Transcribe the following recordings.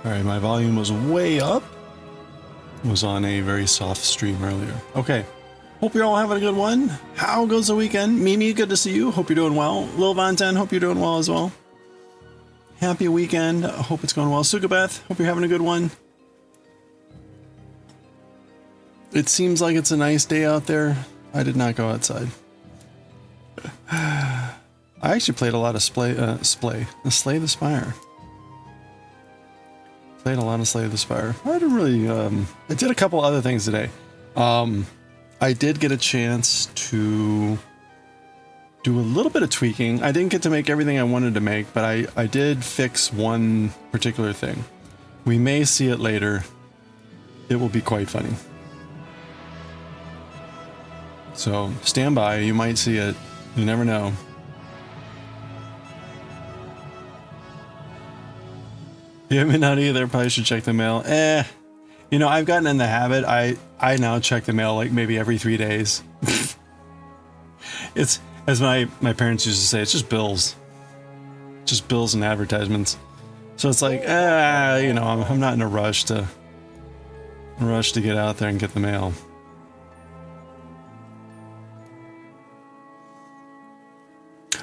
Sorry, my volume was way up. It was on a very soft stream earlier. Okay. Hope you're all having a good one. How goes the weekend? Mimi, good to see you. Hope you're doing well. Lil Vantan, hope you're doing well as well. Happy weekend. Hope it's going well. Sukabeth, hope you're having a good one. It seems like it's a nice day out there. I did not go outside. I actually played a lot of Slay the Spire. Played a lot of Slay the Spire. I didn't really, I did a couple other things today. I did get a chance to do a little bit of tweaking. I didn't get to make everything I wanted to make, but I did fix one particular thing. We may see it later. It will be quite funny. So stand by, you might see it. You never know. You haven't not either, probably should check the mail. You know, I've gotten in the habit. I now check the mail like maybe every 3 days. It's, as my parents used to say, it's just bills. Just bills and advertisements. So it's like, you know, I'm not in a rush to get out there and get the mail.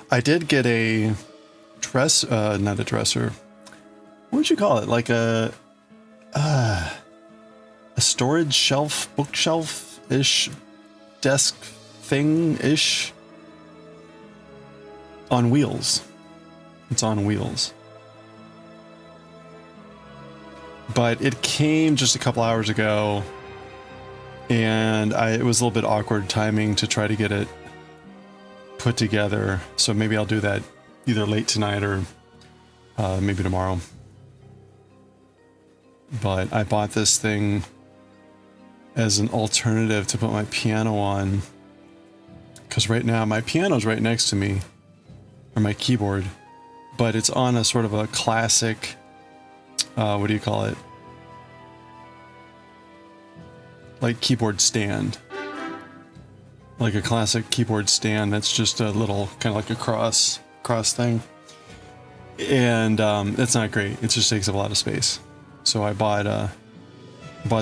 I did get a not a dresser. What would you call it? Like a storage shelf, bookshelf-ish, desk thing-ish on wheels. It's on wheels. But it came just a couple hours ago, and it was a little bit awkward timing to try to get it put together. So maybe I'll do that either late tonight or maybe tomorrow. But I bought this thing as an alternative to put my piano on, because right now my piano's right next to me, or my keyboard, but it's on a sort of a classic, what do you call it? Like keyboard stand. Like a classic keyboard stand that's just a little, kind of like a cross thing. And it's not great. It just takes up a lot of space. So I bought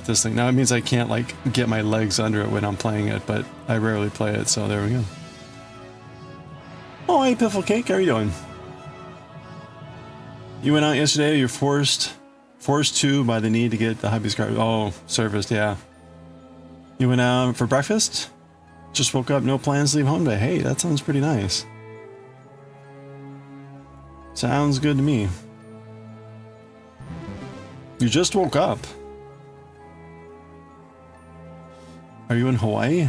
this thing. Now it means I can't like get my legs under it when I'm playing it, but I rarely play it, so there we go. Oh, hey Piffle Cake, how are you doing? You went out yesterday, you're forced to by the need to get the hubby's car. Oh, serviced, yeah. You went out for breakfast? Just woke up, no plans to leave home today. Hey, that sounds pretty nice. Sounds good to me. You just woke up. Are you in Hawaii?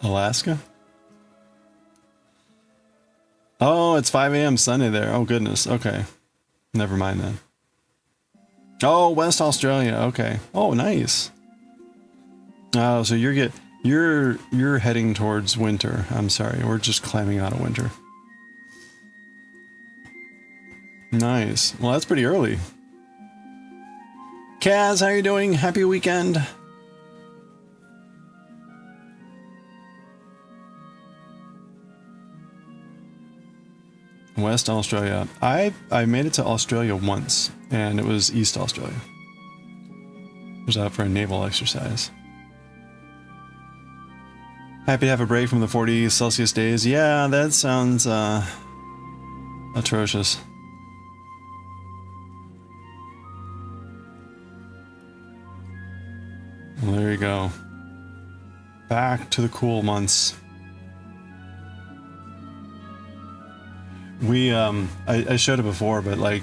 Alaska? Oh, it's 5 a.m. Sunday there. Oh, goodness. Okay. Never mind then. Oh, West Australia. Okay. Oh, nice. Oh, so you're heading towards winter. I'm sorry. We're just climbing out of winter. Nice. Well, that's pretty early. Kaz, how you doing? Happy weekend. West Australia. I made it to Australia once, and it was East Australia. I was out for a naval exercise. Happy to have a break from the 40 Celsius days. Yeah, that sounds atrocious. Well, there you go. Back to the cool months. We, I showed it before, but like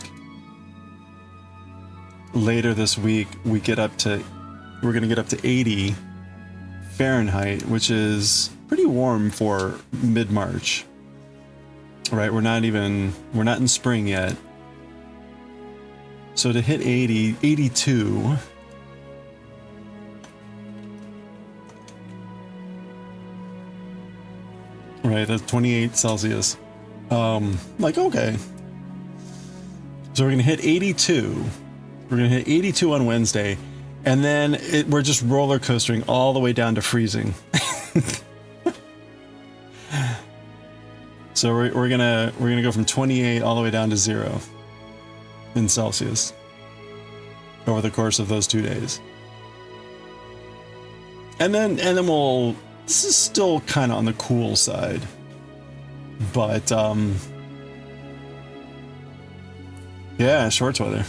later this week, we're gonna get up to 80 Fahrenheit, which is pretty warm for mid-March. Right? We're not in spring yet. So to hit 80, 82. Right, that's 28 Celsius. Like, okay. So we're going to hit 82. We're going to hit 82 on Wednesday. And then we're just roller coastering all the way down to freezing. So we're gonna go from 28 all the way down to 0 in Celsius over the course of those 2 days. And then we'll, this is still kind of on the cool side, but yeah, shorts weather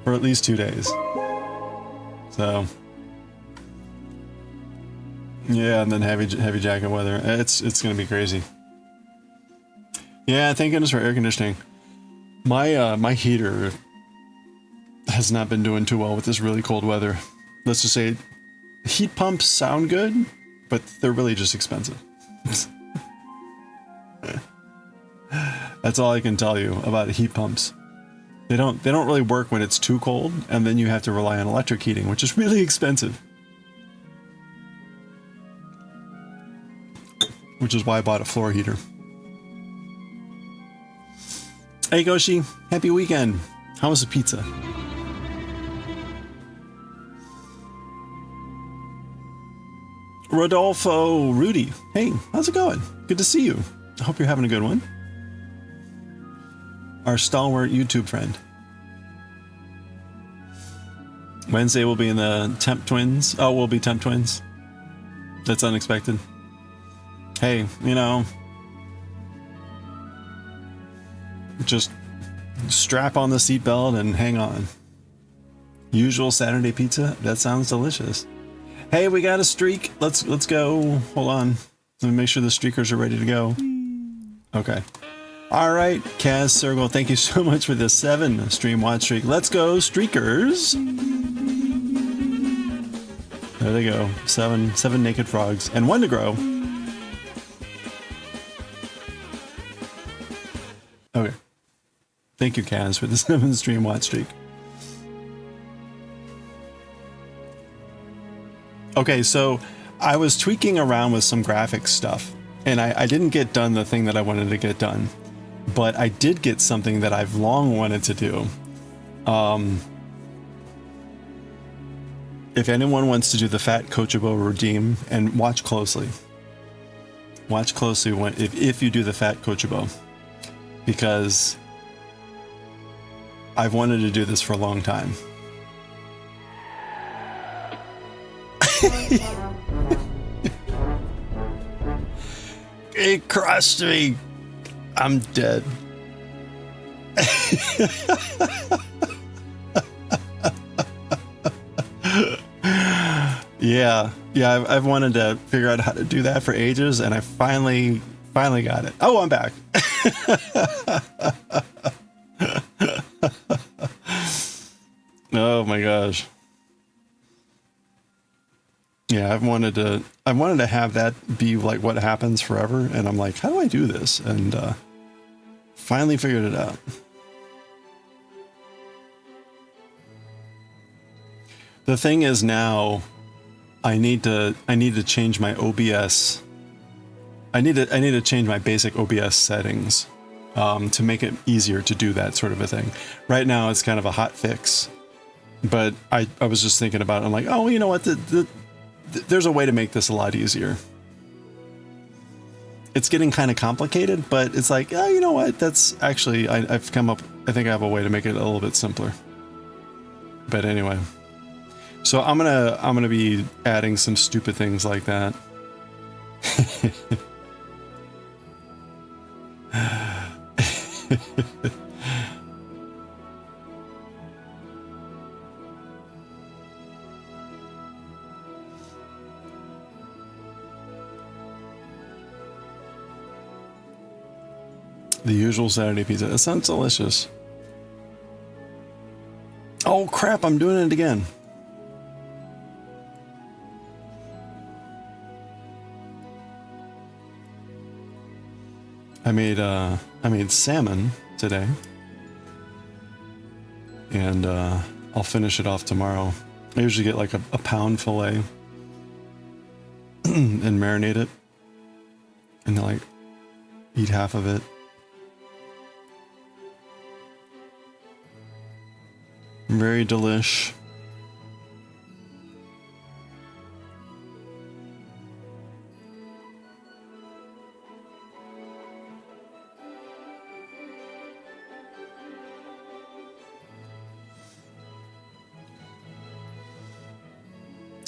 for at least 2 days. So yeah, and then heavy jacket weather. It's gonna be crazy. Yeah, thank goodness for air conditioning. My heater has not been doing too well with this really cold weather. Let's just say heat pumps sound good, but they're really just expensive. That's all I can tell you about heat pumps. They don't really work when it's too cold, and then you have to rely on electric heating, which is really expensive. Which is why I bought a floor heater. Hey Goshi, happy weekend. How was the pizza? Rodolfo Rudy, hey, how's it going? Good to see you. I hope you're having a good one. Our stalwart YouTube friend. Wednesday we'll be in the Temp Twins. Oh, we'll be Temp Twins. That's unexpected. Hey, you know, just strap on the seatbelt and hang on. Usual Saturday pizza? That sounds delicious. Hey, we got a streak. Let's go. Hold on. Let me make sure the streakers are ready to go. Okay. All right, Kaz Circle, thank you so much for the 7 stream watch streak. Let's go, streakers. There they go. 7 naked frogs and 1 to grow. Okay. Thank you, Kaz, for the 7 stream watch streak. Okay, so I was tweaking around with some graphics stuff, and I didn't get done the thing that I wanted to get done, but I did get something that I've long wanted to do. If anyone wants to do the Fat Coachable redeem, and watch closely. Watch closely if you do the Fat Coachable, because I've wanted to do this for a long time. It crushed me. I'm dead. Yeah, I've wanted to figure out how to do that for ages, and I finally got it. Oh, I'm back. Oh my gosh. Yeah, I've wanted to have that be like what happens forever, and I'm like, how do I do this? And finally figured it out. The thing is now, I need to change my OBS. I need to change my basic OBS settings to make it easier to do that sort of a thing. Right now, it's kind of a hot fix, but I was just thinking about it. I'm like, oh, you know what? There's a way to make this a lot easier. It's getting kind of complicated, but it's like, oh, you know what? That's actually, I've come up, I think I have a way to make it a little bit simpler. But anyway, so I'm gonna be adding some stupid things like that. The usual Saturday pizza. That sounds delicious. Oh crap, I'm doing it again. I made salmon today. And I'll finish it off tomorrow. I usually get like a pound fillet and marinate it. And then like eat half of it. Very delish.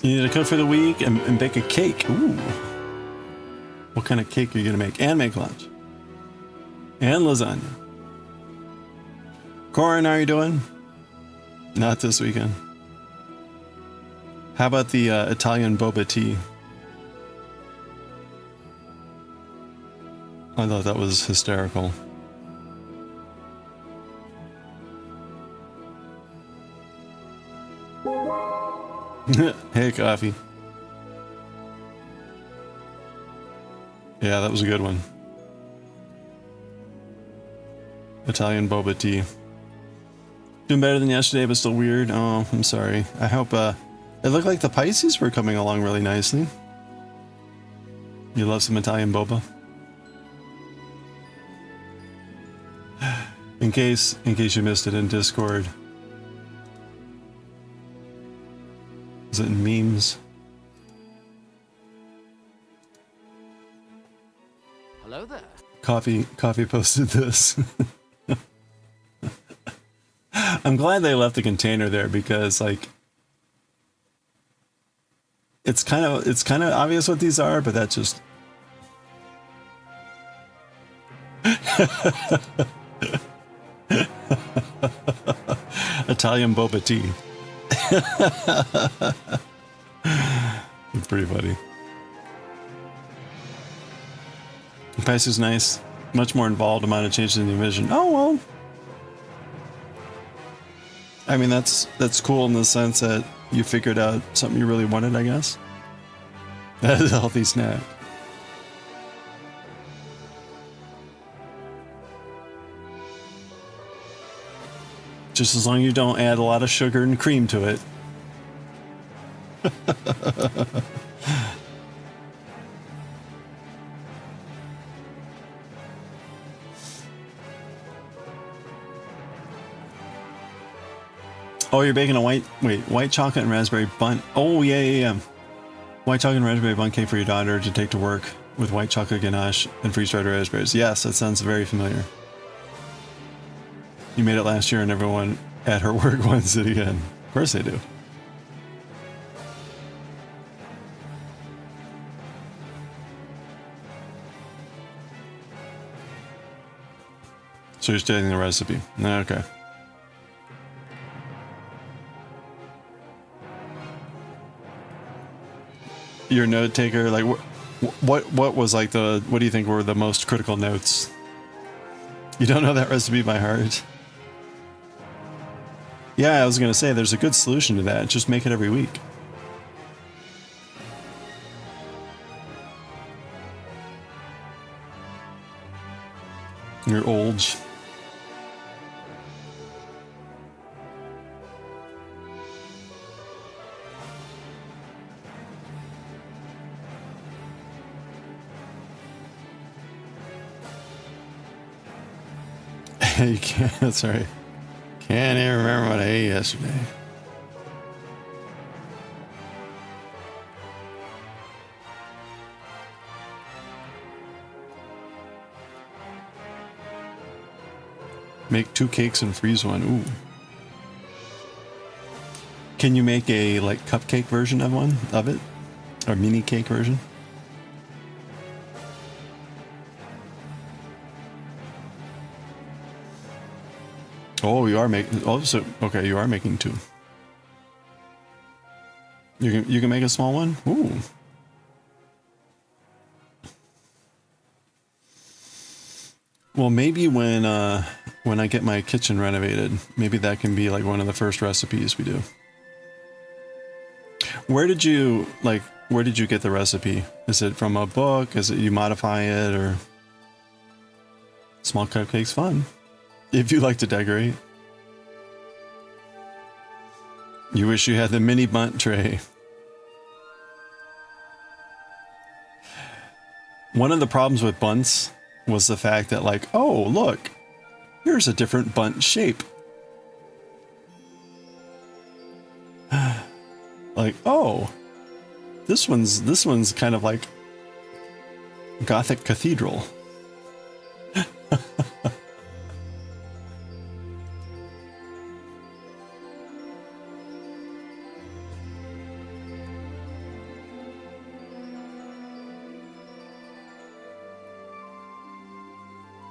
You need to cook for the week and bake a cake. Ooh. What kind of cake are you going to make? And make lunch. And lasagna. Corin, how are you doing? Not this weekend. How about the Italian boba tea? I thought that was hysterical. Hey, coffee. Yeah, that was a good one. Italian boba tea. Doing better than yesterday, but still weird. Oh, I'm sorry. I hope, it looked like the Pisces were coming along really nicely. You love some Italian boba? In case you missed it in Discord. Is it in memes? Hello there. Coffee posted this. I'm glad they left the container there because like it's kind of obvious what these are, but that just Italian boba tea. It's pretty funny. Price is nice. Much more involved amount of changes than you envisioned. Oh well. I mean that's cool in the sense that you figured out something you really wanted, I guess. That is a healthy snack. Just as long as you don't add a lot of sugar and cream to it. Oh, you're baking a white chocolate and raspberry bun. Oh, yeah. White chocolate and raspberry bun cake for your daughter to take to work with white chocolate ganache and freeze-dried raspberries. Yes, that sounds very familiar. You made it last year and everyone at her work wants it again. Of course they do. So you're studying the recipe. Okay. Your note taker, like what was like what do you think were the most critical notes? You don't know that recipe by heart? Yeah, I was gonna say there's a good solution to that. Just make it every week. You're old. You can't, that's right. Can't even remember what I ate yesterday. Make 2 cakes and freeze one. Ooh. Can you make a like cupcake version of it? Or mini cake version? Oh, you are making. Oh, so okay, you are making 2. You can make a small one. Ooh. Well, maybe when I get my kitchen renovated, maybe that can be like one of the first recipes we do. Where did you get the recipe? Is it from a book? Is it you modify it or small cupcakes? Fun. If you like to decorate. You wish you had the mini bunt tray. One of the problems with bunts was the fact that like, oh, look, here's a different bunt shape. Like, oh, this one's kind of like Gothic cathedral.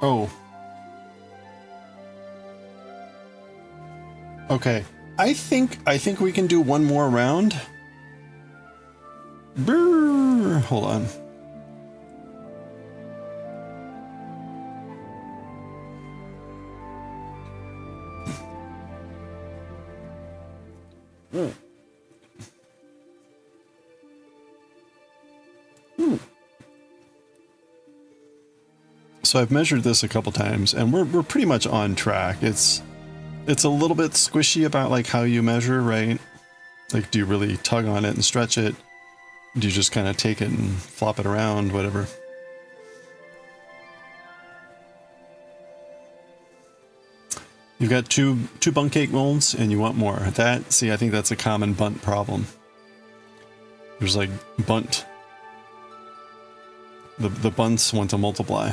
Oh. Okay. I think we can do one more round. Brrr. Hold on. So I've measured this a couple times, and we're pretty much on track. It's a little bit squishy about like how you measure, right? Like, do you really tug on it and stretch it? Do you just kind of take it and flop it around, whatever? You've got two bundt cake molds, and you want more. See, I think that's a common bundt problem. There's like bundt. The bunts want to multiply.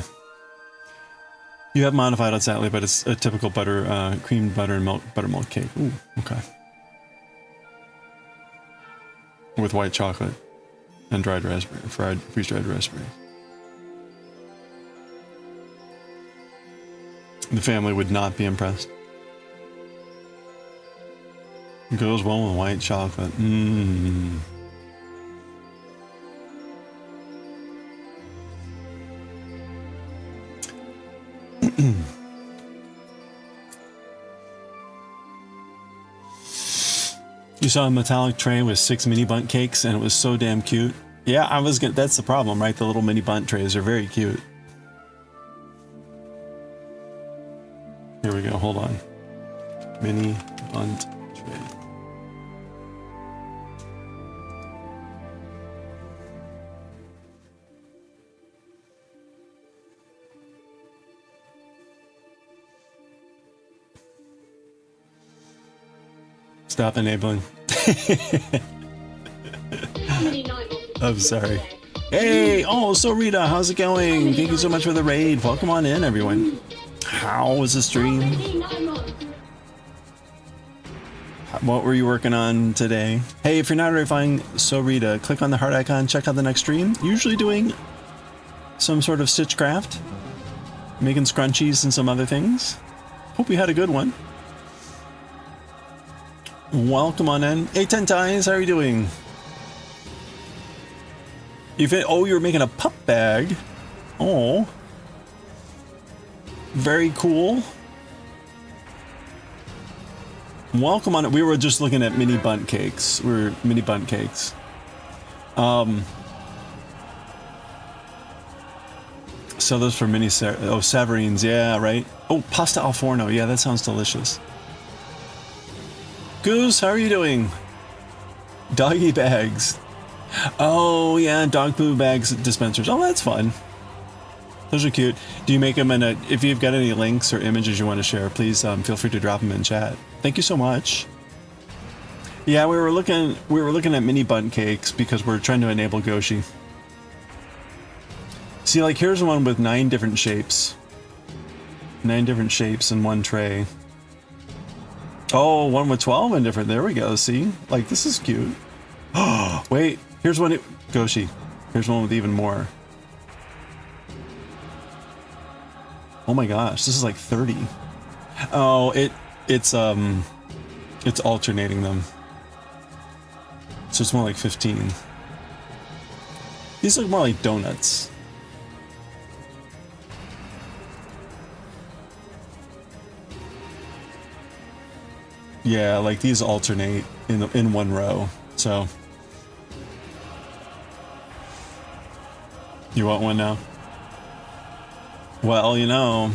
You have modified it slightly, but it's a typical butter, cream butter and milk buttermilk cake. Ooh, okay. With white chocolate and dried raspberry, freeze-dried raspberry. The family would not be impressed. It goes well with white chocolate. Mmm. You saw a metallic tray with 6 mini bundt cakes, and it was so damn cute. Yeah, that's the problem, right? The little mini bundt trays are very cute. Here we go, hold on. Mini bundt tray. Stop enabling. I'm sorry. Hey, oh, so Rita, how's it going? Thank you so much for the raid. Welcome on in, everyone. How was the stream? What were you working on today? Hey, if you're not already finding So Rita, click on the heart icon, check out the next stream. Usually doing some sort of stitch craft, making scrunchies and some other things. Hope you had a good one. Welcome on in. Hey, Ten Ties, how are you doing? Oh, you're making a pup bag. Oh. Very cool. Welcome on it. We were just looking at mini bundt cakes. Mini bundt cakes. So those for mini Savarines, yeah, right? Oh, pasta al forno. Yeah, that sounds delicious. Goose, how are you doing? Doggy bags. Oh, yeah, dog poo bags dispensers. Oh, that's fun. Those are cute. Do you make them in if you've got any links or images you want to share, please feel free to drop them in chat. Thank you so much. Yeah, we were looking at mini bundt cakes because we're trying to enable Goshi. See, like, here's one with 9 different shapes. 9 different shapes in one tray. Oh, one with 12 and different. There we go. See? Like, this is cute. Oh, wait. Here's one. Goshi. Here's one with even more. Oh my gosh. This is like 30. Oh, it's alternating them. So it's more like 15. These look more like donuts. Yeah, like these alternate in one row. So you want one now? Well, you know,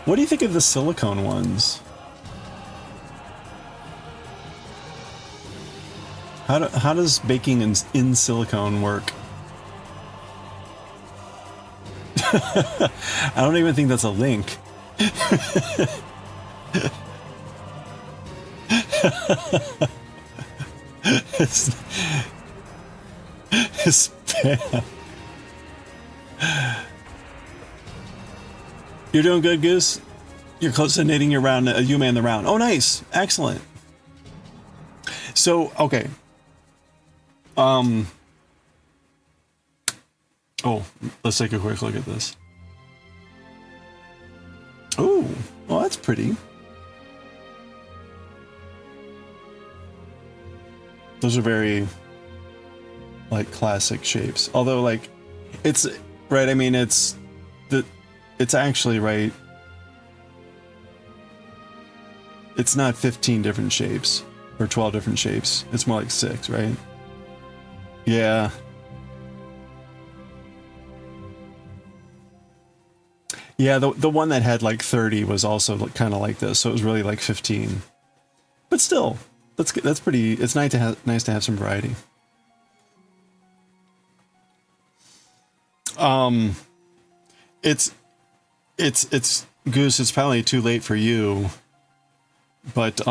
what do you think of the silicone ones? How does baking in silicone work? I don't even think that's a link. It's spam. You're doing good, Goose. You're close to knitting your round, YUME in the round. Oh, nice, excellent. So, okay. Oh, let's take a quick look at this. Ooh, well, that's pretty. Those are very, like, classic shapes. Although, like, it's, right, I mean, it's actually, right, it's not 15 different shapes, or 12 different shapes. It's more like 6, right? Yeah. Yeah, the one that had, like, 30 was also kind of like this, so it was really, like, 15. But still, that's pretty, it's nice to have some variety. It's Goose, it's probably too late for you, but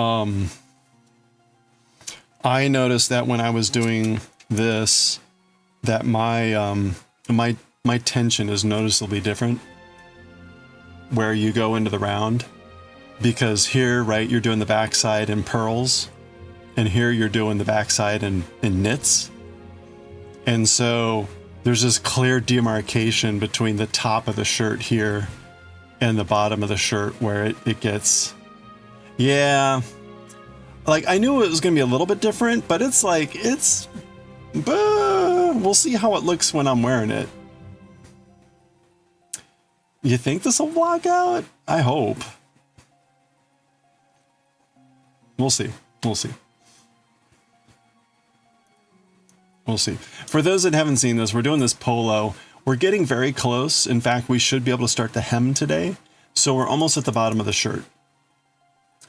I noticed that when I was doing this, that my my tension is noticeably different where you go into the round, because here, right, you're doing the backside in pearls, and here you're doing the backside in knits, and so there's this clear demarcation between the top of the shirt here and the bottom of the shirt where it gets, yeah, like I knew it was going to be a little bit different, but it's like, we'll see how it looks when I'm wearing it. You think this will vlog out? I hope. We'll see. We'll see. We'll see. For those that haven't seen this, we're doing this polo. We're getting very close. In fact, we should be able to start the hem today. So we're almost at the bottom of the shirt.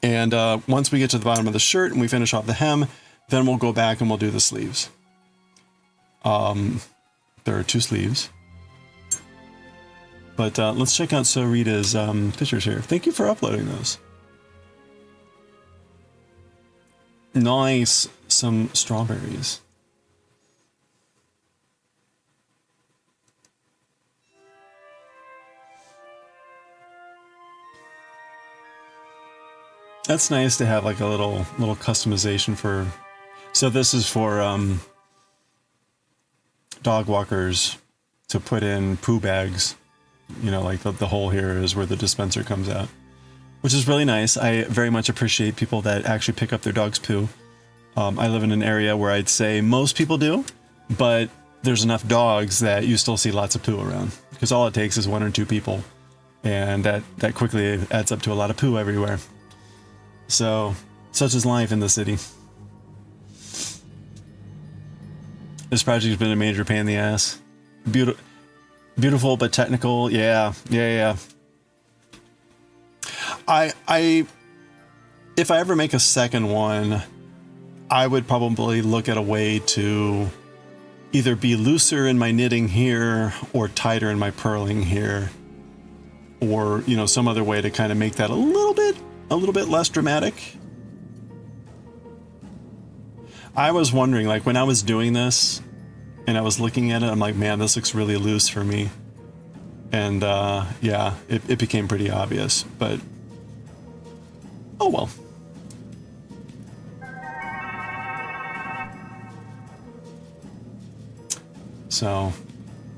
And once we get to the bottom of the shirt and we finish off the hem, then we'll go back and we'll do the sleeves. There are 2 sleeves. But let's check out Sarita's pictures here. Thank you for uploading those. Nice. Some strawberries. That's nice to have like a little customization for. So this is for dog walkers to put in poo bags. You know, like the hole here is where the dispenser comes out, which is really nice. I very much appreciate people that actually pick up their dog's poo. I live in an area where I'd say most people do, but there's enough dogs that you still see lots of poo around, because all it takes is 1 or 2 people, and that quickly adds up to a lot of poo everywhere. So, such is life in the city. This project has been a major pain in the ass. Beautiful, but technical. Yeah. If I ever make a second one, I would probably look at a way to either be looser in my knitting here or tighter in my purling here, or, you know, some other way to kind of make that a little bit less dramatic. I was wondering, like, when I was doing this and I was looking at it, I'm like, man, this looks really loose for me. And yeah, it became pretty obvious, but oh well. So,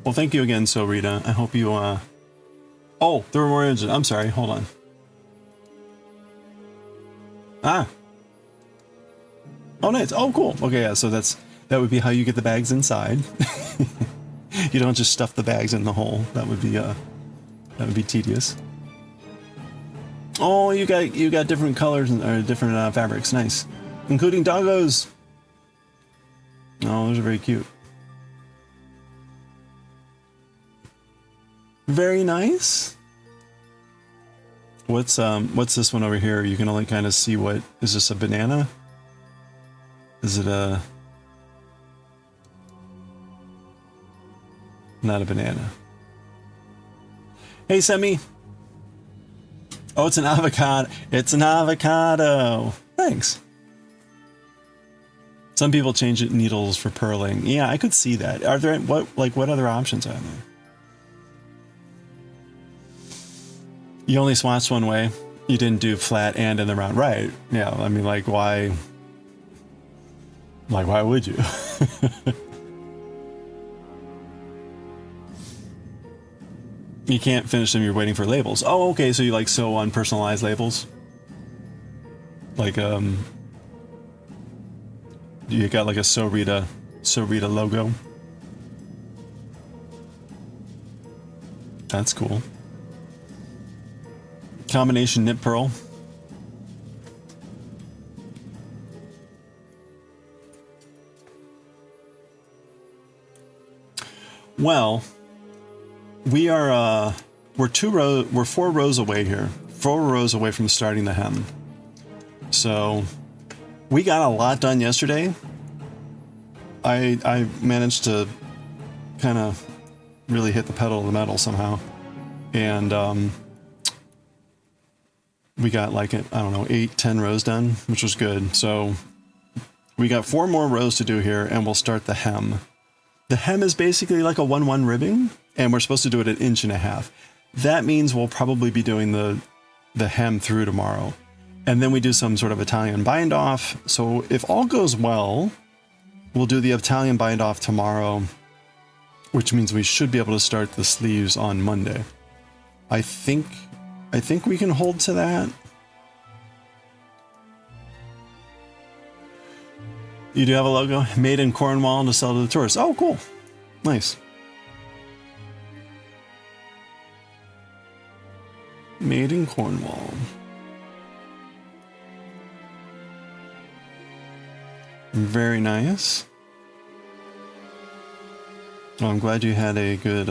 well, thank you again, So Rita. I hope you oh, there were more images. I'm sorry, hold on. Ah. Oh, nice. Oh, cool. Okay, yeah, so that would be how you get the bags inside. You don't just stuff the bags in the hole. That would be tedious. Oh, you got different colors or different fabrics. Nice. Including doggos. Oh, those are very cute. Very nice. What's this one over here? You can only kind of see what is this, a banana? Is it a not a banana? Hey Semi. Oh, it's an avocado. It's an avocado. Thanks. Some people change it needles for purling. Yeah, I could see that. Are there what other options are there? You only swatched one way. You didn't do flat and in the round. Right. Yeah, I mean, like, why? Like, why would you? You can't finish them, you're waiting for labels. Oh, okay, so you like sew on personalized labels? Like, you got like a So Rita logo? That's cool. Combination knit purl. Well, we're 4 rows away here. 4 rows away from starting the hem. So we got a lot done yesterday. I managed to kind of really hit the pedal to the metal somehow. And we got like, I don't know, 8-10 rows done, which was good. So we got 4 more rows to do here and we'll start the hem. The hem is basically like a 1-1 ribbing, and we're supposed to do it at 1.5 inches. That means we'll probably be doing the hem through tomorrow. And then we do some sort of Italian bind off. So if all goes well, we'll do the Italian bind off tomorrow, which means we should be able to start the sleeves on Monday. I think we can hold to that. You do have a logo made in Cornwall to sell to the tourists. Oh, cool. Nice. Made in Cornwall. Very nice. Well, I'm glad you had a good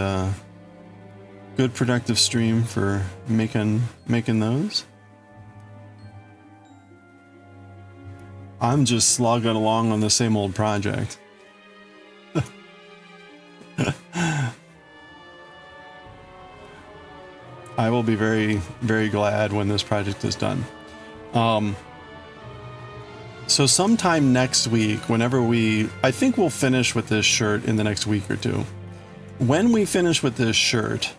productive stream for making those. I'm just slogging along on the same old project. I will be very, very glad when this project is done. So sometime next week, I think we'll finish with this shirt in the next week or two. When we finish with this shirt,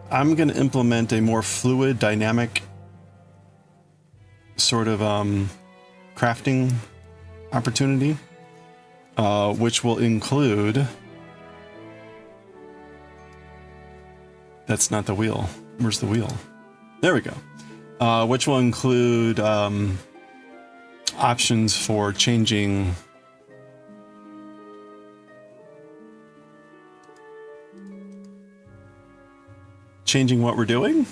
I'm going to implement a more fluid, dynamic sort of crafting opportunity, which will include... That's not the wheel. Where's the wheel? There we go. Which will include options for changing what we're doing.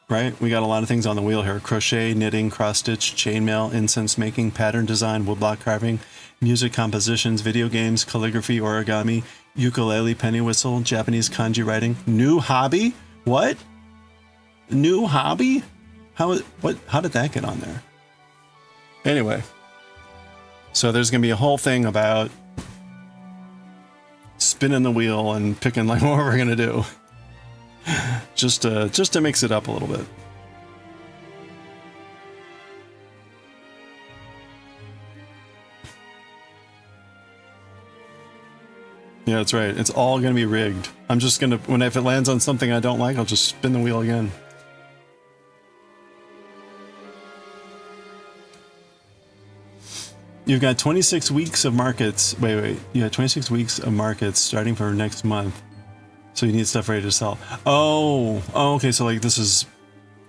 Right? We got a lot of things on the wheel here. Crochet, knitting, cross-stitch, chainmail, incense making, pattern design, woodblock carving, music compositions, video games, calligraphy, origami, ukulele, penny whistle, Japanese kanji writing. New hobby? What? New hobby? How did that get on there? Anyway. So there's going to be a whole thing about spinning the wheel and picking like what we're going to do. Just to mix it up a little bit. Yeah, that's right. It's all going to be rigged. I'm just going to, if it lands on something I don't like, I'll just spin the wheel again. You've got 26 weeks of markets. Wait. You got 26 weeks of markets starting for next month. So you need stuff ready to sell. Oh, okay. So like this is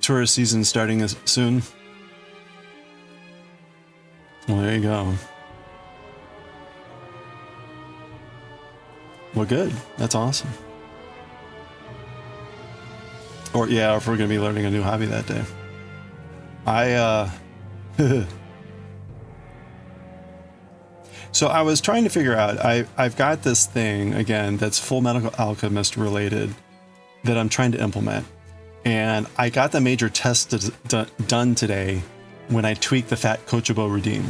tourist season starting soon. Well, there you go. Well, good. That's awesome. Or yeah, if we're going to be learning a new hobby that day. So I was trying to figure out, I've got this thing, again, that's Full Metal Alchemist related that I'm trying to implement. And I got the major test done today when I tweaked the Fat Coachable Redeem.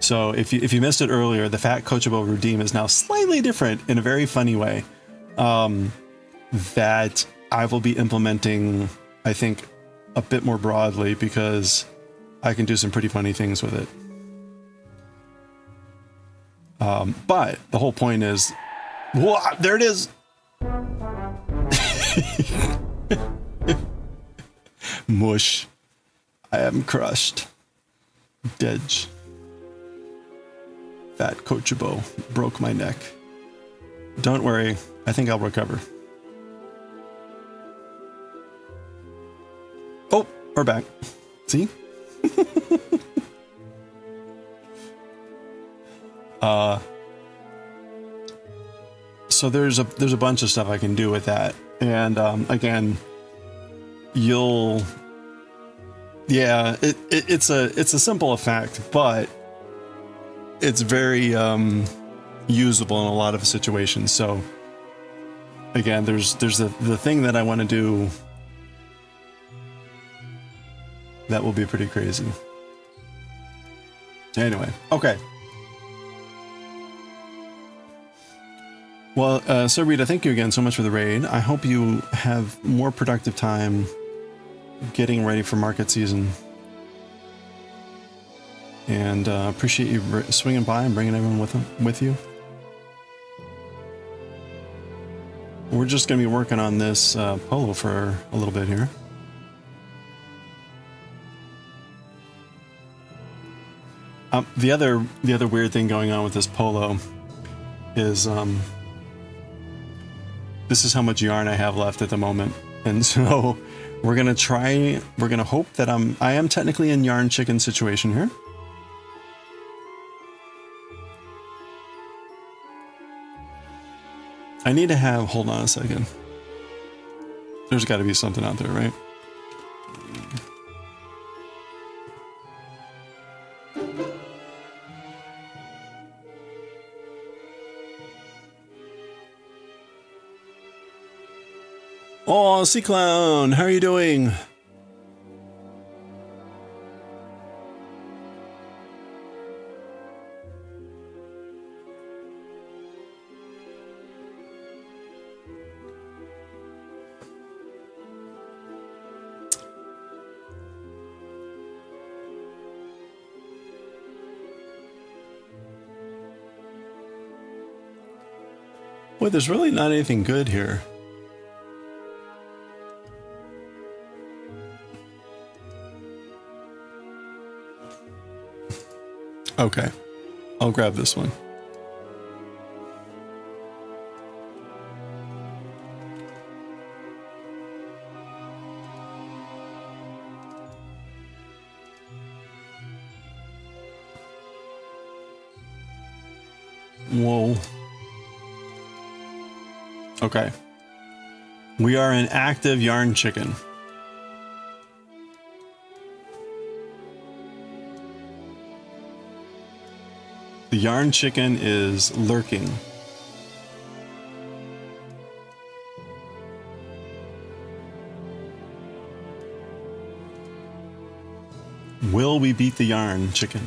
So if you missed it earlier, the Fat Coachable Redeem is now slightly different in a very funny way that I will be implementing, I think, a bit more broadly because I can do some pretty funny things with it. But the whole point is, whoa, there it is. Mush. I am crushed. Dead. Fat Coachable broke my neck. Don't worry. I think I'll recover. We're back. See? So there's a bunch of stuff I can do with that, and again, it's a simple effect, but it's very usable in a lot of situations. So again, there's the thing that I want to do that will be pretty crazy. Anyway, okay. Well, Sir Rita, thank you again so much for the raid. I hope you have more productive time getting ready for market season. And appreciate you swinging by and bringing everyone with you. We're just going to be working on this polo for a little bit here. The other weird thing going on with this polo is this is how much yarn I have left at the moment, and so we're gonna hope that I am technically in yarn chicken situation here. I need to have, hold on a second. There's got to be something out there, right? Oh, Sea Clown, how are you doing? Boy, there's really not anything good here. Okay, I'll grab this one. Whoa. Okay. We are an active yarn chicken. The yarn chicken is lurking. Will we beat the yarn chicken?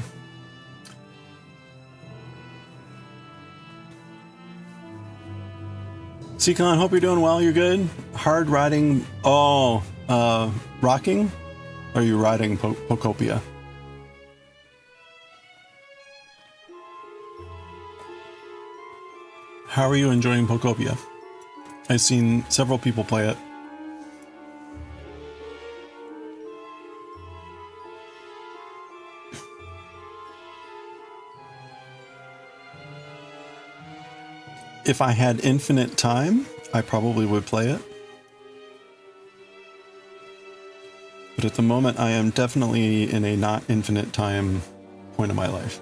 Seacon, hope you're doing well. You're good? Hard riding. Oh, rocking? Or are you riding Pokopia? How are you enjoying Pokopia? I've seen several people play it. If I had infinite time, I probably would play it. But at the moment, I am definitely in a not infinite time point of my life.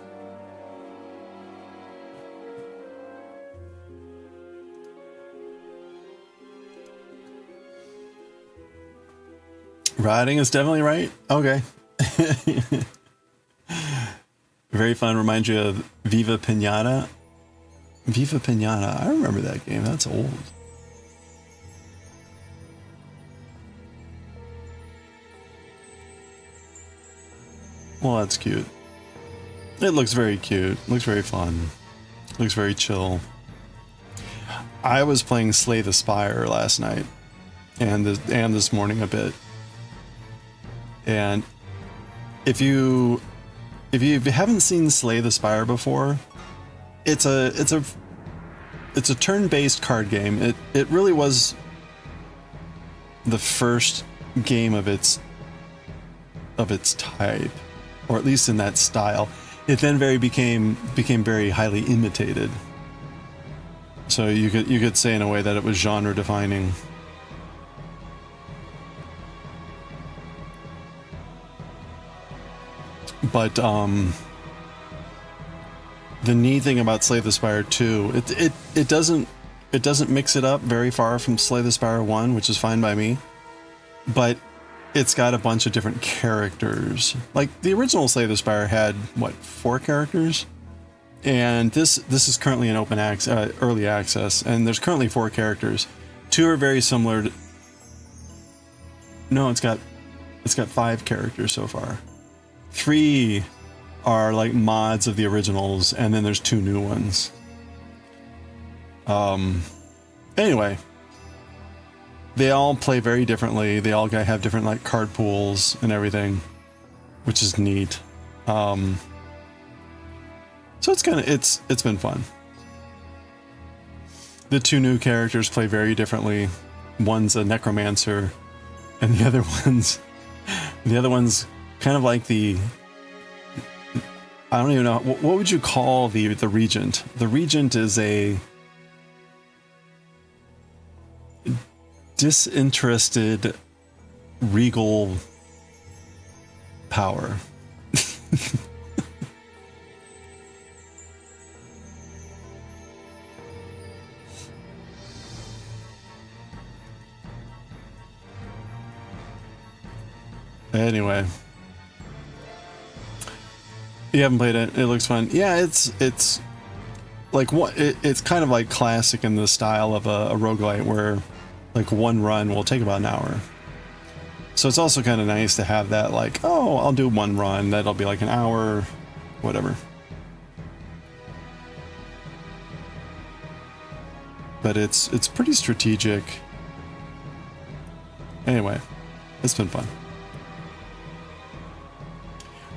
Riding is definitely right. Okay. Very fun. Reminds you of Viva Pinata. Viva Pinata. I remember that game. That's old. Well, that's cute. It looks very cute. Looks very fun. Looks very chill. I was playing Slay the Spire last night and this morning a bit. And if you haven't seen Slay the Spire before, it's a turn-based card game. It really was the first game of its type, or at least in that style. It then became very highly imitated. So you could say in a way that it was genre defining. But the neat thing about Slay the Spire 2, it doesn't mix it up very far from Slay the Spire 1, which is fine by me. But it's got a bunch of different characters. Like the original Slay the Spire had what, 4 characters? And this is currently in open access, early access, and there's currently 4 characters. 2 are very similar to... No, it's got 5 characters so far. 3 are like mods of the originals, and then there's 2 new ones. Anyway, they all play very differently. They all have different like card pools and everything, which is neat. So it's it's been fun. The 2 new characters play very differently. One's a necromancer, and the other one's kind of like the... I don't even know, what would you call the regent? The regent is a disinterested regal power. Anyway, you haven't played it. It looks fun. Yeah, it's like what it's kind of like classic in the style of a roguelite where like one run will take about an hour. So it's also kind of nice to have that, like, oh, I'll do one run, that'll be like an hour, whatever. But it's pretty strategic. Anyway, it's been fun.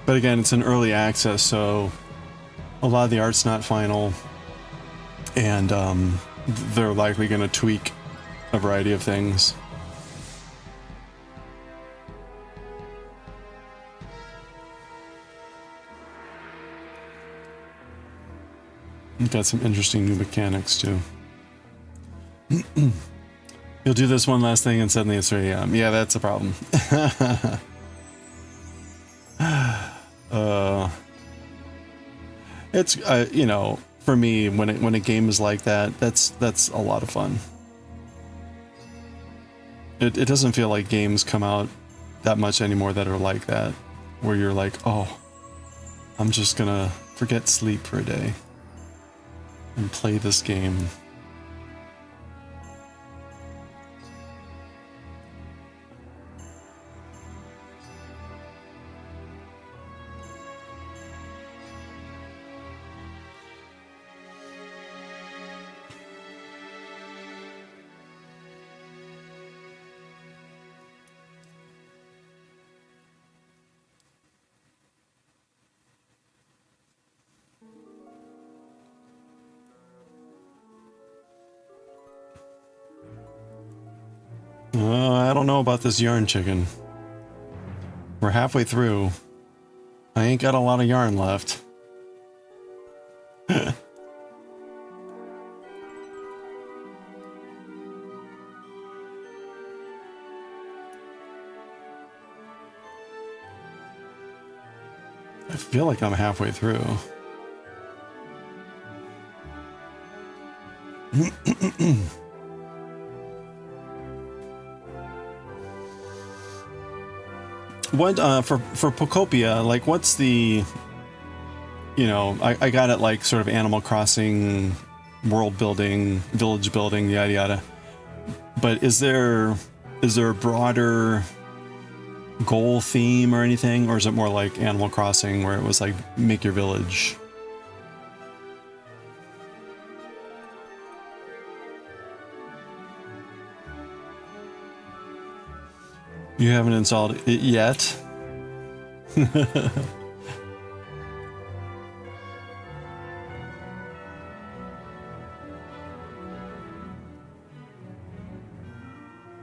But again, it's an early access, so a lot of the art's not final, and they're likely going to tweak a variety of things. You've got some interesting new mechanics too. You'll do this one last thing and suddenly it's 3 AM. Yeah, that's a problem. It's you know, for me, when a game is like that, that's a lot of fun. It doesn't feel like games come out that much anymore that are like that, where you're like, oh, I'm just gonna forget sleep for a day and play this game. I don't know about this yarn chicken. We're halfway through. I ain't got a lot of yarn left. I feel like I'm halfway through. What for Pocopia, like what's the, you know, I got it like sort of Animal Crossing, world building, village building, yada yada. But is there a broader goal theme or anything, or is it more like Animal Crossing where it was like make your village? You haven't installed it yet?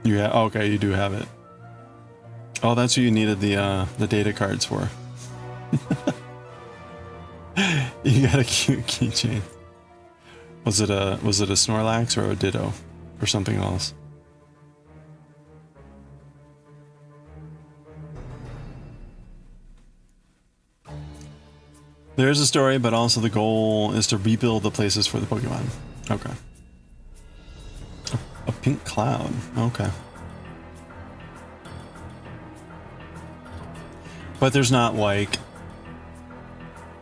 Yeah, okay, you do have it. Oh, that's what you needed the data cards for. You got a cute keychain. Was it a Snorlax or a Ditto or something else? There's a story, but also the goal is to rebuild the places for the Pokemon. Okay. A pink cloud. Okay. But there's not like...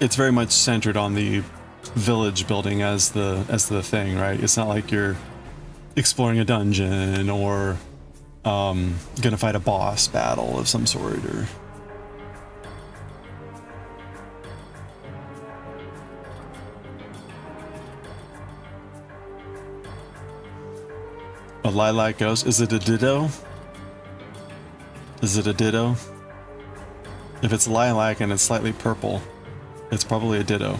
It's very much centered on the village building as the thing, right? It's not like you're exploring a dungeon or gonna fight a boss battle of some sort or... A lilac ghost? Is it a ditto? Is it a ditto? If it's lilac and it's slightly purple, it's probably a ditto.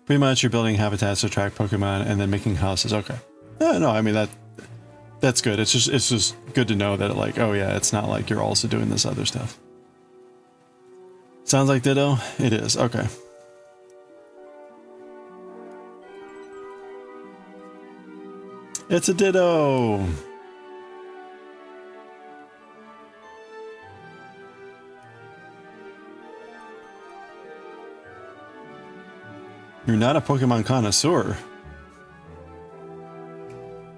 Pretty much you're building habitats to attract Pokemon and then making houses. Okay. No, I mean that's good. It's just good to know that like, oh yeah, it's not like you're also doing this other stuff. Sounds like ditto? It is. Okay. It's a ditto. You're not a Pokemon connoisseur.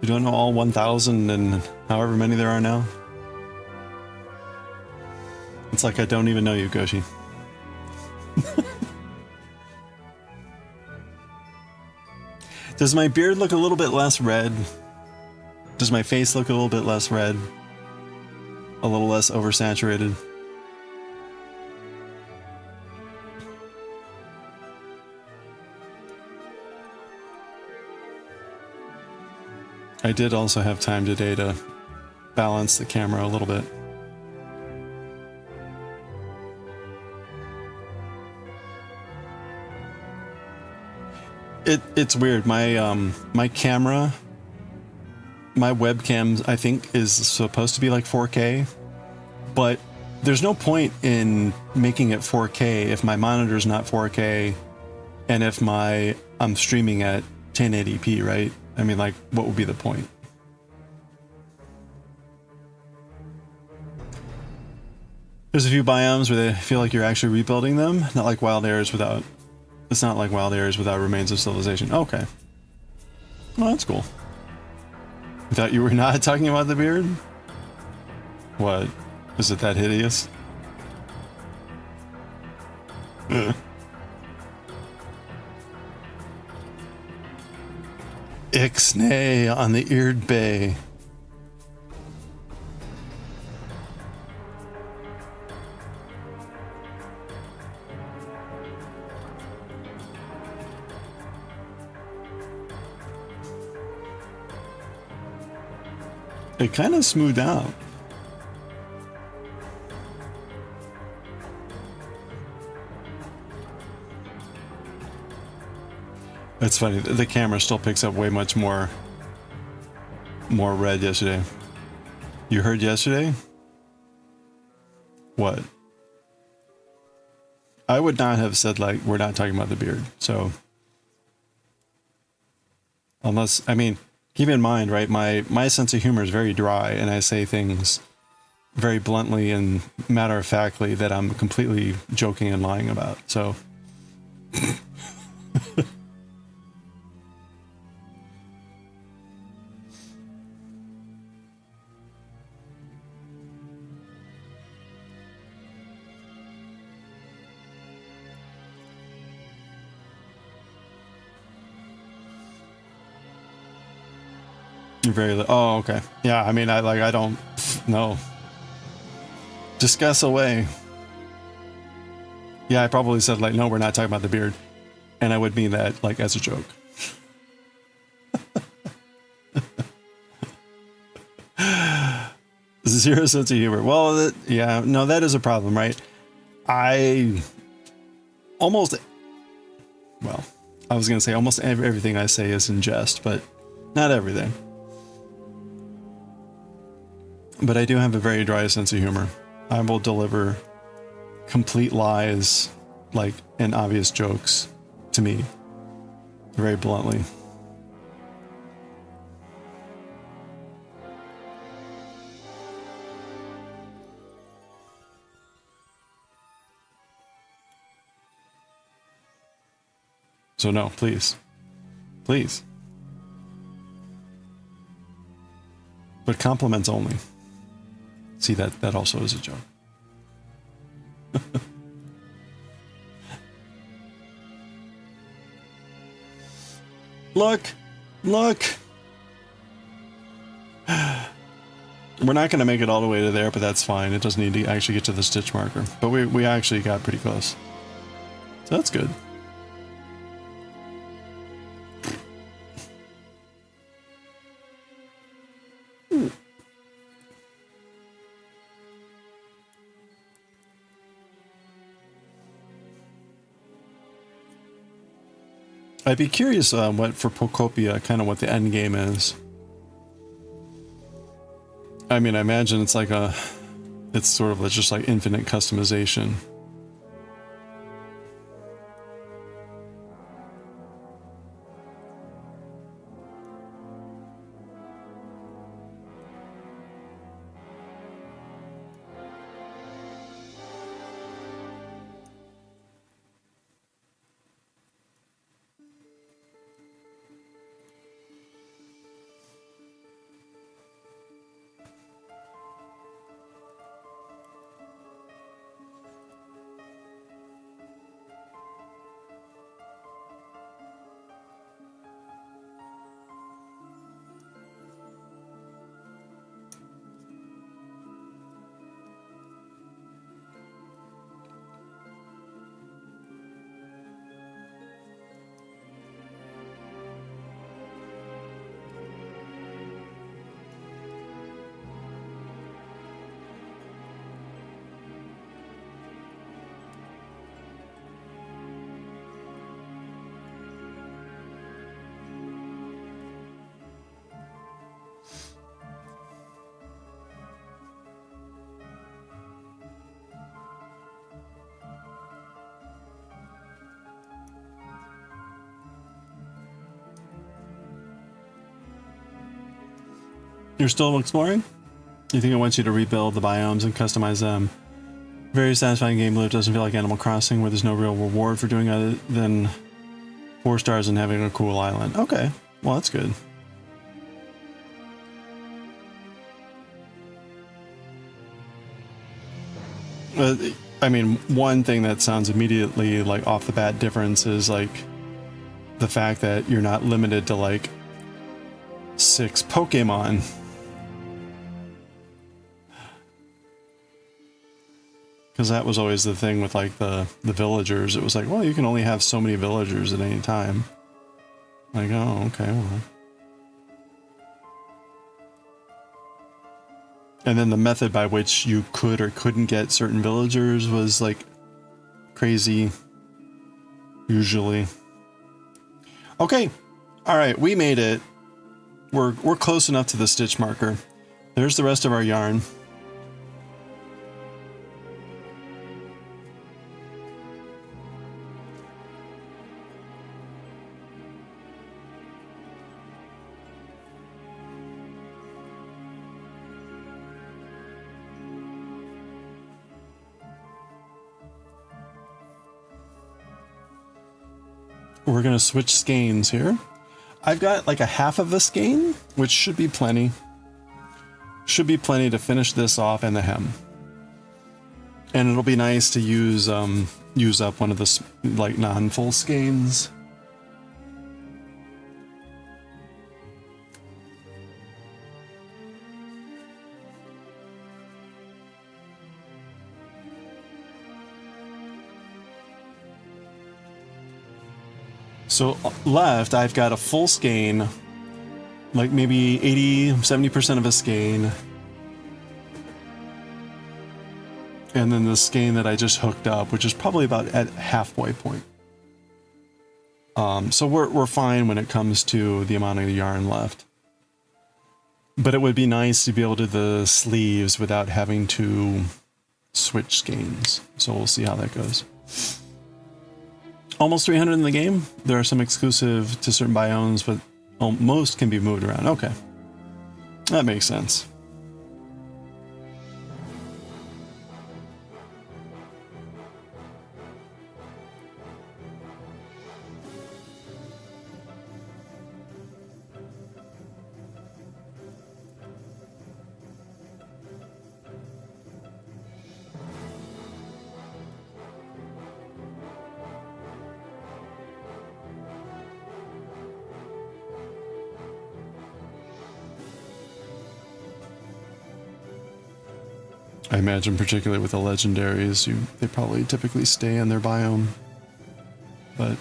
You don't know all 1,000 and however many there are now? It's like I don't even know you, Goshi. Does my beard look a little bit less red? Does my face look a little bit less red? A little less oversaturated? I did also have time today to balance the camera a little bit. It's weird. My camera, my webcam, I think is supposed to be like 4K, but there's no point in making it 4K if my monitor's not 4K and if I'm streaming at 1080p, right? I mean, like, what would be the point? There's a few biomes where they feel like you're actually rebuilding them, not like wild areas without... It's not like wild areas without remains of civilization. Okay. Well, that's cool. I thought you were not talking about the beard? What? Is it that hideous? Ixnay on the Eared Bay. It kind of smoothed out. It's funny, the camera still picks up way much more red yesterday. You heard yesterday? What? I would not have said, like, we're not talking about the beard, so... Unless, I mean, keep in mind, right, my sense of humor is very dry, and I say things very bluntly and matter-of-factly that I'm completely joking and lying about, so... Very oh, okay. Yeah, I mean, I don't know. Discuss away. Yeah, I probably said, like, no, we're not talking about the beard. And I would mean that, like, as a joke. Zero sense of humor. Well, yeah, no, that is a problem, right? I was going to say almost everything I say is in jest, but not everything. But I do have a very dry sense of humor. I will deliver complete lies, like, and obvious jokes to me, very bluntly. So no, please. Please. But compliments only. See, that also is a joke. Look! Look! We're not going to make it all the way to there, but that's fine. It doesn't need to actually get to the stitch marker. But we actually got pretty close. So that's good. I'd be curious what for Procopia, kind of what the end game is. I mean, I imagine it's like it's sort of just like infinite customization. You're still exploring? You think it wants you to rebuild the biomes and customize them? Very satisfying game loop. Doesn't feel like Animal Crossing, where there's no real reward for doing other than 4 stars and having a cool island. Okay, well that's good. I mean, one thing that sounds immediately like off the bat difference is like the fact that you're not limited to like 6 Pokemon. Because that was always the thing with like the villagers. It was like, well, you can only have so many villagers at any time. Like, oh, okay, well. And then the method by which you could or couldn't get certain villagers was like crazy, usually. Okay, all right, we made it. We're close enough to the stitch marker. There's the rest of our yarn. We're gonna switch skeins here. I've got like a half of a skein, which should be plenty. Should be plenty to finish this off and the hem. And it'll be nice to use up one of the like non-full skeins. So left, I've got a full skein, like maybe 80, 70% of a skein. And then the skein that I just hooked up, which is probably about at halfway point. So we're fine when it comes to the amount of yarn left. But it would be nice to be able to do the sleeves without having to switch skeins. So we'll see how that goes. Almost 300 in the game. There are some exclusive to certain biomes, but most can be moved around. Okay. That makes sense. I imagine particularly with the legendaries, they probably typically stay in their biome. But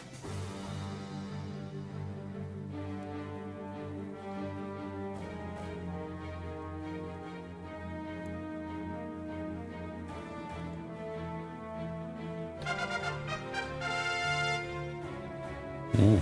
ooh.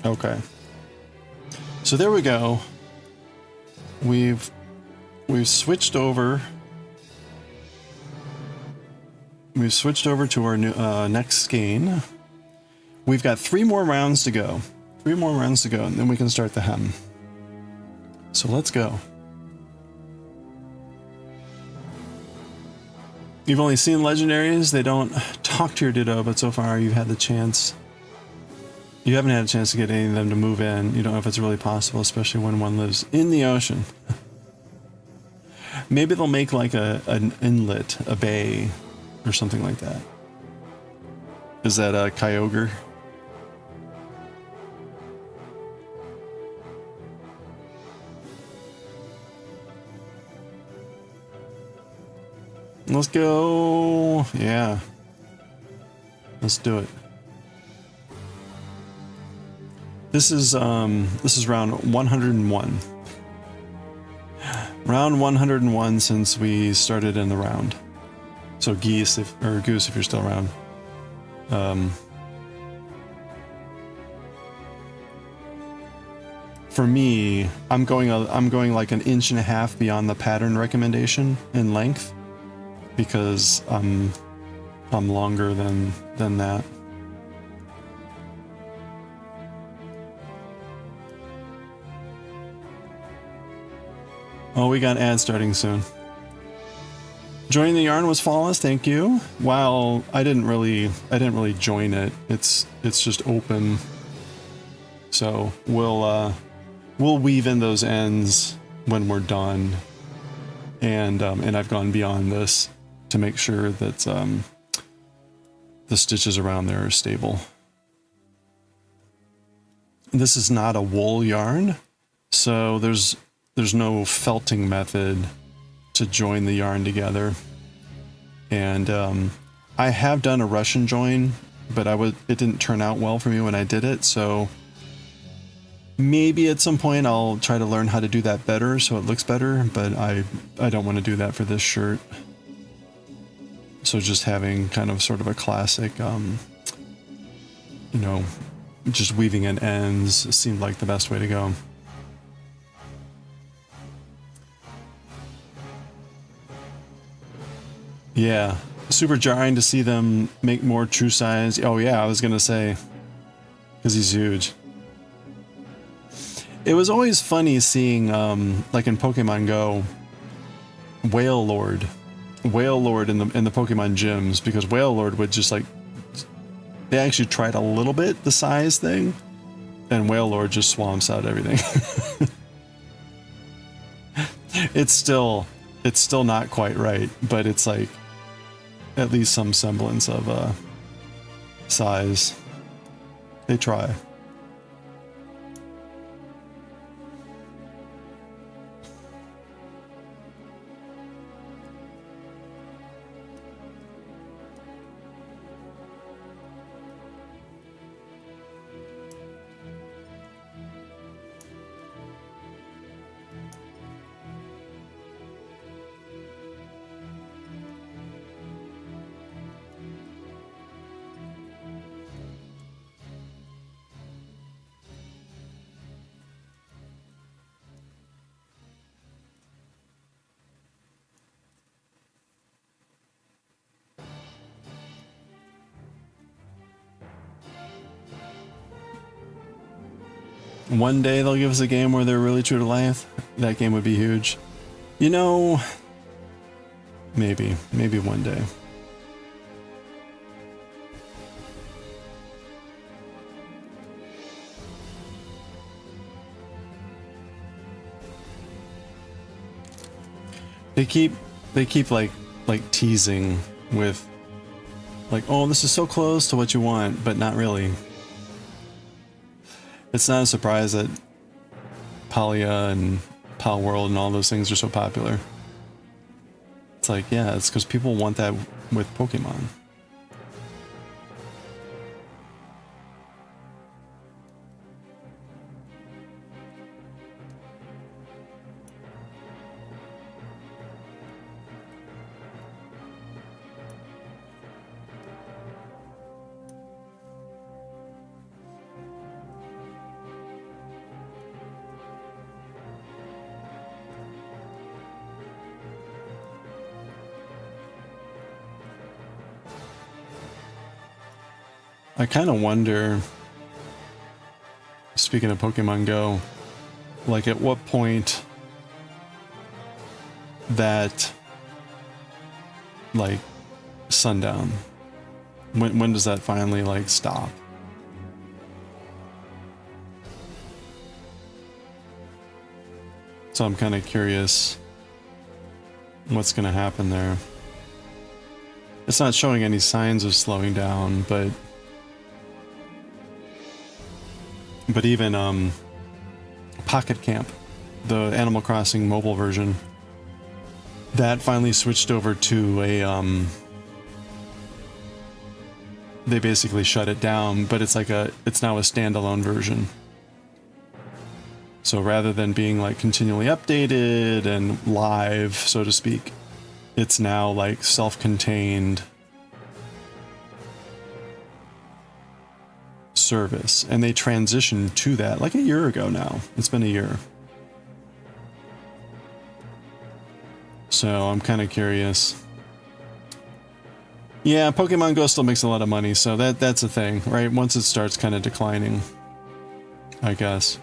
Okay. So there we go. We've switched over. We've switched over to our new next skein. We've got 3 more rounds to go. 3 more rounds to go, and then we can start the hem. So let's go. You've only seen legendaries. They don't talk to your Ditto, but so far you've had the chance. You haven't had a chance to get any of them to move in. You don't know if it's really possible, especially when one lives in the ocean. Maybe they'll make like an inlet, a bay, or something like that. Is that a Kyogre? Let's go. Yeah. Let's do it. This is round 101. Round 101 since we started in the round. So Goose, if you're still around. For me, I'm going like 1.5 inches beyond the pattern recommendation in length because I'm longer than that. Oh, we got ads starting soon. Joining the yarn was flawless, thank you. While I didn't really join it. It's just open. So we'll weave in those ends when we're done. And I've gone beyond this to make sure that the stitches around there are stable. This is not a wool yarn, so there's no felting method to join the yarn together. And I have done a Russian join, but it didn't turn out well for me when I did it, so maybe at some point I'll try to learn how to do that better so it looks better, but I don't want to do that for this shirt. So just having kind of sort of a classic, you know, just weaving in ends seemed like the best way to go. Yeah, super jarring to see them make more true size. Oh yeah, I was gonna say, because he's huge. It was always funny seeing, like in Pokemon Go, Whale Lord in the Pokemon gyms, because Whale Lord would just like, they actually tried a little bit the size thing, and Whale Lord just swamps out everything. It's still not quite right, but it's like at least some semblance of size. They try. One day they'll give us a game where they're really true to life. That game would be huge. You know, maybe one day. They keep like teasing with like, oh, this is so close to what you want, but not really. It's not a surprise that Palia and Pal World and all those things are so popular. It's like, yeah, it's because people want that with Pokemon. I kind of wonder, speaking of Pokemon Go, like at what point that, like, sundown, when does that finally, like, stop? So I'm kind of curious what's going to happen there. It's not showing any signs of slowing down, but even Pocket Camp, the Animal Crossing mobile version, that finally switched over to a they basically shut it down, but it's like it's now a standalone version. So rather than being like continually updated and live, so to speak, it's now like self-contained service, and they transitioned to that like a year ago now. It's been a year. So I'm kind of curious. Yeah, Pokemon Go still makes a lot of money, so that's a thing, right? Once it starts kind of declining, I guess.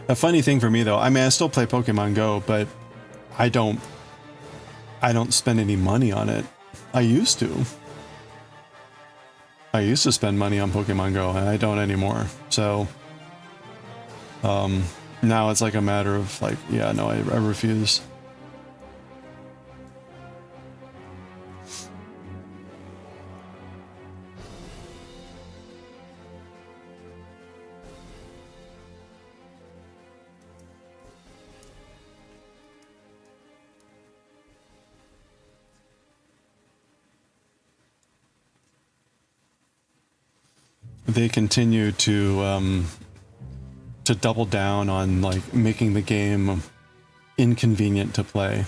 A funny thing for me though, I mean, I still play Pokemon Go, but I don't spend any money on it. I used to spend money on Pokemon Go, and I don't anymore. So now it's like a matter of like, yeah, no, I refuse. They continue to double down on like making the game inconvenient to play.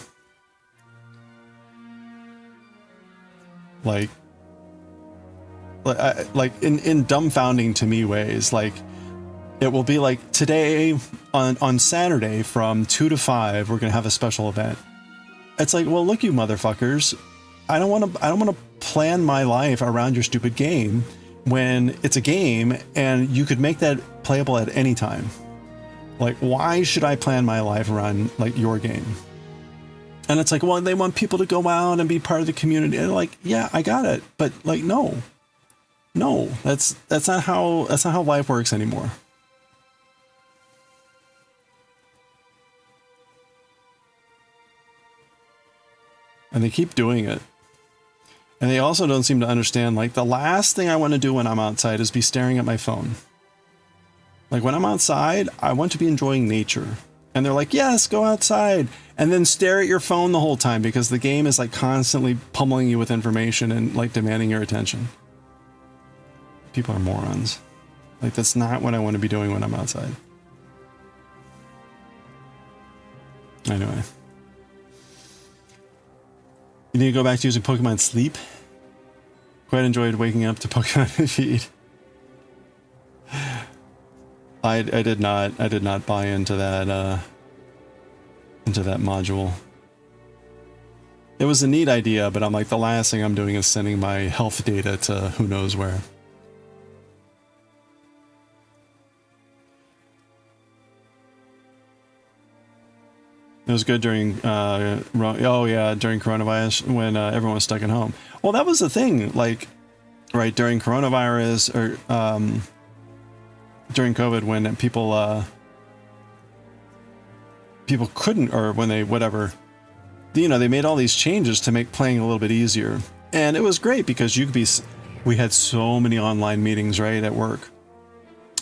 Like in dumbfounding to me ways. Like it will be like, today on Saturday from 2 to 5 we're gonna have a special event. It's like, well, look, you motherfuckers, I don't want to plan my life around your stupid game when it's a game and you could make that playable at any time. Like, why should I plan my life around like your game? And it's like, well, they want people to go out and be part of the community. And like, yeah, I got it, but like, no, that's not how life works anymore. And they keep doing it. And they also don't seem to understand, like, the last thing I want to do when I'm outside is be staring at my phone. Like, when I'm outside, I want to be enjoying nature. And they're like, yes, go outside. And then stare at your phone the whole time because the game is, like, constantly pummeling you with information and, like, demanding your attention. People are morons. Like, that's not what I want to be doing when I'm outside. Anyway. You need to go back to using Pokemon Sleep. Quite enjoyed waking up to Pokemon feed. I did not buy into that module. It was a neat idea, but I'm like, the last thing I'm doing is sending my health data to who knows where. It was good during, during coronavirus when everyone was stuck at home. Well, that was the thing, like, right, during coronavirus or during COVID when people, people couldn't, or when they, whatever, you know, they made all these changes to make playing a little bit easier. And it was great because you could be, we had so many online meetings, right, at work.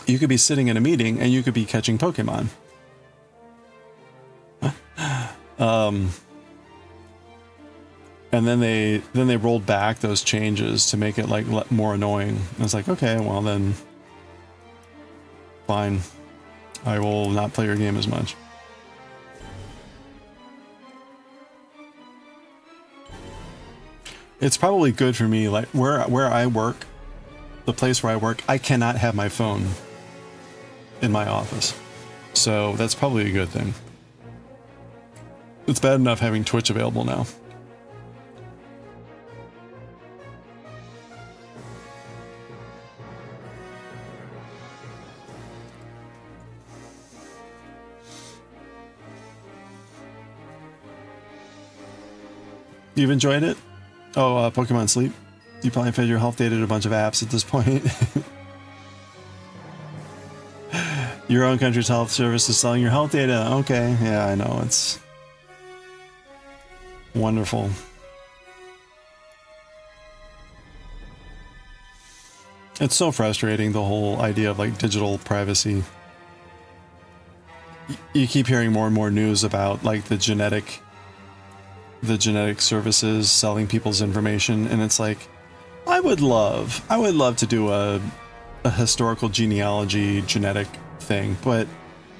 You could be sitting in a meeting and you could be catching Pokemon. And then they rolled back those changes to make it like more annoying. I was like, okay, well then, fine. I will not play your game as much. It's probably good for me, like where I work, the place where I work, I cannot have my phone in my office. So that's probably a good thing. It's bad enough having Twitch available now. You've enjoyed it? Oh, Pokemon Sleep? You probably fed your health data to a bunch of apps at this point. Your own country's health service is selling your health data. Okay, yeah, I know. It's wonderful. It's so frustrating, the whole idea of like digital privacy. You keep hearing more and more news about like the genetic services selling people's information, and it's like, I would love to do a historical genealogy genetic thing, but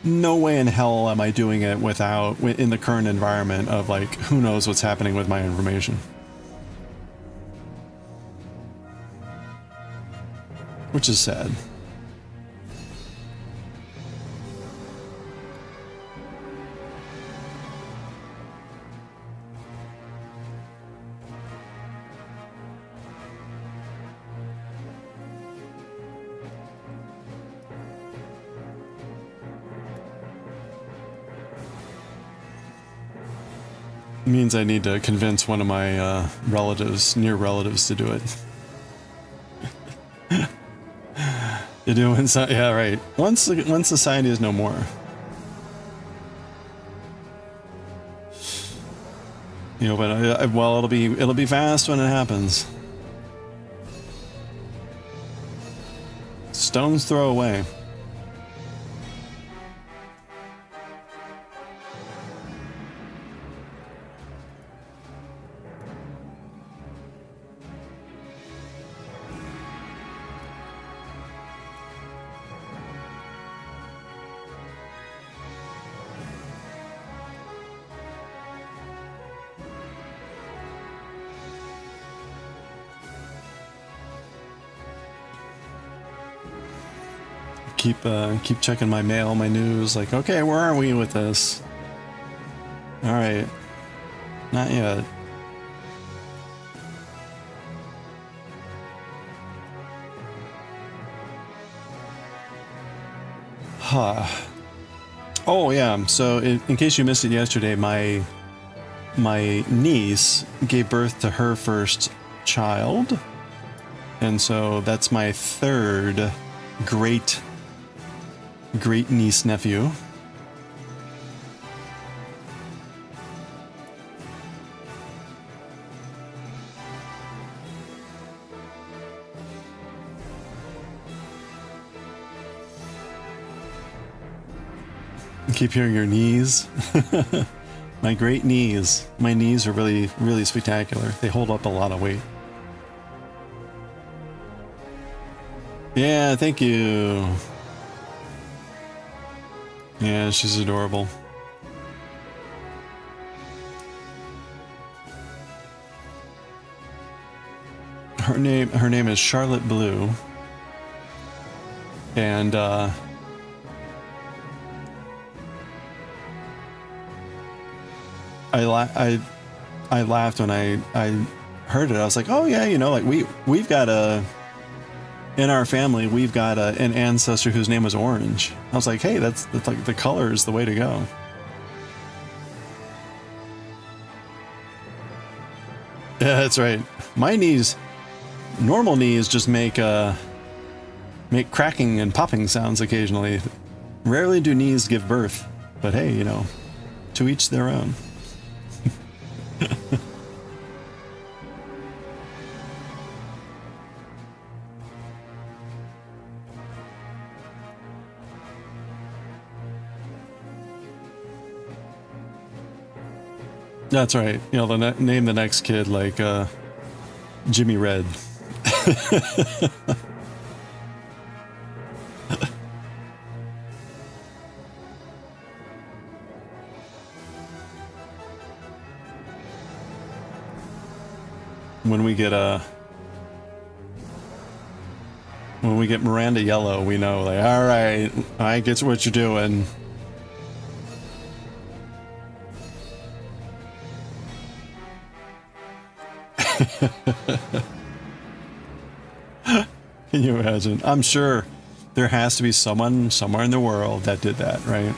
no way in hell am I doing it without, in the current environment of like, who knows what's happening with my information. Which is sad. Means I need to convince one of my near relatives to do it. You do, yeah, right. Once society is no more. You know, but well, it'll be fast when it happens. Stone's throw away. Keep checking my mail, my news, like, okay, where are we with this? All right. Not yet. Huh. Oh, yeah. So in case you missed it yesterday, my niece gave birth to her first child. And so that's my third great niece nephew. I keep hearing your knees. My great knees. My knees are really, really spectacular. They hold up a lot of weight. Yeah, thank you. Yeah, she's adorable. Her name is Charlotte Blue. And I laughed when I heard it. I was like, oh yeah, you know, like we've got in our family, we've got an ancestor whose name was Orange. I was like, hey, that's like the color is the way to go. Yeah, that's right. My knees, normal knees, just make cracking and popping sounds occasionally. Rarely do knees give birth, but hey, you know, To each their own. That's right. You know, name the next kid like Jimmy Red. When we get Miranda Yellow, we know, like, all right, I get what you're doing. Can you imagine? I'm sure there has to be someone somewhere in the world that did that, right?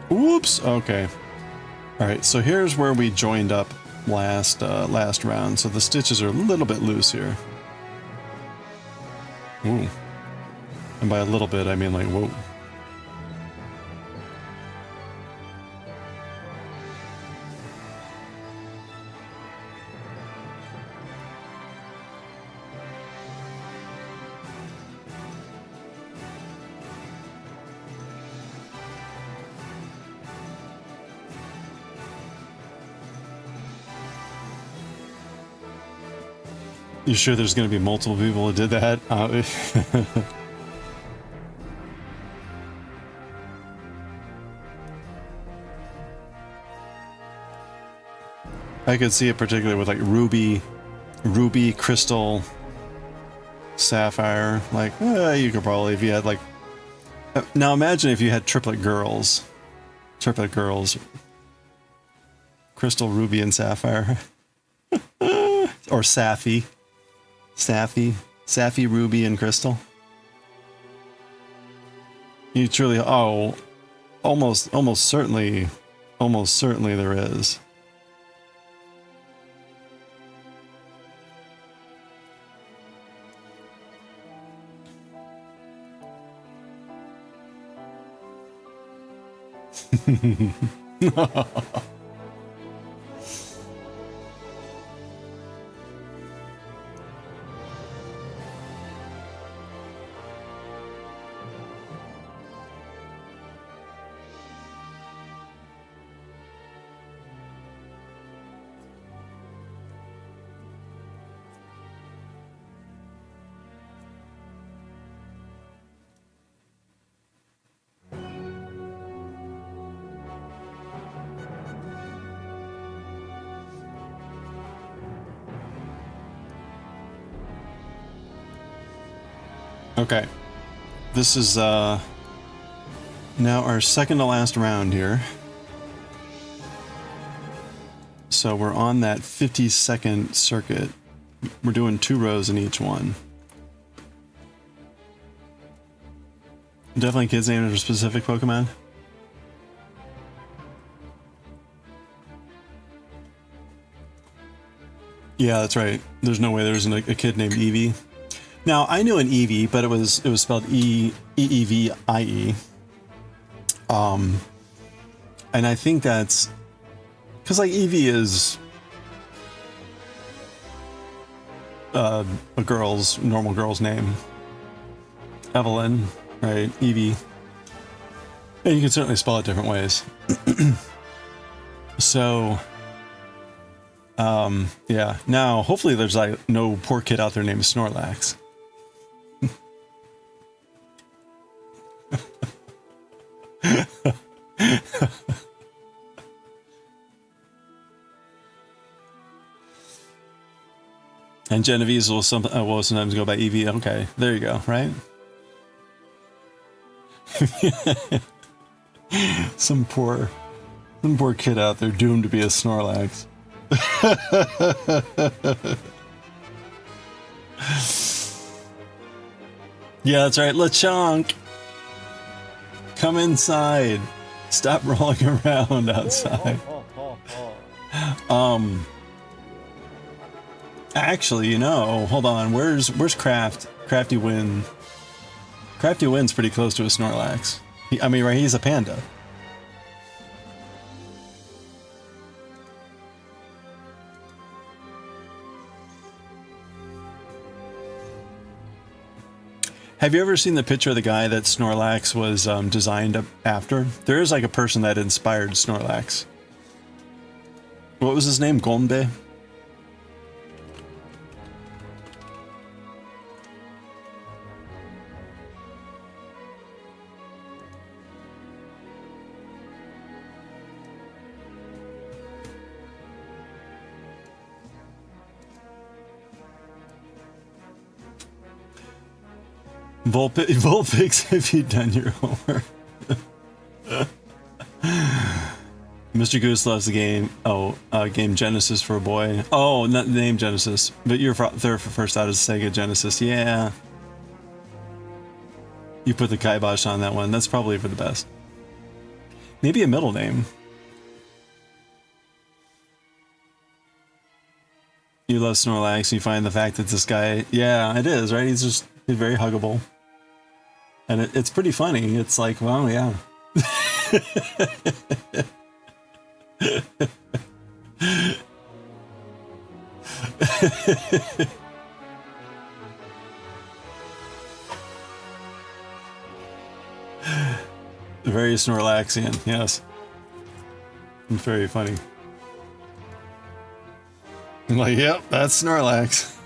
Whoops. Okay. All right. So here's where we joined up last round. So the stitches are a little bit loose here. Ooh. And by a little bit, I mean like, whoa. You sure there's going to be multiple people who did that? I could see it particularly with like ruby, crystal, sapphire. Like, you could probably, if you had like... Now imagine if you had triplet girls. Crystal, ruby, and sapphire. Or Sapphy, ruby, and crystal. You truly, almost certainly there is. Okay, this is now our second to last round here. So we're on that 50-second circuit. We're doing 2 rows in each one. Definitely kids named after specific Pokemon. Yeah, that's right. There's no way there isn't a kid named Eevee. Now, I knew an Eevee, but it was spelled E-E-V-I-E. And I think that's... Because, like, Eevee is... a normal girl's name. Evelyn, right? Eevee. And you can certainly spell it different ways. So... yeah. Now, hopefully there's, like, no poor kid out there named Snorlax. And Genevieve will sometimes go by Eevee. Okay, there you go, right? Some poor kid out there doomed to be a Snorlax. Yeah, that's right. LeChonk, come inside. Stop rolling around outside. Actually, you know, hold on. Where's Crafty Win? Crafty Win's pretty close to a Snorlax. I mean, right? He's a panda. Have you ever seen the picture of the guy that Snorlax was designed after? There is like a person that inspired Snorlax. What was his name? Goldenbay? Vulpix, have you done your homework? Mr. Goose loves the game. Oh, game Genesis for a boy. Oh, not the name Genesis, but you're there for first out as Sega Genesis. Yeah. You put the kibosh on that one. That's probably for the best. Maybe a middle name. You love Snorlax. You find the fact that this guy, yeah, it is, right? He's very huggable. And it's pretty funny. It's like, well, yeah. Very Snorlaxian, yes. Very funny. I'm like, yep, that's Snorlax.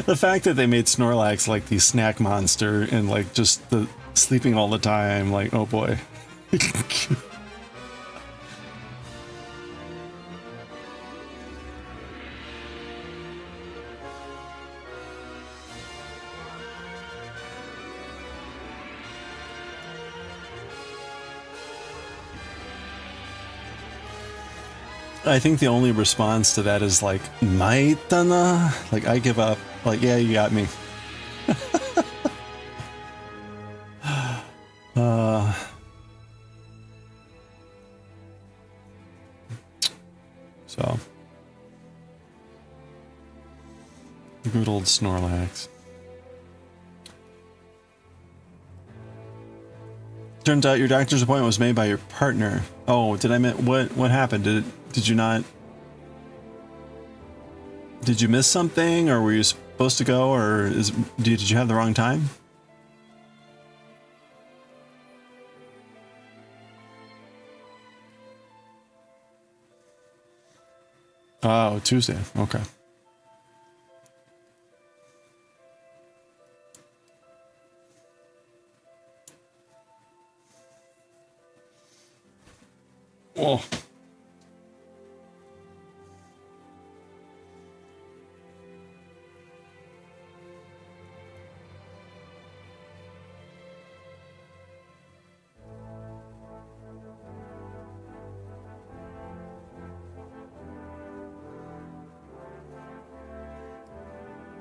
The fact that they made Snorlax like the snack monster and like just the sleeping all the time, like, oh boy. I think the only response to that is like, Maitana? Like, I give up. Like, yeah, you got me. So. Good old Snorlax. Turns out your doctor's appointment was made by your partner. Oh, did I miss what happened? Did you not? Did you miss something, or were you supposed to go, or did you have the wrong time? Oh, Tuesday. Okay. Oh.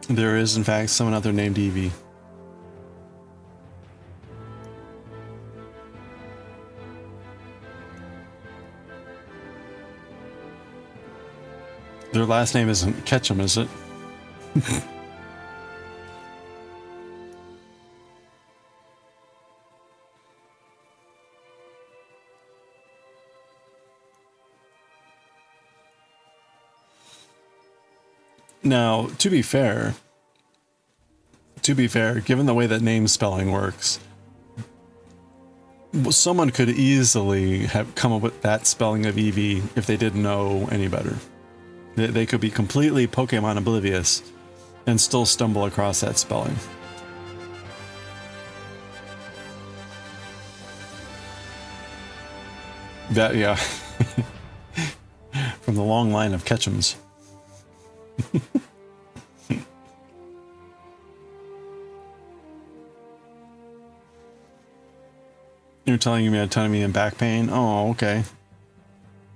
There is, in fact, someone out there named Evie. Their last name isn't Ketchum, is it? Now, to be fair, given the way that name spelling works, someone could easily have come up with that spelling of Eevee if they didn't know any better. They could be completely Pokemon oblivious and still stumble across that spelling. That, yeah. From the long line of Ketchums. You're telling me autonomy and back pain? Oh, okay.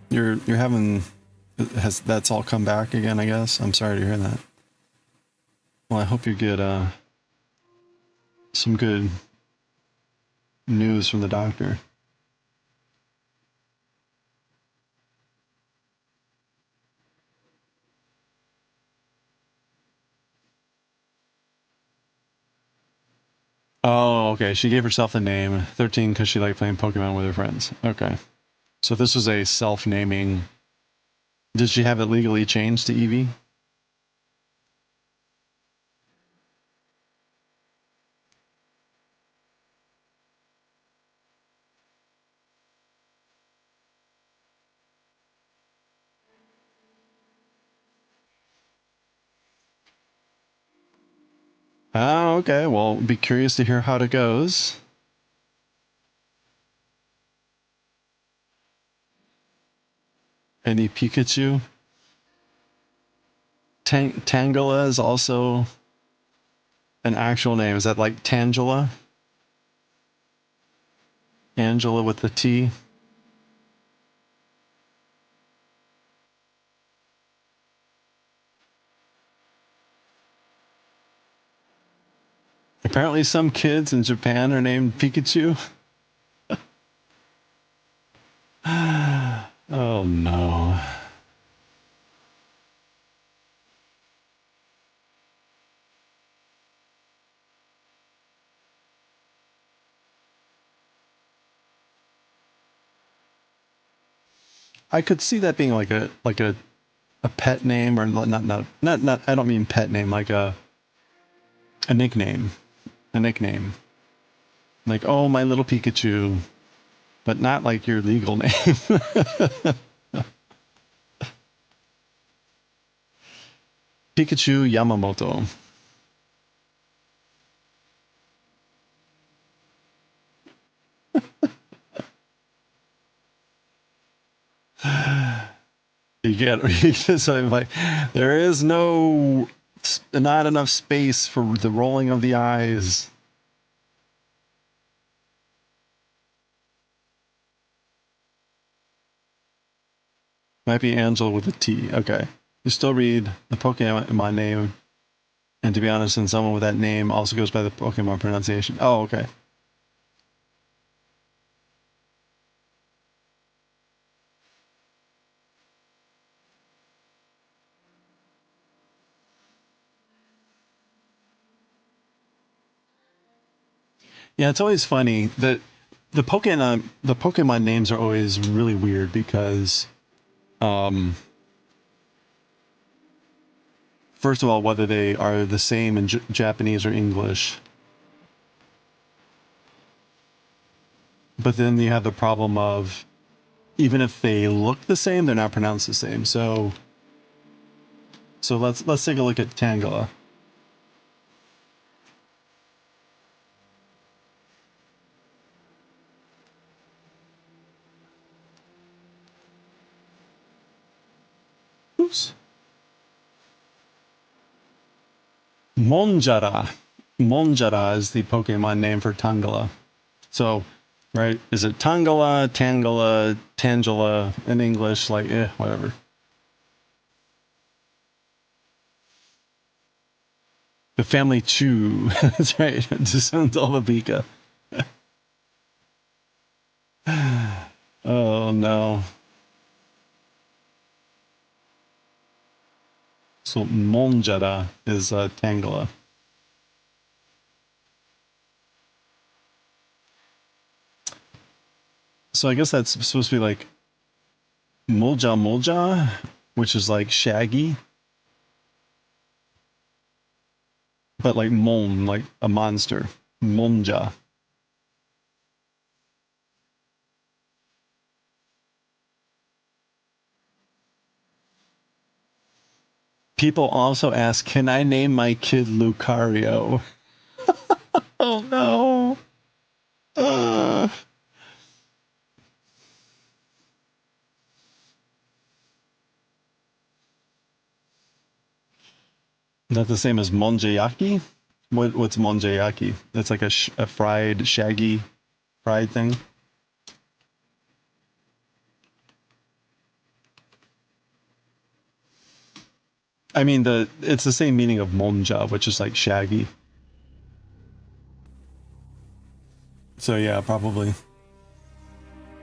You're having... that's all come back again, I guess? I'm sorry to hear that. Well, I hope you get some good news from the doctor. Oh, okay. She gave herself the name 13 because she liked playing Pokemon with her friends. Okay. So this was a self-naming. Did she have it legally changed to Eevee? Oh, okay. Well, be curious to hear how it goes. Any Pikachu? Tangela is also an actual name. Is that like Tangela? Angela with the T? Apparently some kids in Japan are named Pikachu. Oh no. I could see that being like a pet name, or not I don't mean pet name, like a nickname. A nickname. Like, oh, my little Pikachu. But not like your legal name. Pikachu Yamamoto. You get something like, there is not enough space for the rolling of the eyes. Might be Angel with a T. Okay. You still read the Pokemon name, and to be honest, and someone with that name also goes by the Pokemon pronunciation. Oh, okay. Yeah, it's always funny that the Pokemon names are always really weird because, um, first of all, whether they are the same in Japanese or English, but then you have the problem of, even if they look the same, they're not pronounced the same. So let's take a look at Tangela. Oops. Monjara. Monjara is the Pokemon name for Tangela. So, right, is it Tangela, Tangela, Tangela in English? Like, whatever. The family Chu. That's right. Descends of Abika. Oh no. So Monjara is Tangela. So I guess that's supposed to be like Molja Molja, which is like Shaggy, but like Mon, like a monster. Monja. People also ask, can I name my kid Lucario? Oh no. Uh, Not the same as Monjayaki? What's Monjayaki? That's like a fried, shaggy, fried thing. I mean, it's the same meaning of monja, which is like shaggy. So yeah, probably.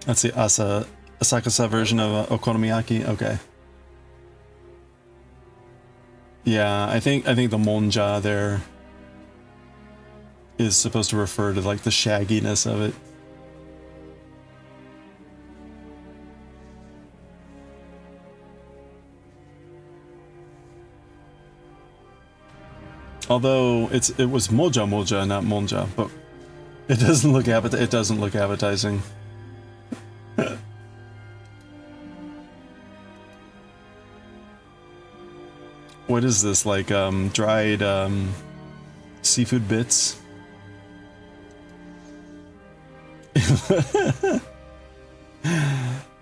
That's the Asakusa version of okonomiyaki. Okay. Yeah, I think the monja there is supposed to refer to like the shagginess of it. Although it was moja moja, not monja, but it doesn't look appetizing. What is this, like dried seafood bits?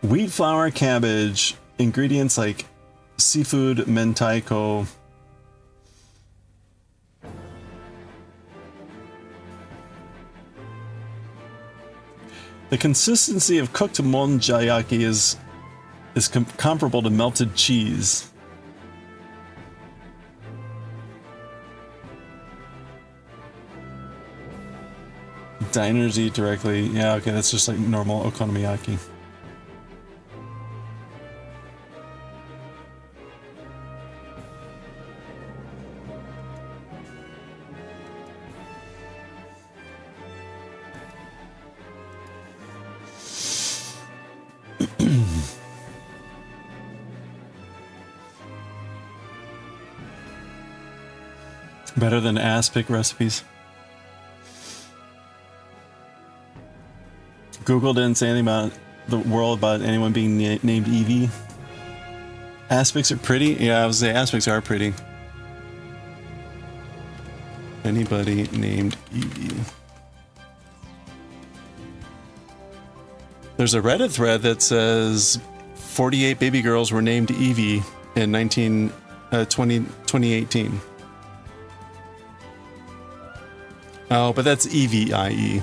Wheat flour, cabbage, ingredients like seafood, mentaiko. The consistency of cooked monjayaki is comparable to melted cheese. Diners eat directly. Yeah, okay, that's just like normal okonomiyaki. Better than aspic recipes. Google didn't say anything about the world about anyone being named Evie. Aspics are pretty? Yeah, I would say aspics are pretty. Anybody named Evie? There's a Reddit thread that says 48 baby girls were named Evie in 2018. Oh, but that's EVIE.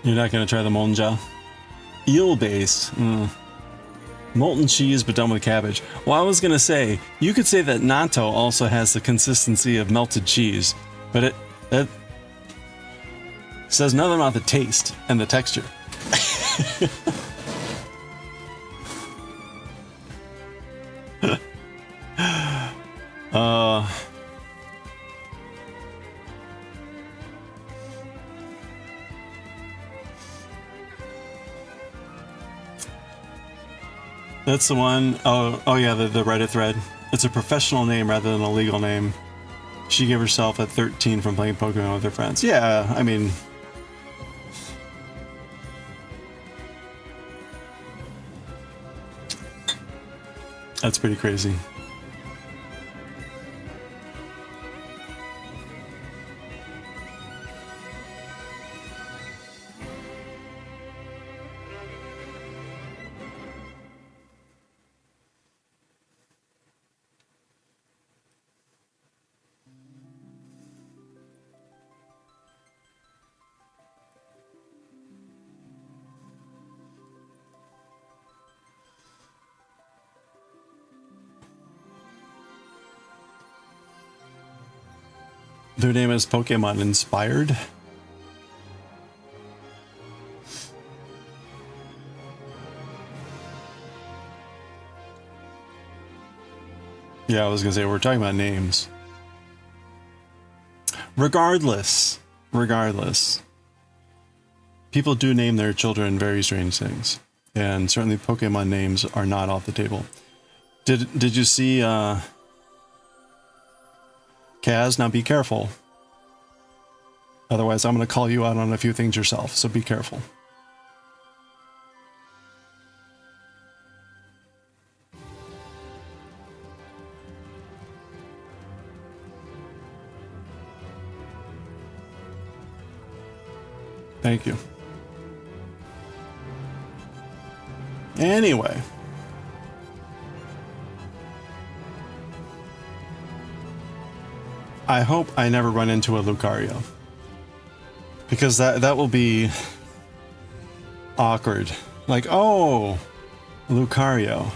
You're not going to try the monja? Eel-based. Molten cheese, but done with cabbage. Well, I was going to say, you could say that natto also has the consistency of melted cheese, but it says nothing about the taste and the texture. That's the one. Oh yeah, the Reddit thread. It's a professional name rather than a legal name. She gave herself at 13 from playing Pokemon with her friends. Yeah, I mean... That's pretty crazy. Their name is Pokemon Inspired. Yeah, I was gonna say, we're talking about names. Regardless, people do name their children very strange things, and certainly Pokemon names are not off the table. Did you see Kaz? Now be careful. Otherwise, I'm going to call you out on a few things yourself, so be careful. Thank you. Anyway. I hope I never run into a Lucario. Because that will be awkward. Like, oh, Lucario.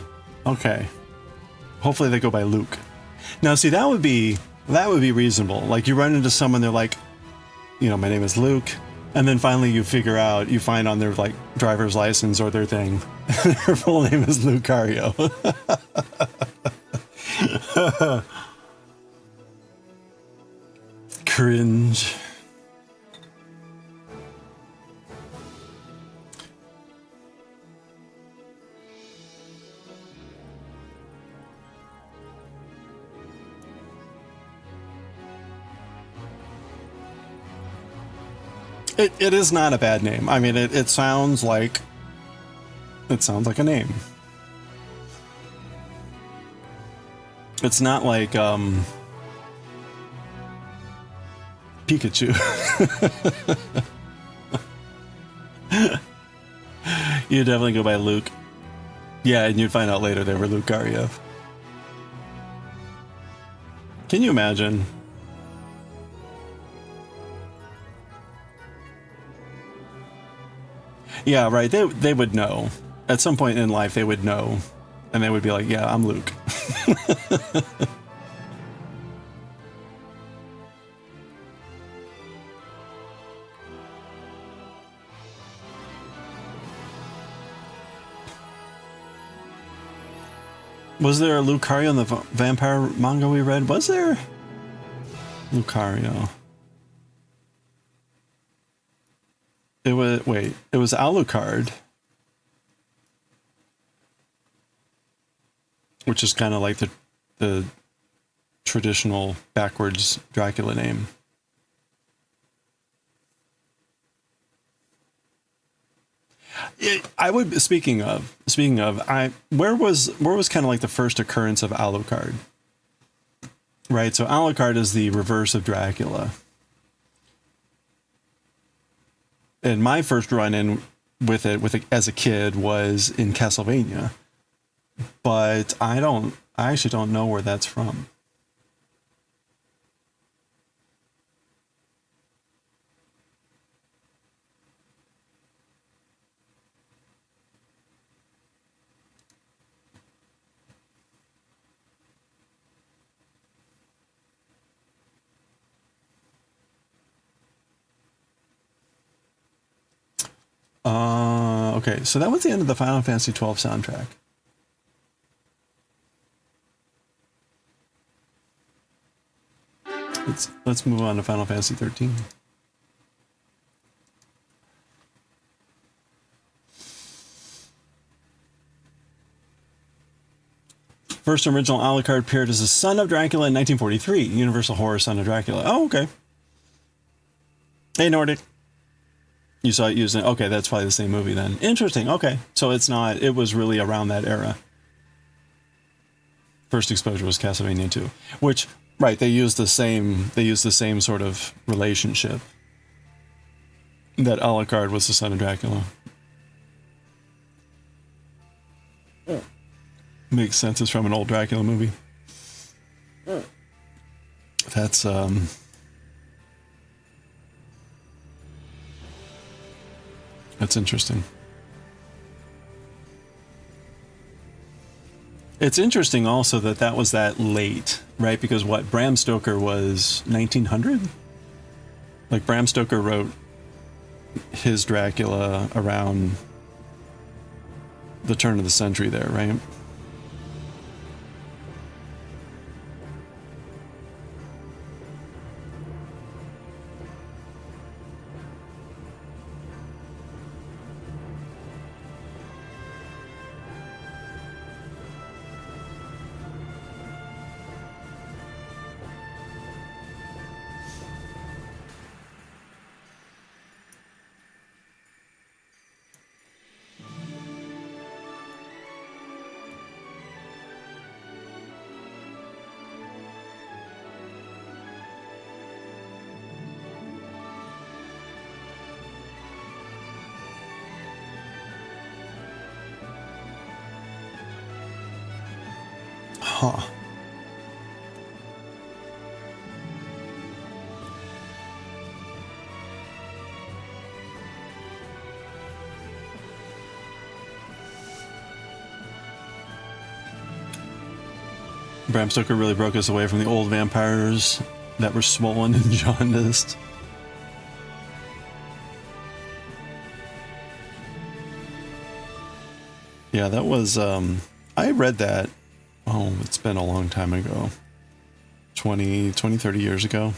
Okay. Hopefully they go by Luke. Now see, that would be reasonable. Like you run into someone, they're like, you know, my name is Luke, and then finally you find on their like driver's license or their thing, their full name is Lucario. Cringe. It is not a bad name. I mean, it sounds like a name. It's not like Pikachu. You definitely go by Luke. Yeah, and you'd find out later they were Lucario. Can you imagine? Yeah, right. They would know. At some point in life, they would know. And they would be like, yeah, I'm Luke. Was there a Lucario in the vampire manga we read? Was there? Lucario. It was, wait, it was Alucard. Which is kind of like the traditional backwards Dracula name. I would, speaking of, where was kind of like the first occurrence of Alucard? Right, so Alucard is the reverse of Dracula. And my first run-in with it as a kid was in Castlevania. But I actually don't know where that's from. Okay, so that was the end of the Final Fantasy XII soundtrack. Let's move on to Final Fantasy XIII. First original Alucard appeared as a son of Dracula in 1943. Universal Horror Son of Dracula. Oh, okay. Hey, Nordic. You saw it using... Okay, that's probably the same movie then. Interesting. Okay. So it's not... It was really around that era. First exposure was Castlevania 2. Which, right, they used the same sort of relationship. That Alucard was the son of Dracula. Makes sense. It's from an old Dracula movie. That's interesting. It's interesting also that was that late, right? Because what, Bram Stoker was 1900? Like Bram Stoker wrote his Dracula around the turn of the century there, right? Huh. Bram Stoker really broke us away from the old vampires that were swollen and jaundiced. Yeah, that was, I read that, oh, it's been a long time ago. 20, 30 years ago.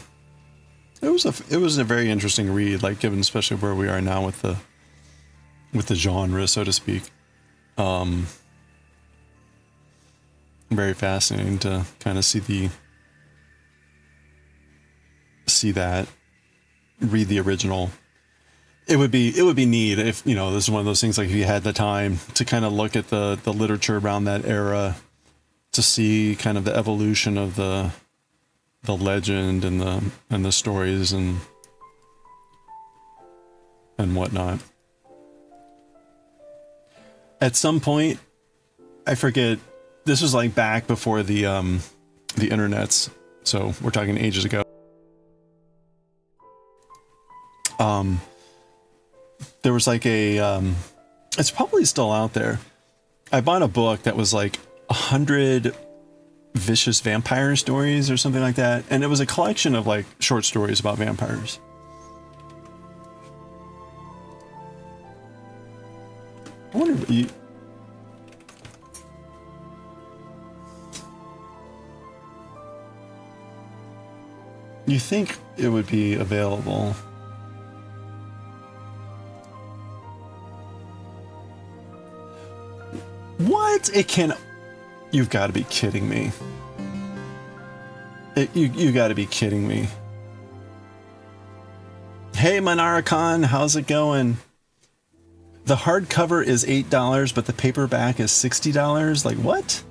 It was a very interesting read, like given especially where we are now with the genre, so to speak. Very fascinating to kind of see that, read the original. It would be neat if, you know, this is one of those things, like if you had the time to kind of look at the literature around that era to see kind of the evolution of the legend and the stories and whatnot. At some point, I forget, this was like back before the internets, so we're talking ages ago. There was like a, it's probably still out there. I bought a book that was like 100 vicious vampire stories or something like that. And it was a collection of like short stories about vampires. I wonder if you think it would be available. What? It can... You've got to be kidding me. You got to be kidding me. Hey, Manara-Khan, how's it going? The hardcover is $8, but the paperback is $60? Like, what?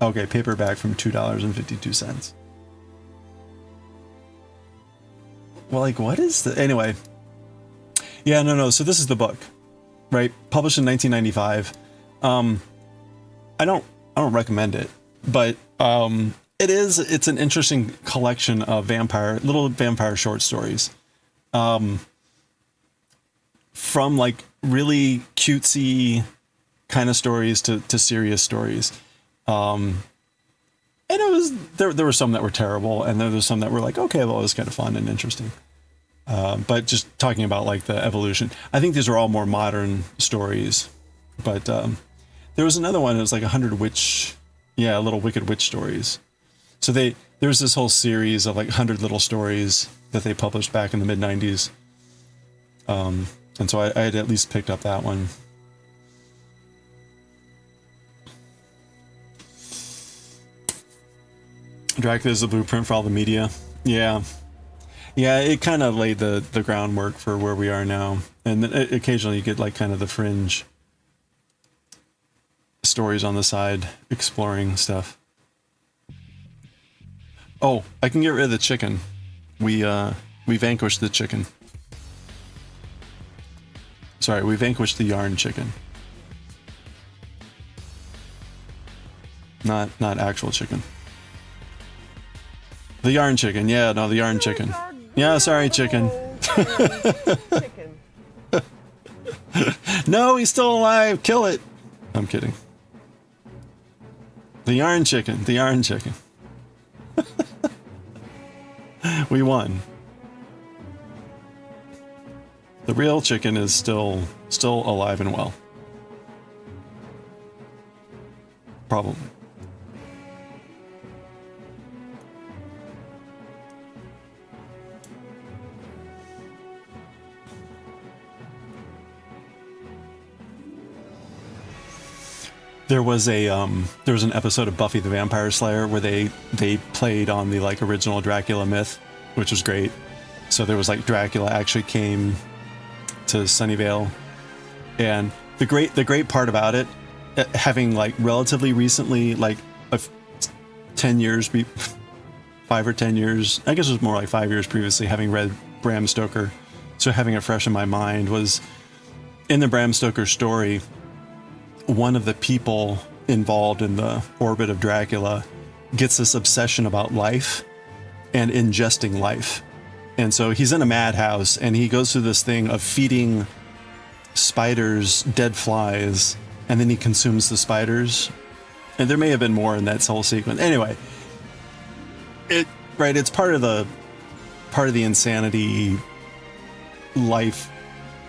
Okay, paperback from $2.52. Well, like, what is the... Anyway. Yeah, no, so this is the book. Right? Published in 1995. I don't recommend it, but it's an interesting collection of little vampire short stories. From like really cutesy kind of stories to serious stories. And it was there were some that were terrible, and there was some that were like, okay, well, it was kind of fun and interesting. But just talking about like the evolution, I think these are all more modern stories. But there was another one. It was like 100 little wicked witch stories. So there was this whole series of like 100 little stories that they published back in the mid-90s. And so I had at least picked up that one. Dracula is the blueprint for all the media. Yeah. Yeah, it kind of laid the groundwork for where we are now. And occasionally you get like kind of the fringe stories on the side exploring stuff. Oh, I can get rid of the chicken. We vanquished the chicken. Sorry, we vanquished the yarn chicken. Not actual chicken. The yarn chicken. Yeah, no, the yarn chicken. Yeah, sorry, chicken. No, he's still alive. Kill it. I'm kidding. The yarn chicken. The yarn chicken. We won. The real chicken is still alive and well. Probably. There was an episode of Buffy the Vampire Slayer where they played on the like original Dracula myth, which was great. So there was like Dracula actually came to Sunnyvale, and the great part about it, having like relatively recently, like 10 years, 5 or 10 years, I guess it was more like 5 years previously, having read Bram Stoker, so having it fresh in my mind, was in the Bram Stoker story, one of the people involved in the orbit of Dracula gets this obsession about life and ingesting life. And so he's in a madhouse and he goes through this thing of feeding spiders dead flies, and then he consumes the spiders. And there may have been more in that whole sequence. Anyway, it's part of the insanity life,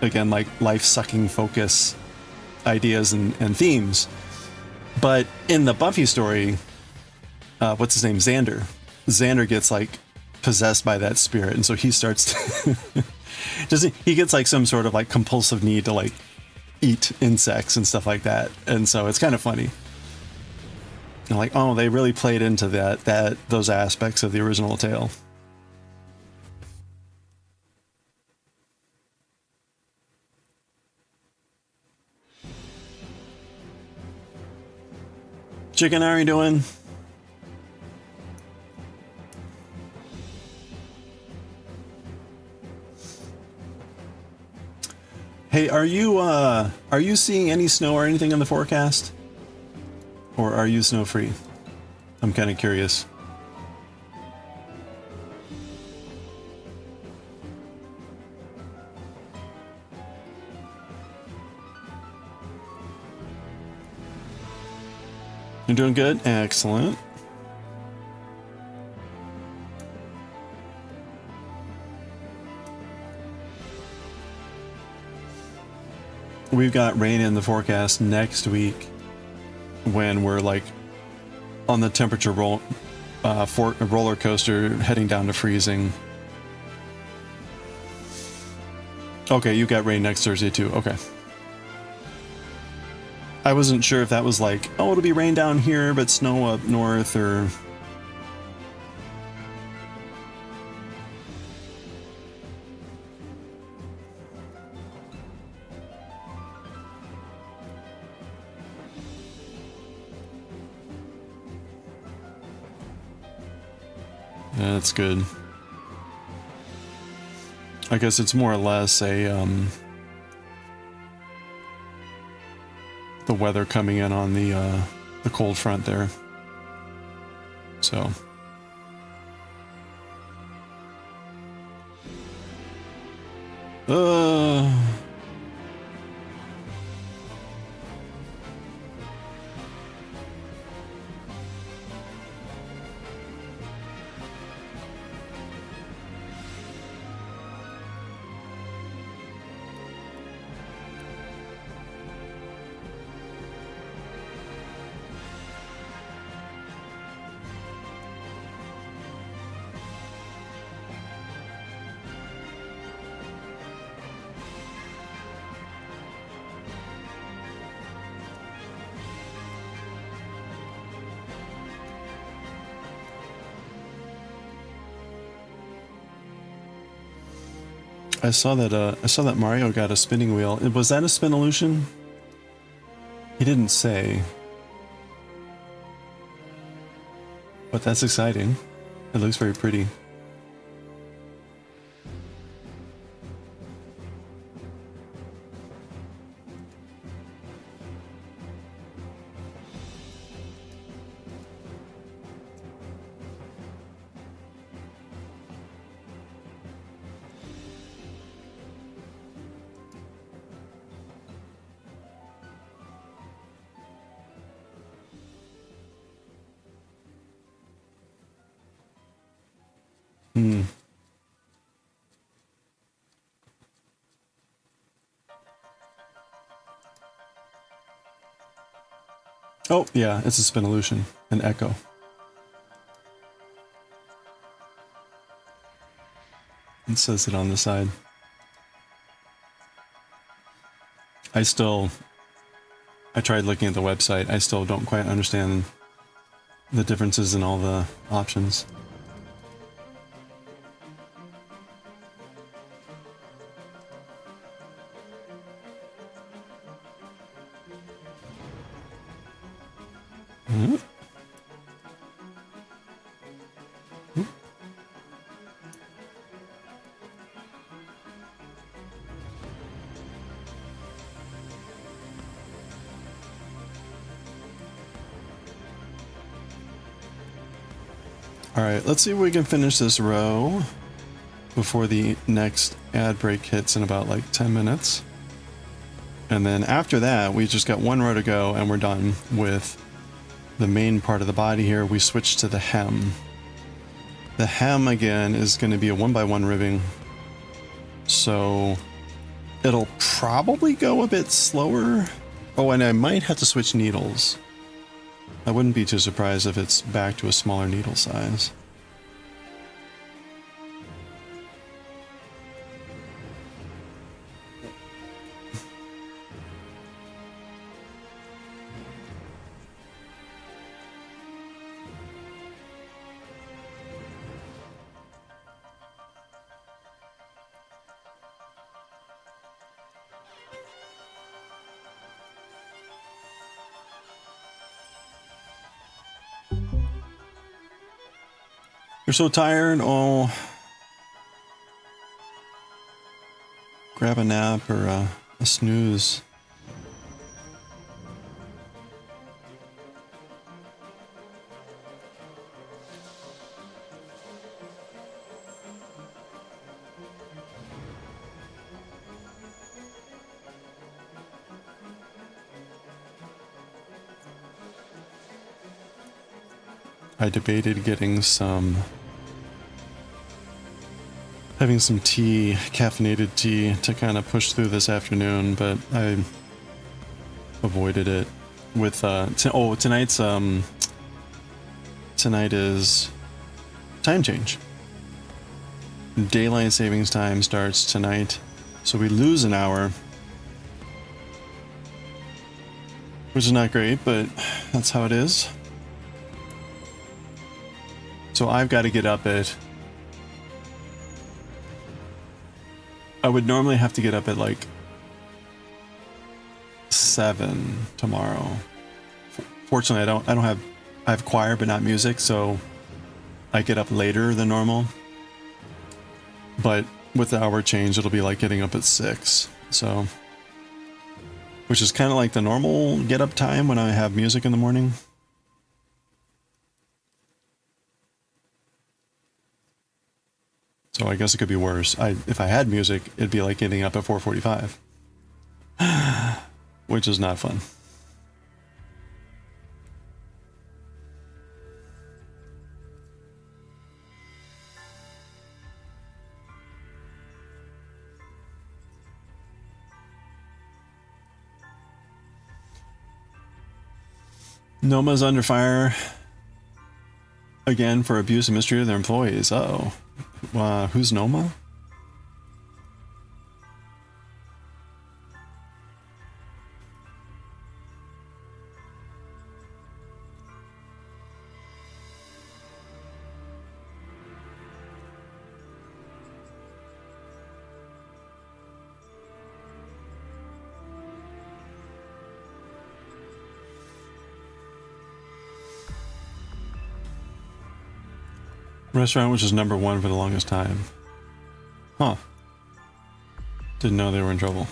again, like life-sucking focus ideas and themes. But in the Buffy story, what's his name? Xander gets like possessed by that spirit, and so he starts he gets like some sort of like compulsive need to like eat insects and stuff like that. And so it's kind of funny. And like, oh, they really played into those aspects of the original tale. Chicken, how are you doing? Hey, are you seeing any snow or anything in the forecast? Or are you snow free? I'm kind of curious. You're doing good? Excellent. We've got rain in the forecast next week when we're like on the temperature roller coaster heading down to freezing. Okay, you got rain next Thursday too. Okay. I wasn't sure if that was like, oh, it'll be rain down here, but snow up north, or... That's good. I guess it's more or less a, the weather coming in on the cold front there. So. I saw that Mario got a spinning wheel. Was that a Spinolution? He didn't say. But that's exciting. It looks very pretty. Oh, yeah, it's a Spinolution, an Echo. It says it on the side. I tried looking at the website. I still don't quite understand the differences in all the options. All right, let's see if we can finish this row before the next ad break hits in about like 10 minutes. And then after that, we just got one row to go and we're done with the main part of the body here. We switch to the hem. The hem again is going to be a 1x1 ribbing. So it'll probably go a bit slower. Oh, and I might have to switch needles. I wouldn't be too surprised if it's back to a smaller needle size. You're so tired? Oh. Grab a nap or a snooze. I debated having some tea, caffeinated tea, to kind of push through this afternoon, but I avoided it with, tonight is time change. Daylight savings time starts tonight, so we lose an hour, which is not great, but that's how it is. So I've got to get up at... I would normally have to get up at like 7 tomorrow. Fortunately, I have choir but not music, so I get up later than normal. But with the hour change, it'll be like getting up at 6. So, which is kind of like the normal get up time when I have music in the morning. So I guess it could be worse. If I had music, it'd be like getting up at 4:45, which is not fun. Noma's under fire again for abuse and mistreat of their employees. Uh-oh. Who's Noma? Restaurant which is #1 for the longest time. Huh. Didn't know they were in trouble.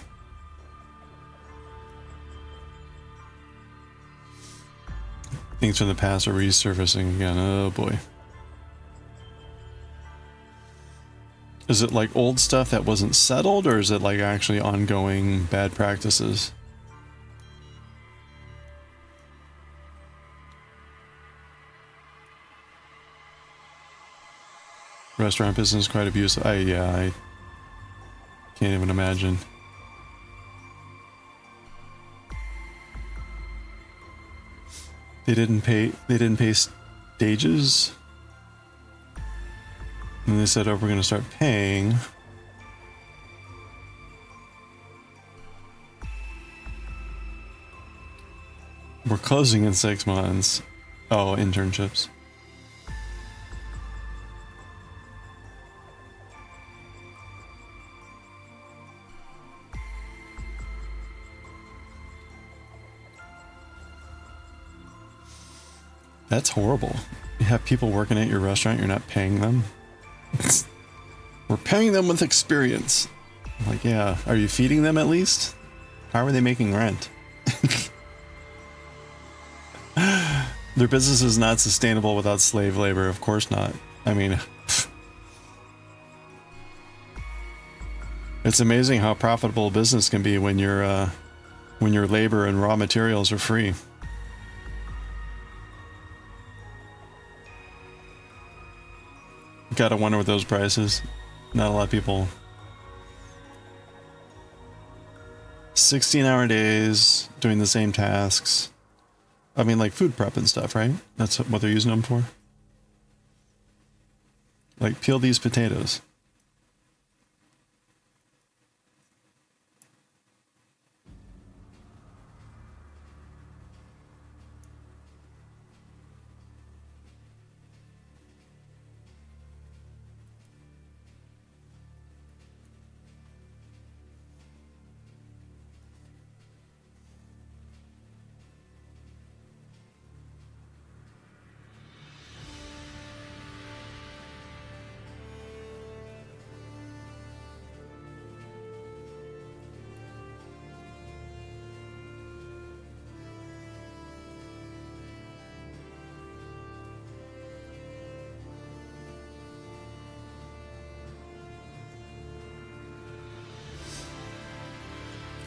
Things from the past are resurfacing again. Oh boy. Is it like old stuff that wasn't settled, or is it like actually ongoing bad practices? Restaurant business quite abusive. I can't even imagine. They didn't pay stages. And they said, oh, we're gonna start paying. We're closing in 6 months. Oh, internships. That's horrible. You have people working at your restaurant, you're not paying them. We're paying them with experience. I'm like, yeah, are you feeding them at least? How are they making rent? Their business is not sustainable without slave labor. Of course not. I mean, it's amazing how profitable a business can be when your labor and raw materials are free. Gotta wonder with those prices. Not a lot of people. 16-hour days doing the same tasks. I mean, like food prep and stuff, right? That's what they're using them for. Like, peel these potatoes.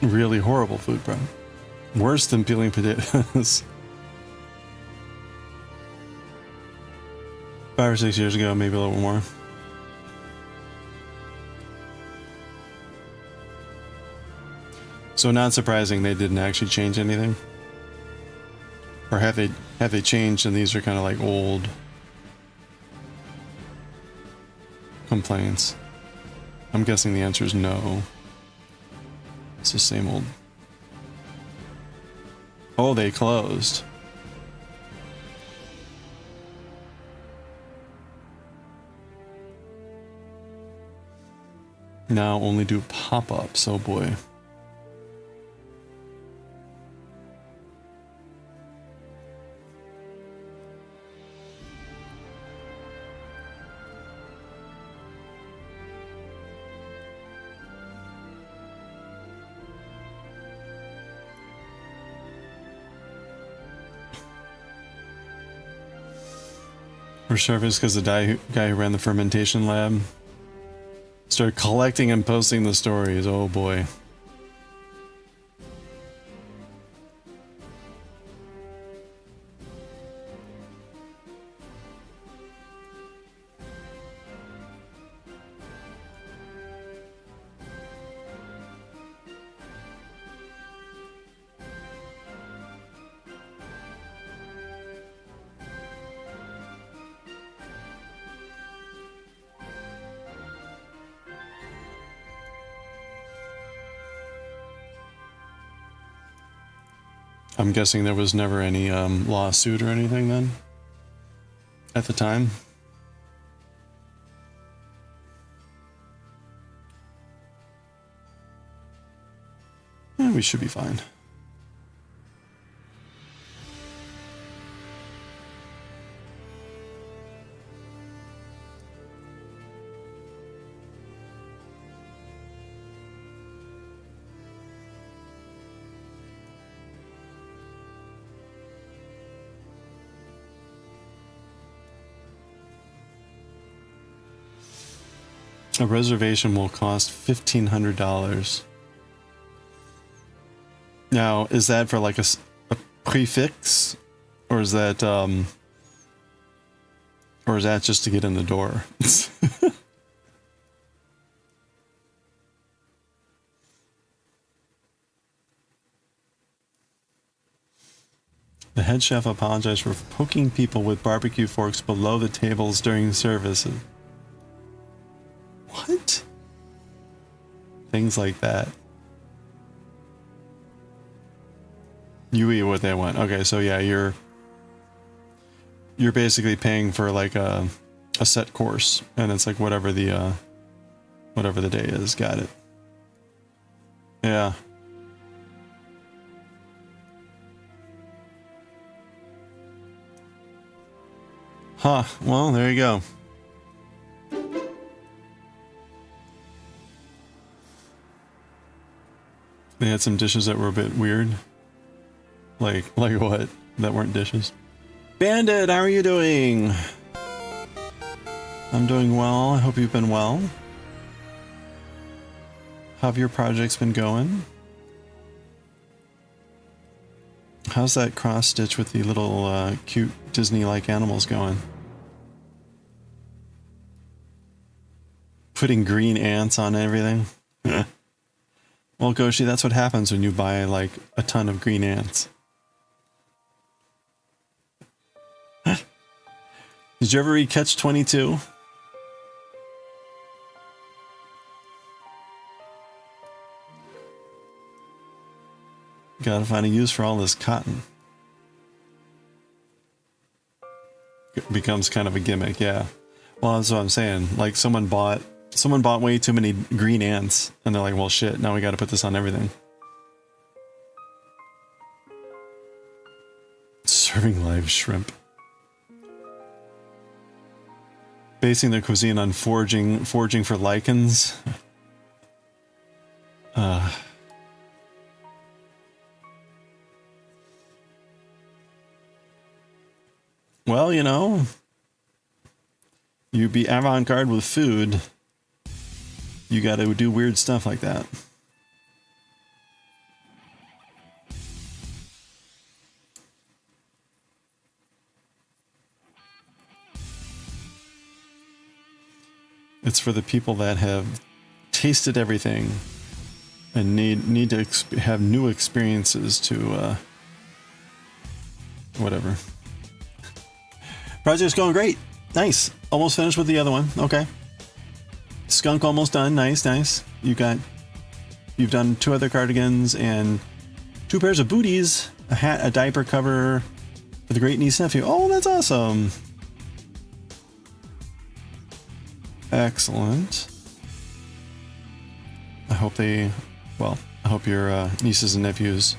Really horrible food prep. Worse than peeling potatoes. 5 or 6 years ago, maybe a little more. So not surprising they didn't actually change anything. Or have they changed and these are kind of like old complaints? I'm guessing the answer is no. It's the same old. Oh, they closed. Now only do pop-ups, oh boy. Resurfaced because the guy who ran the fermentation lab started collecting and posting the stories. Oh boy. I'm guessing there was never any lawsuit or anything then at the time. Yeah, we should be fine. A reservation will cost $1,500. Now, is that for like a prefix, or is that just to get in the door? The head chef apologized for poking people with barbecue forks below the tables during services. What? Things like that. You eat what they want. Okay, so yeah, you're basically paying for like a set course, and it's like whatever the day is. Got it. Yeah. Huh. Well, there you go. They had some dishes that were a bit weird. Like what? That weren't dishes. Bandit, how are you doing? I'm doing well. I hope you've been well. How have your projects been going? How's that cross stitch with the little cute Disney-like animals going? Putting green ants on everything. Well, Goshi, that's what happens when you buy like a ton of green ants. Did you ever read Catch 22? Gotta find a use for all this cotton. It becomes kind of a gimmick, yeah. Well, that's what I'm saying. Like someone bought way too many green ants, and they're like, well, shit, now we gotta put this on everything. Serving live shrimp. Basing their cuisine on foraging for lichens. Well, you know, you be avant-garde with food, you gotta do weird stuff like that. It's for the people that have tasted everything and need to have new experiences to whatever. Project's going great. Nice. Almost finished with the other one. Okay. Skunk almost done. Nice, nice. You've done 2 other cardigans and 2 pairs of booties, a hat, a diaper cover for the great niece nephew. Oh, that's awesome. Excellent. I hope your nieces and nephews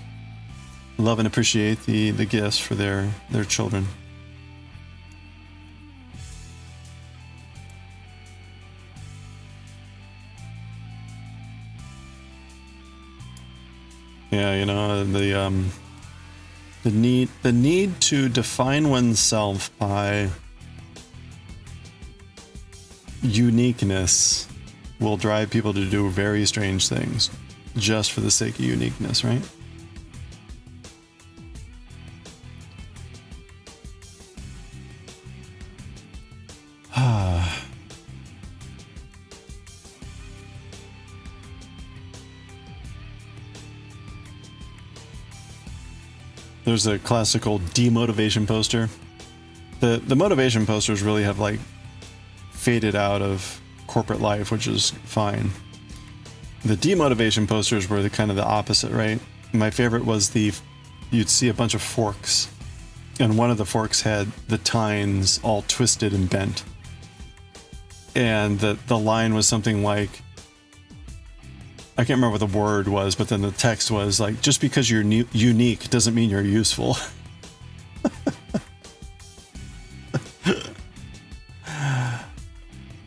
love and appreciate the gifts for their children. Yeah, you know, the need to define oneself by uniqueness will drive people to do very strange things just for the sake of uniqueness, right? There's a classical demotivation poster. The motivation posters really have like faded out of corporate life, which is fine. The demotivation posters were kind of the opposite, right? My favorite was you'd see a bunch of forks, and one of the forks had the tines all twisted and bent. And the line was something like, I can't remember what the word was, but then the text was like, just because you're unique doesn't mean you're useful.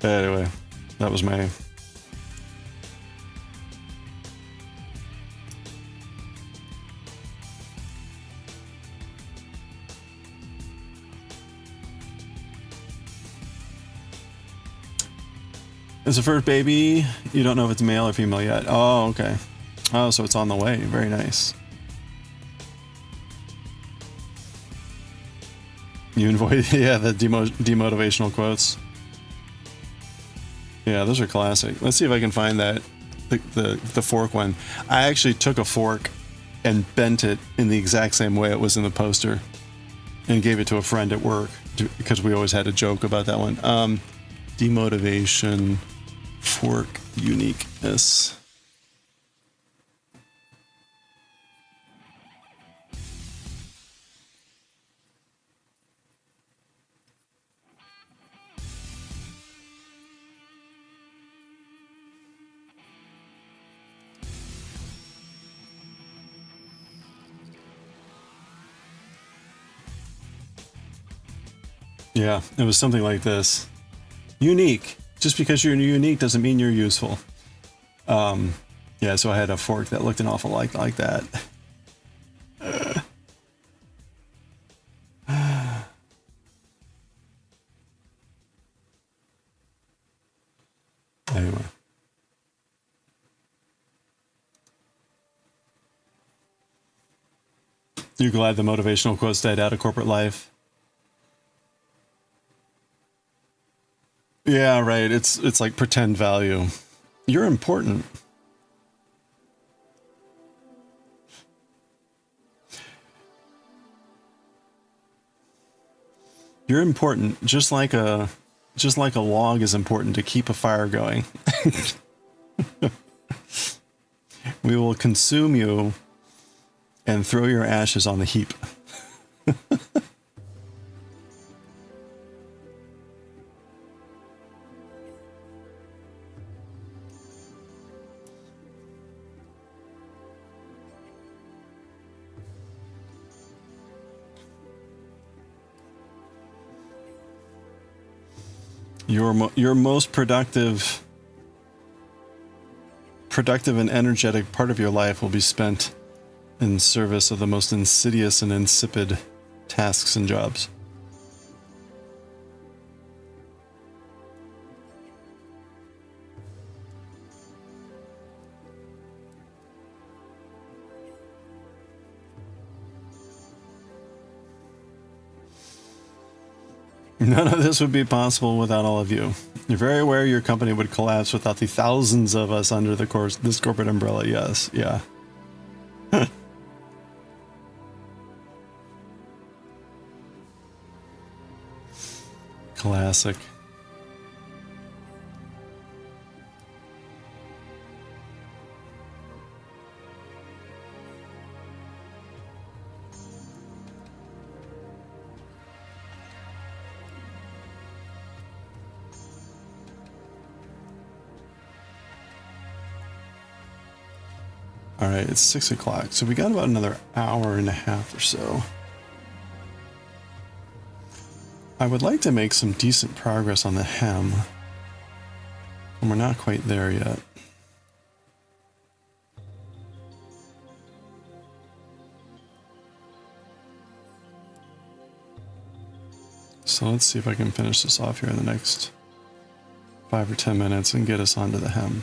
Anyway, that was my... It's the first baby. You don't know if it's male or female yet. Oh, okay. Oh, so it's on the way. Very nice. You avoid, yeah, the demotivational quotes. Yeah, those are classic. Let's see if I can find that, the fork one. I actually took a fork and bent it in the exact same way it was in the poster and gave it to a friend at work because we always had a joke about that one. Demotivation, fork, uniqueness. Yeah, it was something like this. Unique. Just because you're unique doesn't mean you're useful. Yeah, so I had a fork that looked an awful lot like that. You're glad the motivational quotes died out of corporate life? Yeah, right. It's like pretend value. You're important. You're important, just like a log is important to keep a fire going. We will consume you and throw your ashes on the heap. Your most productive and energetic part of your life will be spent in service of the most insidious and insipid tasks and jobs. None of this would be possible without all of you. You're very aware your company would collapse without the thousands of us under this corporate umbrella. Yes, yeah. Classic. All right, it's 6 o'clock, so we got about another hour and a half or so. I would like to make some decent progress on the hem, and we're not quite there yet. So let's see if I can finish this off here in the next 5 or 10 minutes and get us onto the hem.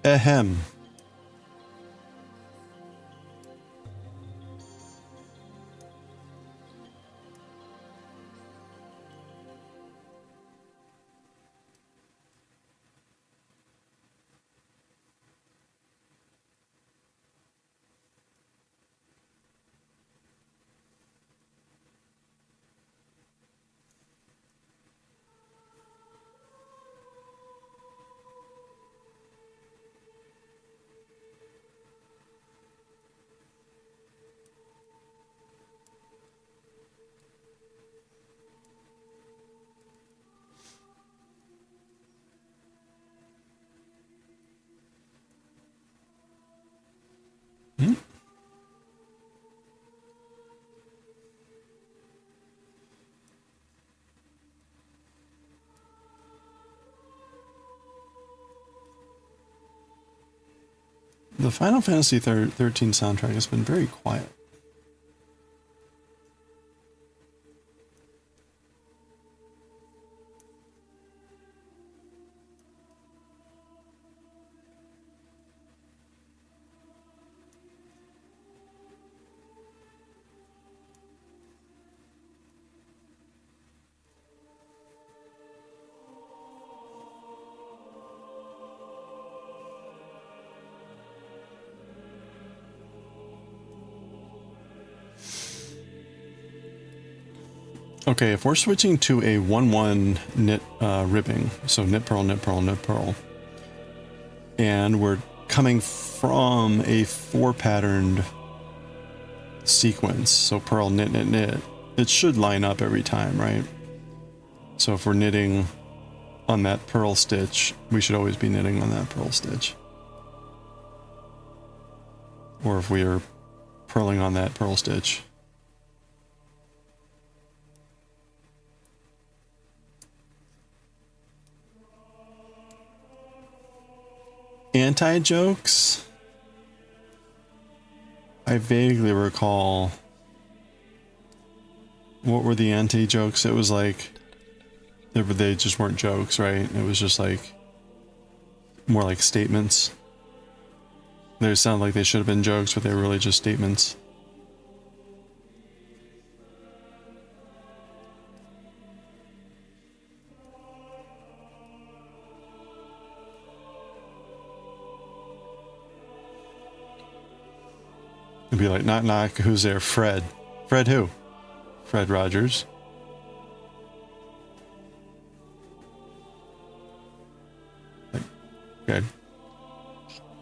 Ahem. The Final Fantasy 13 soundtrack has been very quiet. Okay, if we're switching to a 1-1 knit ribbing, so knit purl, knit purl, knit purl, and we're coming from a 4-patterned sequence, so purl, knit, knit, knit, it should line up every time, right? So if we're knitting on that purl stitch, we should always be knitting on that purl stitch. Or if we are purling on that purl stitch. Anti-jokes? I vaguely recall. What were the anti-jokes? It was like they just weren't jokes, right? It was just like more like statements. They sound like they should have been jokes, but they were really just statements. It'd be like, knock, knock, who's there? Fred. Fred who? Fred Rogers. Like, okay.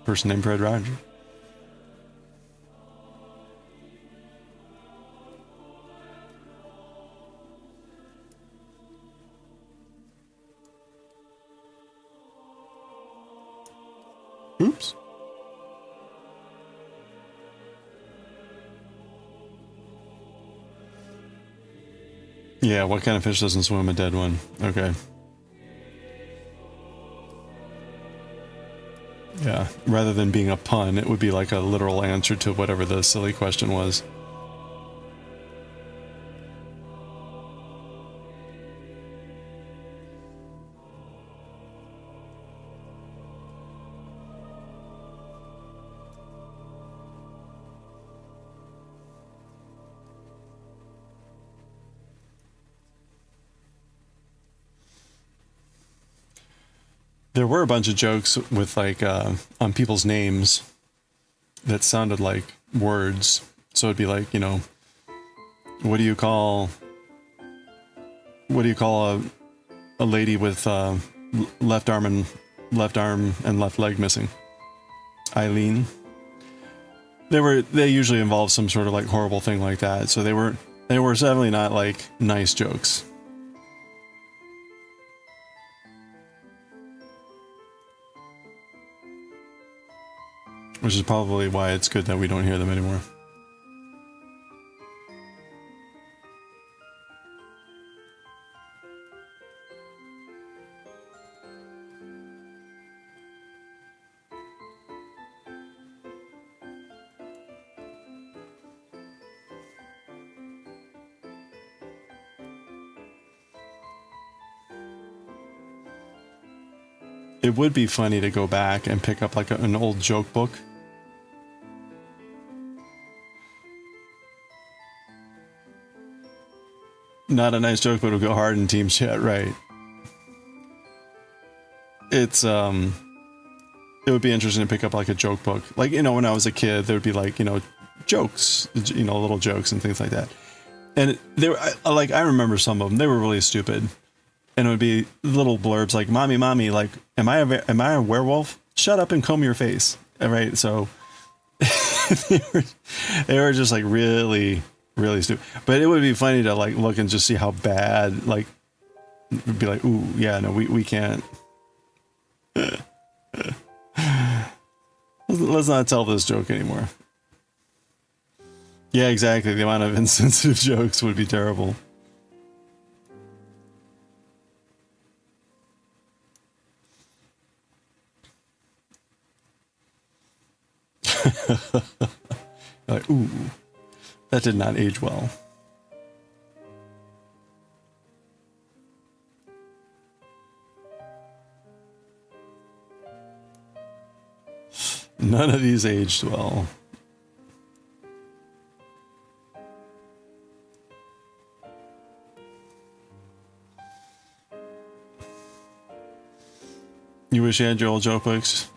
Person named Fred Rogers. Oops. Yeah, what kind of fish doesn't swim? A dead one. Okay. Yeah, rather than being a pun, it would be like a literal answer to whatever the silly question was. There were a bunch of jokes with like on people's names that sounded like words. So it'd be like, you know, what do you call a lady with left arm and left leg missing? Eileen. They usually involve some sort of like horrible thing like that. So they were definitely not like nice jokes. Which is probably why it's good that we don't hear them anymore. It would be funny to go back and pick up like an old joke book. Not a nice joke, but it'll go hard in team chat, right? It's it would be interesting to pick up like a joke book. Like, you know, when I was a kid, there would be like, you know, jokes, you know, little jokes and things like that. And they were like, I remember some of them. They were really stupid. And it would be little blurbs like, "Mommy, mommy, like, am I a werewolf? Shut up and comb your face." All right, so they were just like really, really stupid. But it would be funny to like look and just see how bad, like, it'd be like, "Ooh, yeah, no, we can't." Let's not tell this joke anymore. Yeah, exactly. The amount of insensitive jokes would be terrible. Like, ooh, that did not age well. None of these aged well. You wish you had your old joke books?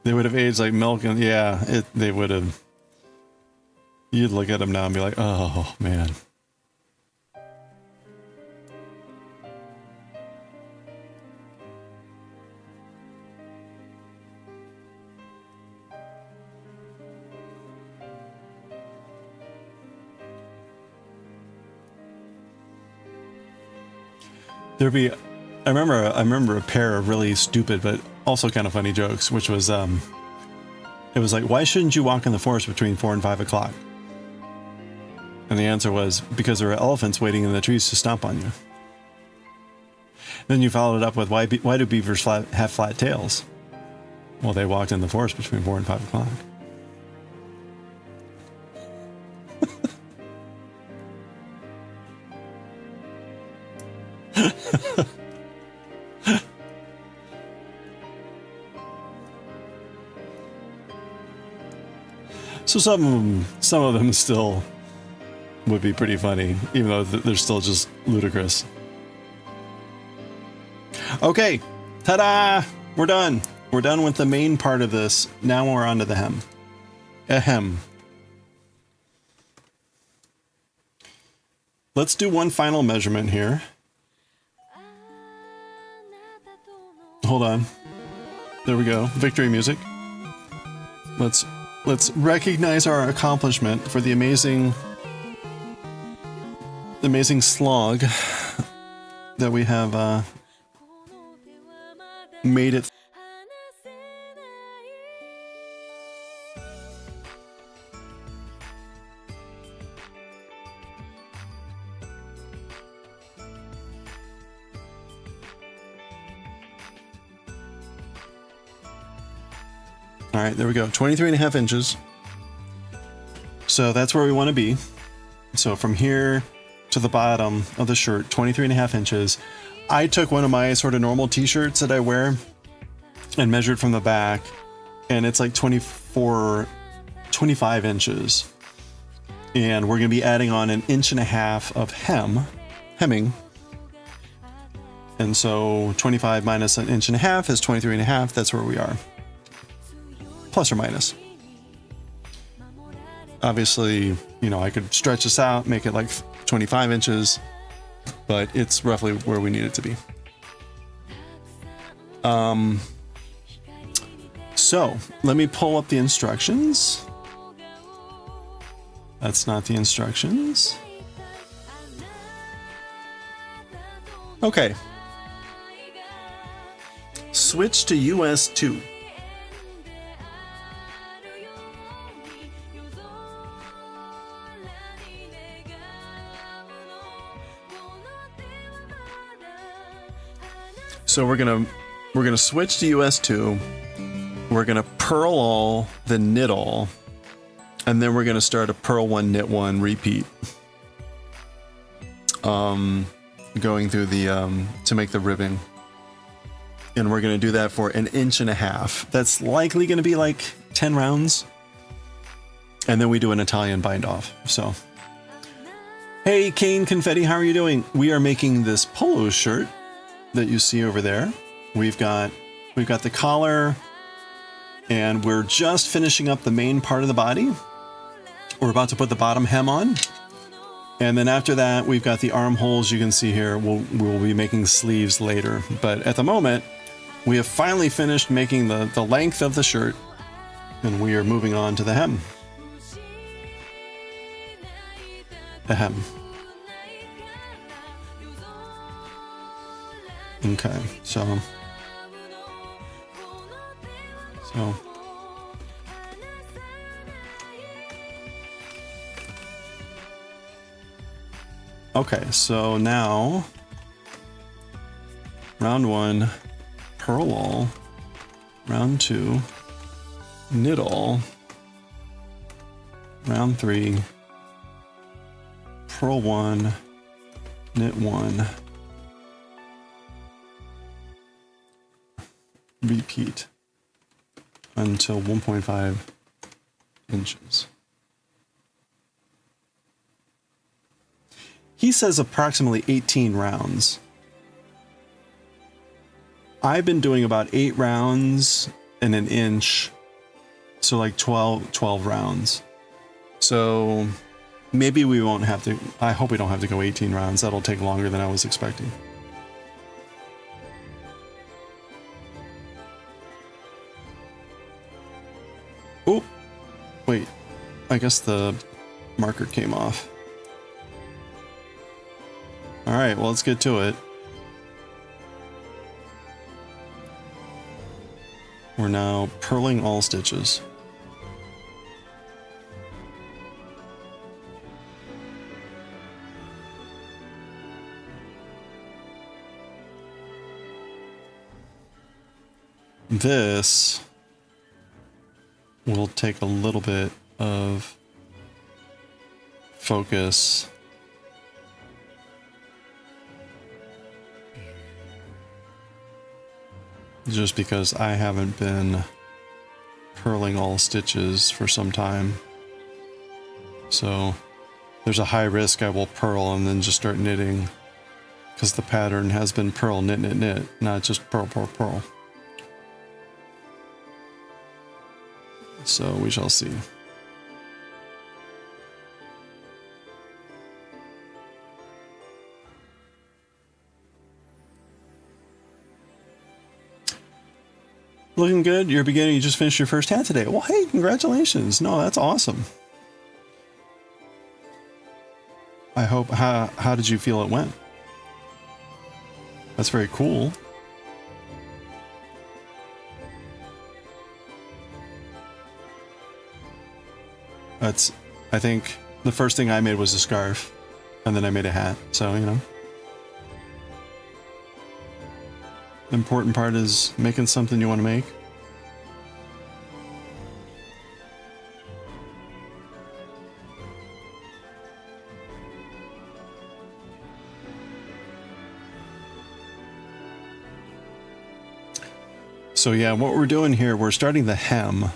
They would have aged like milk, and yeah, they would have. You'd look at them now and be like, oh man. There'd be, I remember a pair of really stupid but also kind of funny jokes, which was it was like, why shouldn't you walk in the forest between 4 and 5 o'clock? And the answer was, because there are elephants waiting in the trees to stomp on you. Then you followed it up with, why do beavers have flat tails? Well, they walked in the forest between 4 and 5 o'clock. So some of them still would be pretty funny, even though they're still just ludicrous. Okay, ta-da! We're done. We're done with the main part of this. Now we're on to the hem. Ahem. let's do one final measurement here. Hold on. There we go. Victory music. Let's recognize our accomplishment for the amazing slog that we have made it. All right, there we go. 23.5 inches. So that's where we want to be. So from here to the bottom of the shirt, 23.5 inches. I took one of my sort of normal t-shirts that I wear and measured from the back, and it's like 25 inches. And we're going to be adding on 1.5 inches of hemming. And so 25 minus 1.5 inches is 23.5. That's where we are. Plus or minus. Obviously, you know, I could stretch this out, make it like 25 inches, but it's roughly where we need it to be. So let me pull up the instructions. That's not the instructions. Okay. Switch to US 2. So we're gonna switch to US 2. We're gonna purl all, then knit all, and then we're gonna start a purl 1, knit 1, repeat. Going through the to make the ribbing, and we're gonna do that for 1.5 inches. That's likely gonna be like 10 rounds, and then we do an Italian bind off. So, hey, Kane Confetti, how are you doing? We are making this polo shirt that you see over there. We've got the collar, and we're just finishing up the main part of the body. We're about to put the bottom hem on, and then after that we've got the armholes. You can see here we'll be making sleeves later, but at the moment we have finally finished making the length of the shirt, and we are moving on to the hem. The hem. Okay, so okay, so now round 1, purl all, round 2, knit all, round 3, purl 1, knit 1, repeat until 1.5 inches. He says approximately 18 rounds. I've been doing about 8 rounds in 1 inch, so like 12 rounds. So maybe we won't have to, I hope we don't have to go 18 rounds. That'll take longer than I was expecting. Oh, wait, I guess the marker came off. All right, well, let's get to it. We're now purling all stitches. This will take a little bit of focus. Just because I haven't been purling all stitches for some time. So there's a high risk I will purl and then just start knitting, because the pattern has been purl, knit, knit, knit, not just purl, purl, purl. So we shall see. Looking good. You're beginning. You just finished your first hat today. Well, hey, congratulations. No, that's awesome. I hope. How did you feel it went? That's very cool. I think the first thing I made was a scarf, and then I made a hat. So, you know. The important part is making something you want to make. So yeah, what we're doing here, we're starting the hem,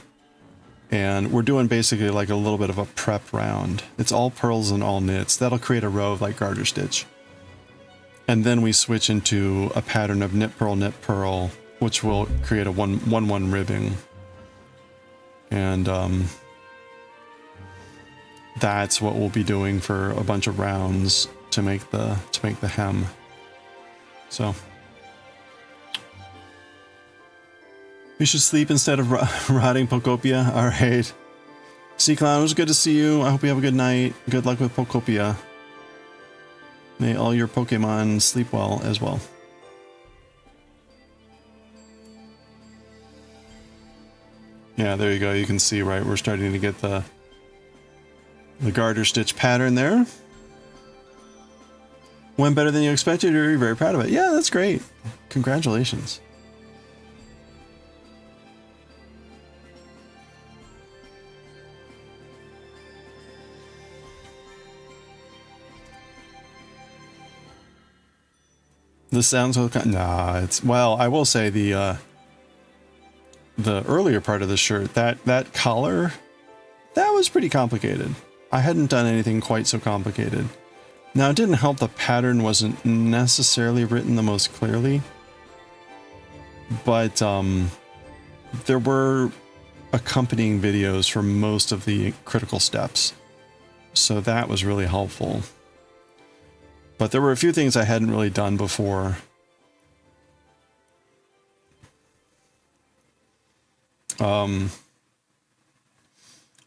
and we're doing basically like a little bit of a prep round. It's all purls and all knits. That'll create a row of like garter stitch. And then we switch into a pattern of knit, purl, which will create a 1-1 ribbing. And that's what we'll be doing for a bunch of rounds to make the hem. So we should sleep instead of rotting Pokopia. All right. C-Clown, it was good to see you. I hope you have a good night. Good luck with Pokopia. May all your Pokemon sleep well as well. Yeah, there you go. You can see, right? We're starting to get the garter stitch pattern there. Went better than you expected. You're very proud of it. Yeah, that's great. Congratulations. This sounds so nah, it's, well, I will say the earlier part of the shirt, that collar, that was pretty complicated. I hadn't done anything quite so complicated. Now, it didn't help the pattern wasn't necessarily written the most clearly, but there were accompanying videos for most of the critical steps, so that was really helpful. But there were a few things I hadn't really done before.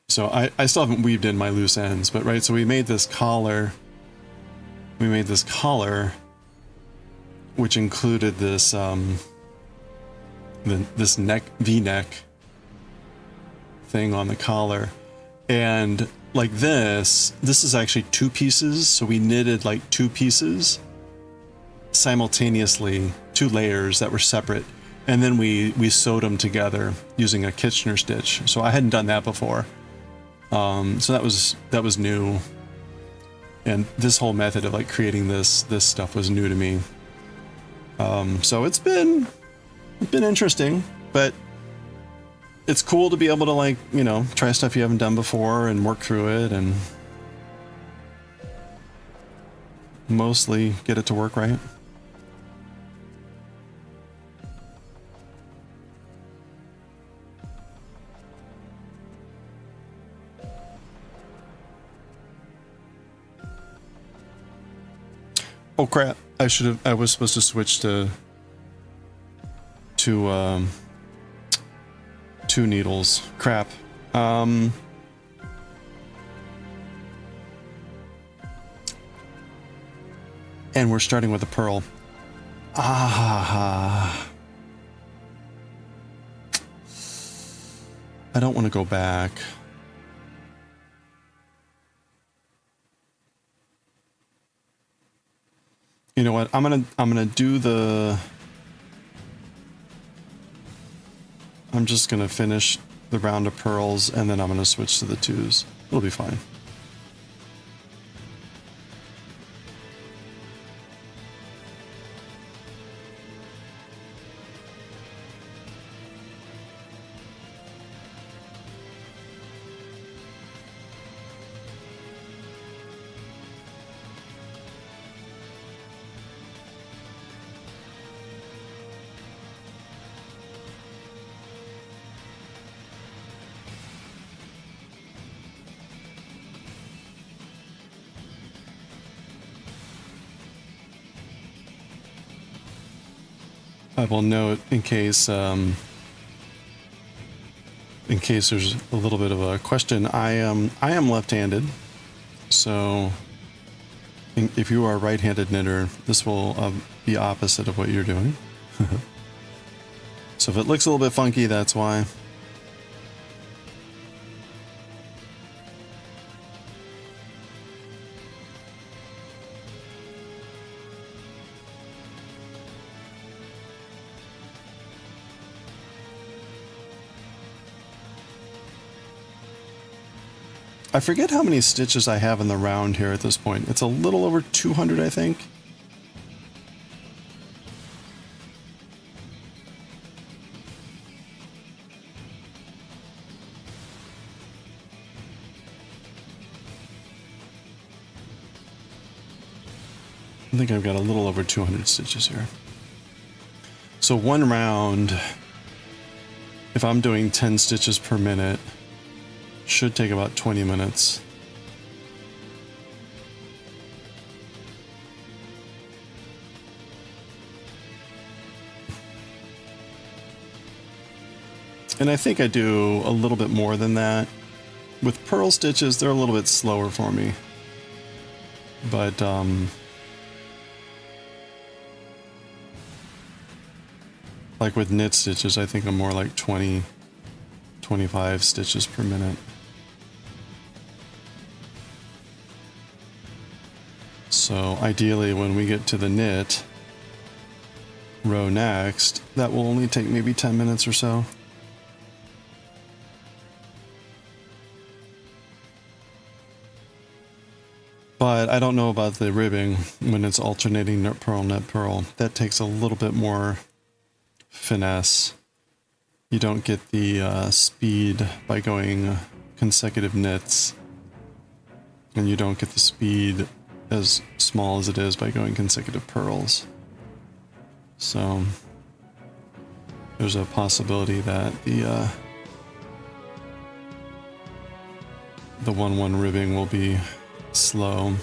So I still haven't weaved in my loose ends, but right, so we made this collar. We made this collar, which included this this neck V-neck thing on the collar, and like this is actually 2 pieces. So we knitted like 2 pieces simultaneously, 2 layers that were separate, and then we sewed them together using a Kitchener stitch. So I hadn't done that before. So that was new, and this whole method of like creating this stuff was new to me. So it's been interesting, but it's cool to be able to, like, you know, try stuff you haven't done before and work through it and mostly get it to work right. Oh crap, I was supposed to switch to 2 needles. Crap. And we're starting with a purl. I don't want to go back. You know what? I'm gonna do the. I'm just gonna finish the round of purls, and then I'm gonna switch to the 2s. It'll be fine. I will note in case in case there's a little bit of a question, I am left-handed, so if you are a right-handed knitter, this will be opposite of what you're doing. So if it looks a little bit funky, that's why. I forget how many stitches I have in the round here at this point. It's a little over 200, I think. I think I've got a little over 200 stitches here. So one round, if I'm doing 10 stitches per minute, should take about 20 minutes. And I think I do a little bit more than that. With purl stitches, they're a little bit slower for me. But like with knit stitches, I think I'm more like 20, 25 stitches per minute. So ideally, when we get to the knit row next, that will only take maybe 10 minutes or so. But I don't know about the ribbing when it's alternating knit purl. That takes a little bit more finesse. You don't get the speed by going consecutive knits, and you don't get the speed as small as it is by going consecutive purls. So there's a possibility that the 1-1 ribbing will be slow.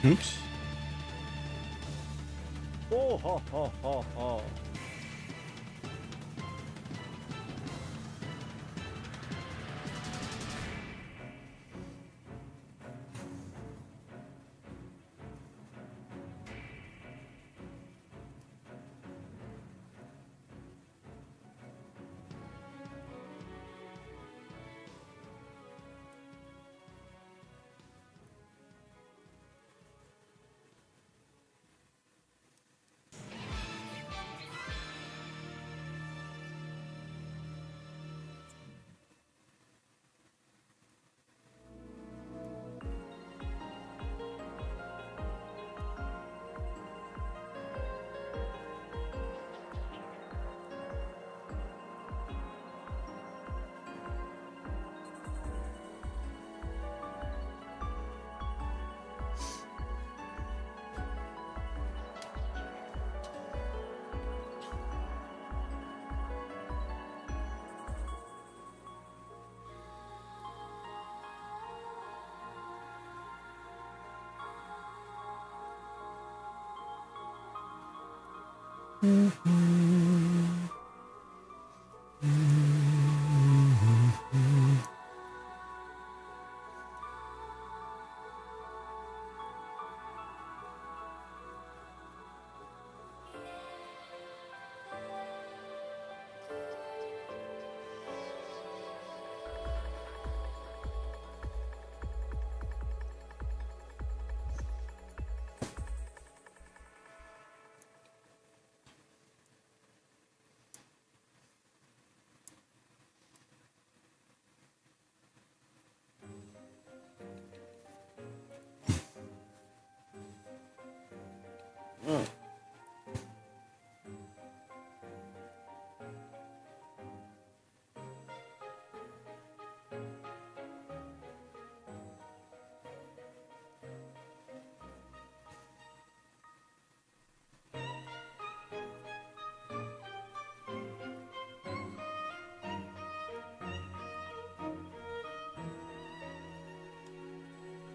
Oops. Oh, ho, ho, ho, ho.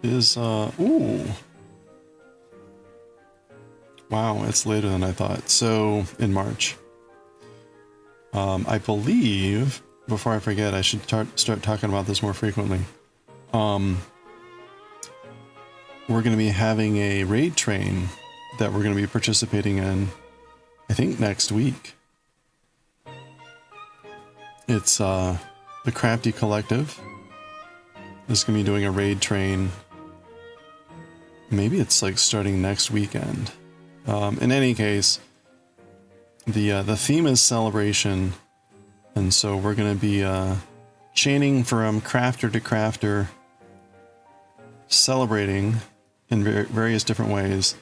Is ooh. Wow, it's later than I thought. So in March. I believe, before I forget, I should start talking about this more frequently. We're going to be having a raid train that we're going to be participating in, I think next week. It's the Crafty Collective is going to be doing a raid train. Maybe it's like starting next weekend. In any case, the theme is celebration, and so we're going to be chaining from crafter to crafter, celebrating in various different ways.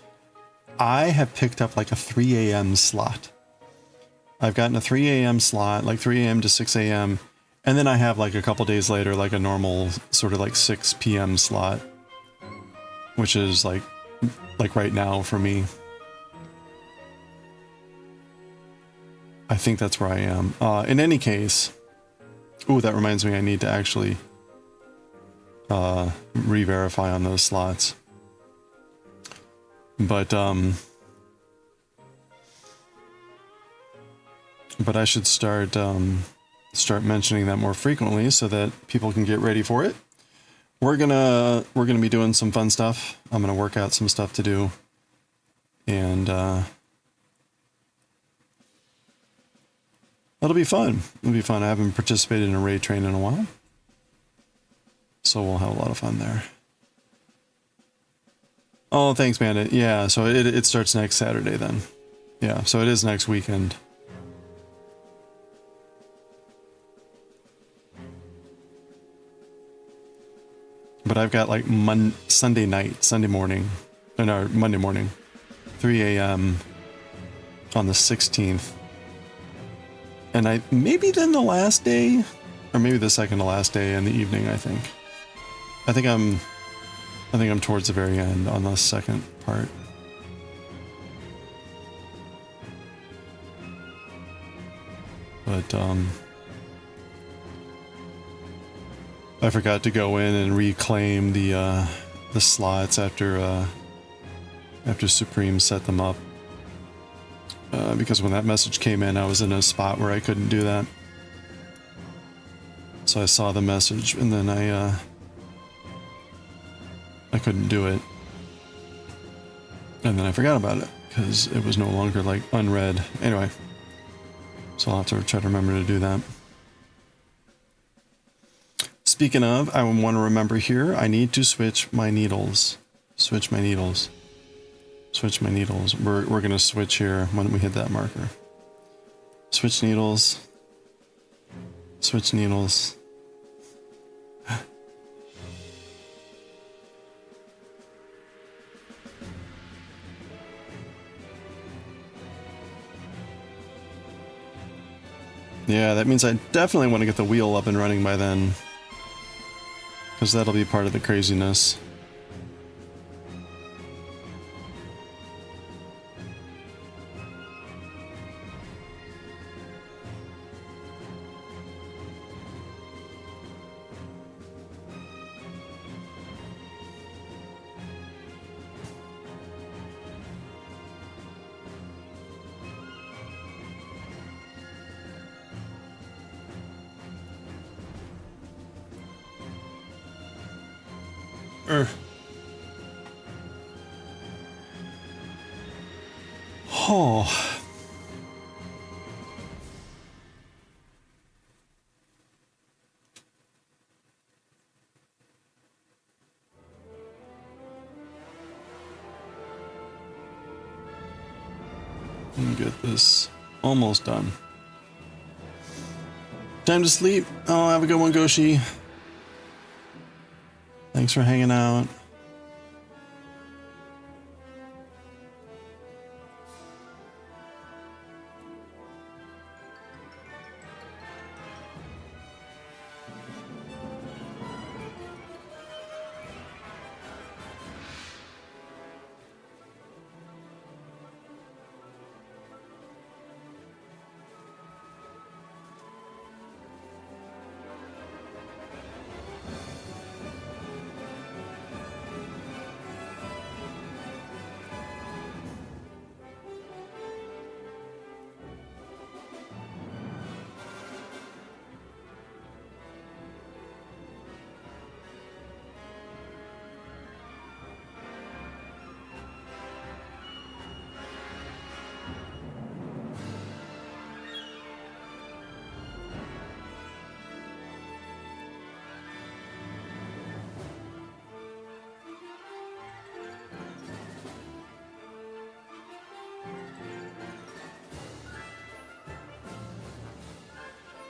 I have picked up like a 3 a.m. slot. I've gotten a 3 a.m. slot, like 3 a.m. to 6 a.m. And then I have like a couple days later, like a normal sort of like 6 p.m. slot, which is like right now for me. I think that's where I am. In any case, ooh, that reminds me I need to actually re-verify on those slots. But I should start mentioning that more frequently so that people can get ready for it. We're gonna be doing some fun stuff. I'm gonna work out some stuff to do, and it'll be fun. It'll be fun. I haven't participated in a raid train in a while, so we'll have a lot of fun there. Oh, thanks, Bandit. Yeah, so it starts next Saturday then. Yeah, so it is next weekend. But I've got like Sunday morning, 3 a.m. on the 16th. And maybe then the last day, or maybe the second to last day in the evening, I think. I think I'm towards the very end on the second part. But I forgot to go in and reclaim the slots after Supreme set them up. Because when that message came in, I was in a spot where I couldn't do that. So I saw the message and then I couldn't do it. And then I forgot about it because it was no longer like unread. Anyway, so I'll have to try to remember to do that. Speaking of, I want to remember here, I need to switch my needles. Switch my needles. Switch my needles. We're going to switch here when we hit that marker. Switch needles. Switch needles. Yeah, that means I definitely want to get the wheel up and running by then. Because that'll be part of the craziness. Oh. And get this almost done. Time to sleep. Oh, have a good one, Goshi. Thanks for hanging out.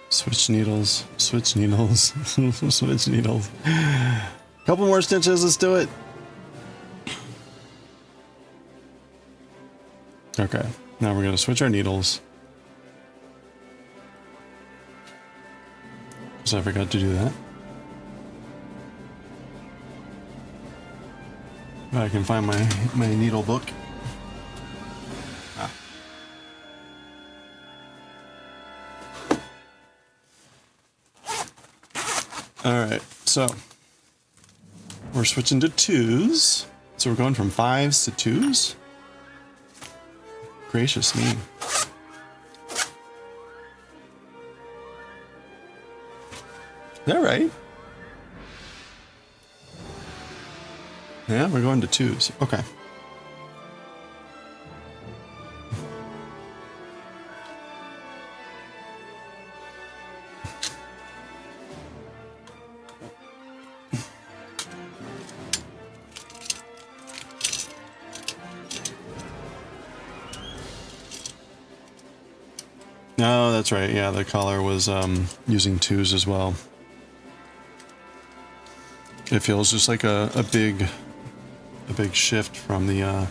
Switch needles, switch needles, switch needles. Couple more stitches, let's do it. Okay, now we're gonna switch our needles. So I forgot to do that. I can find my needle book. Alright, so we're switching to 2s. So we're going from 5s to 2s. Gracious me. Is that right? Yeah, we're going to 2s. Okay. No, that's right. Yeah, the collar was using 2s as well. It feels just like a big shift from the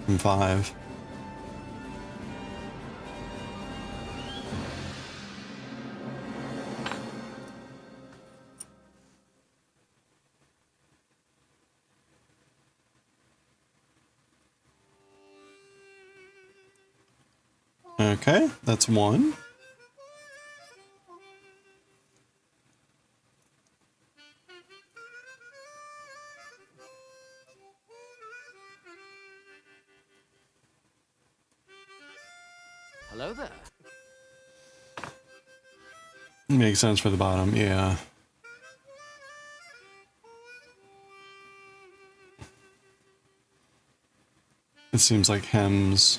from 5. Okay, that's 1. Hello there. Makes sense for the bottom, yeah. It seems like hems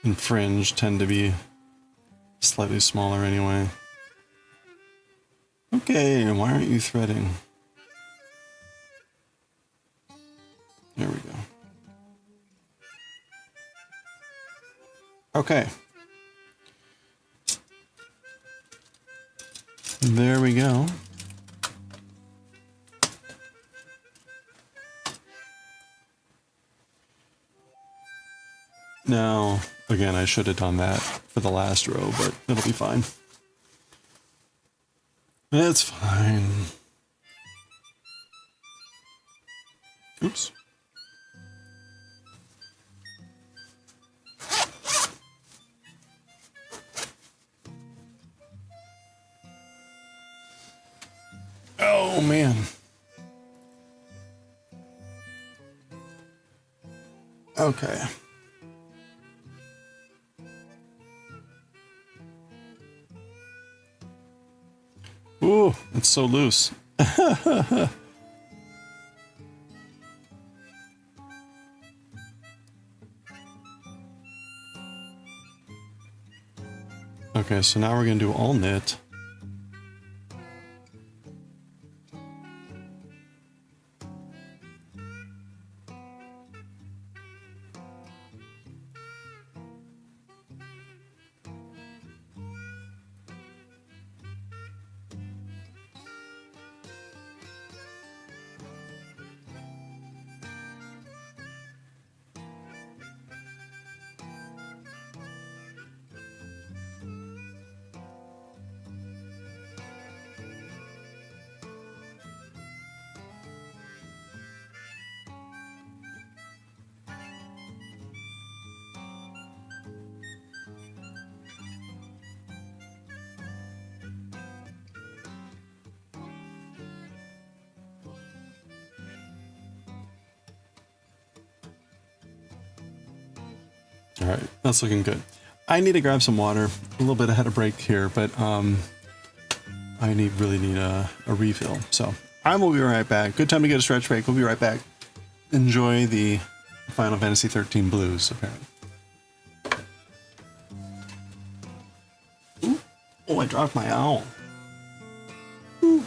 and fringe tend to be slightly smaller anyway. Okay, why aren't you threading? There we go. Okay. There we go. Now, again, I should have done that for the last row, but it'll be fine. It's fine. Oops. Oh, man. Okay. Ooh, it's so loose. Okay, so now we're gonna do all knit. All right, that's looking good. I need to grab some water. A little bit ahead of break here, but I really need a refill. So I will be right back. Good time to get a stretch break. We'll be right back. Enjoy the Final Fantasy 13 blues, apparently. Ooh. Oh, I dropped my owl. Ooh.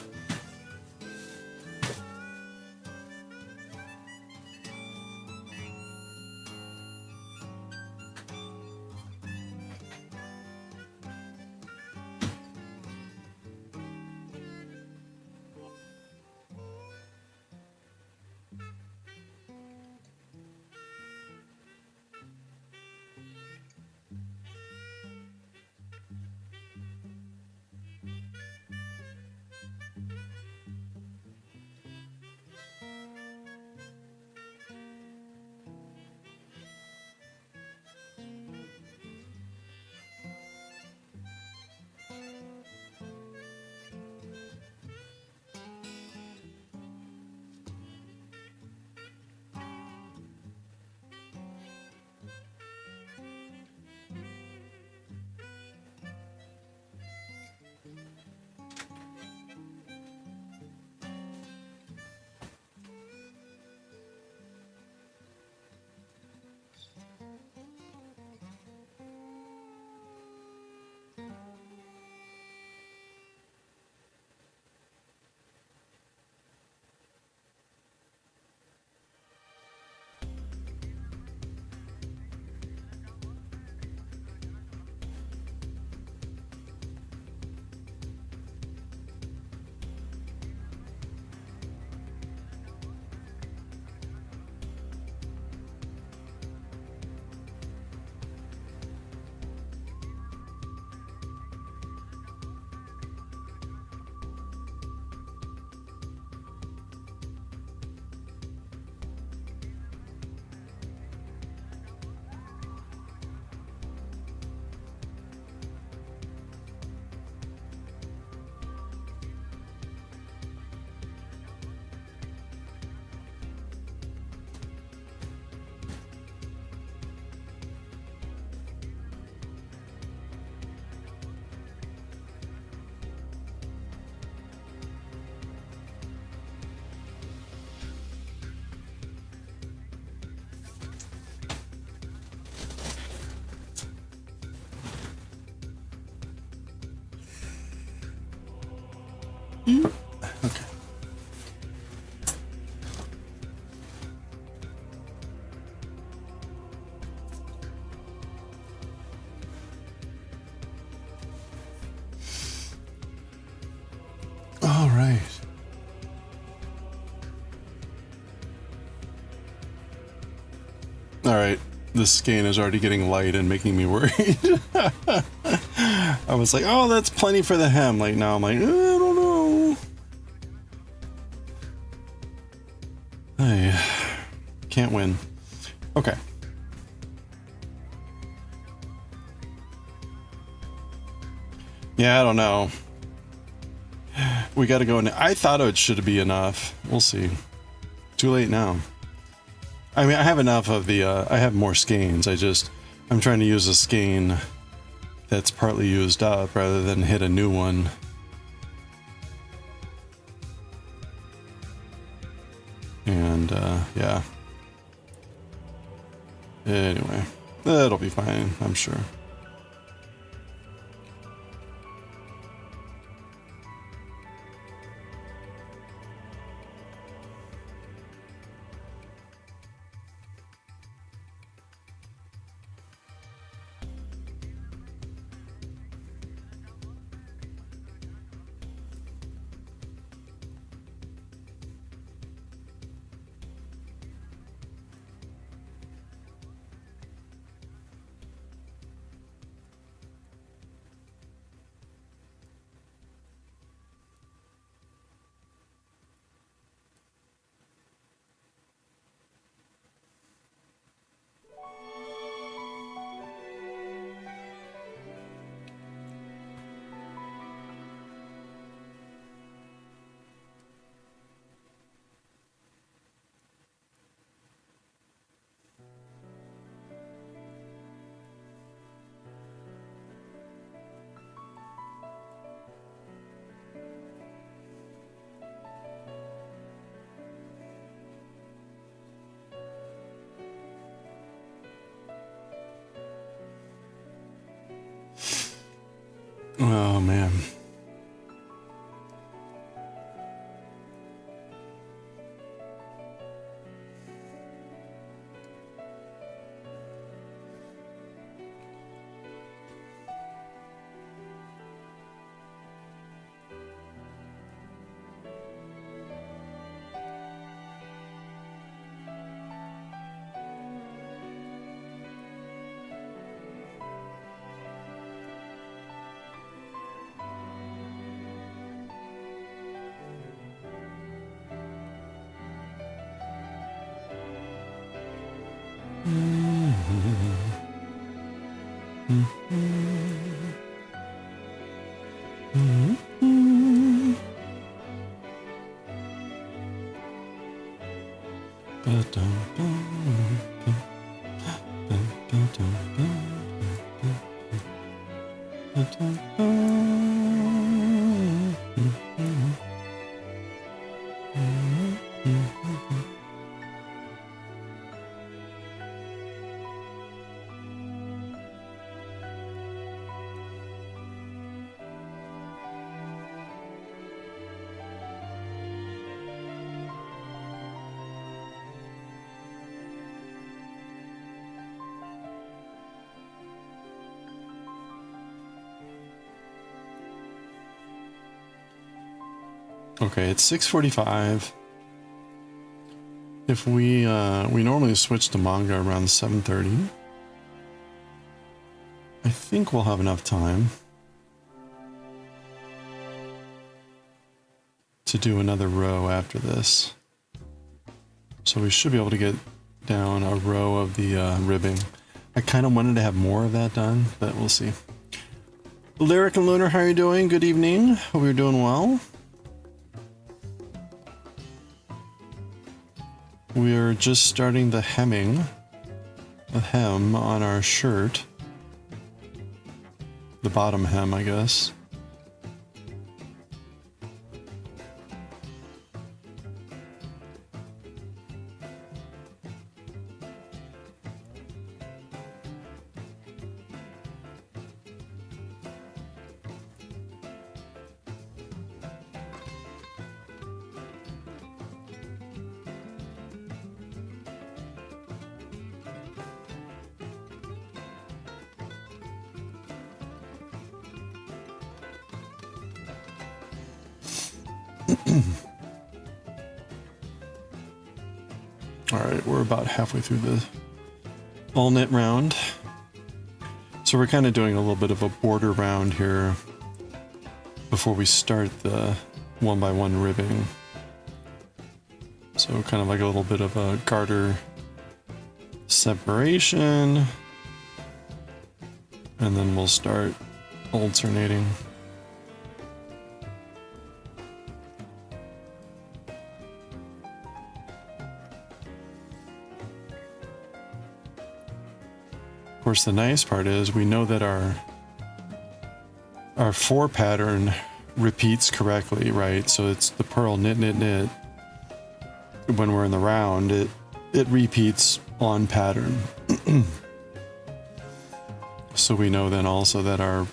Okay. All right. All right. This skein is already getting light and making me worried. I was like, oh, that's plenty for the hem. Like now I'm like, I don't know. I can't win. Okay. Yeah, I don't know. We got to go in. I thought it should be enough. We'll see. Too late now. I mean, I have enough of the, I have more skeins. I'm trying to use a skein that's partly used up rather than hit a new one. And, yeah. Anyway, it'll be fine, I'm sure. man. Okay, it's 6:45. If we normally switch to manga around 7:30. I think we'll have enough time to do another row after this. So we should be able to get down a row of the ribbing. I kind of wanted to have more of that done, but we'll see. Lyric and Lunar, how are you doing? Good evening. Hope you're doing well. We're just starting the hemming, the hem on our shirt. The bottom hem, I guess. Alright, we're about halfway through the all knit round. So we're kind of doing a little bit of a border round here before we start the 1x1 ribbing. So kind of like a little bit of a garter separation. And then we'll start alternating. Of course, the nice part is we know that our 4 pattern repeats correctly, right? So it's the purl knit knit knit. When we're in the round, it repeats on pattern. So we know then also that our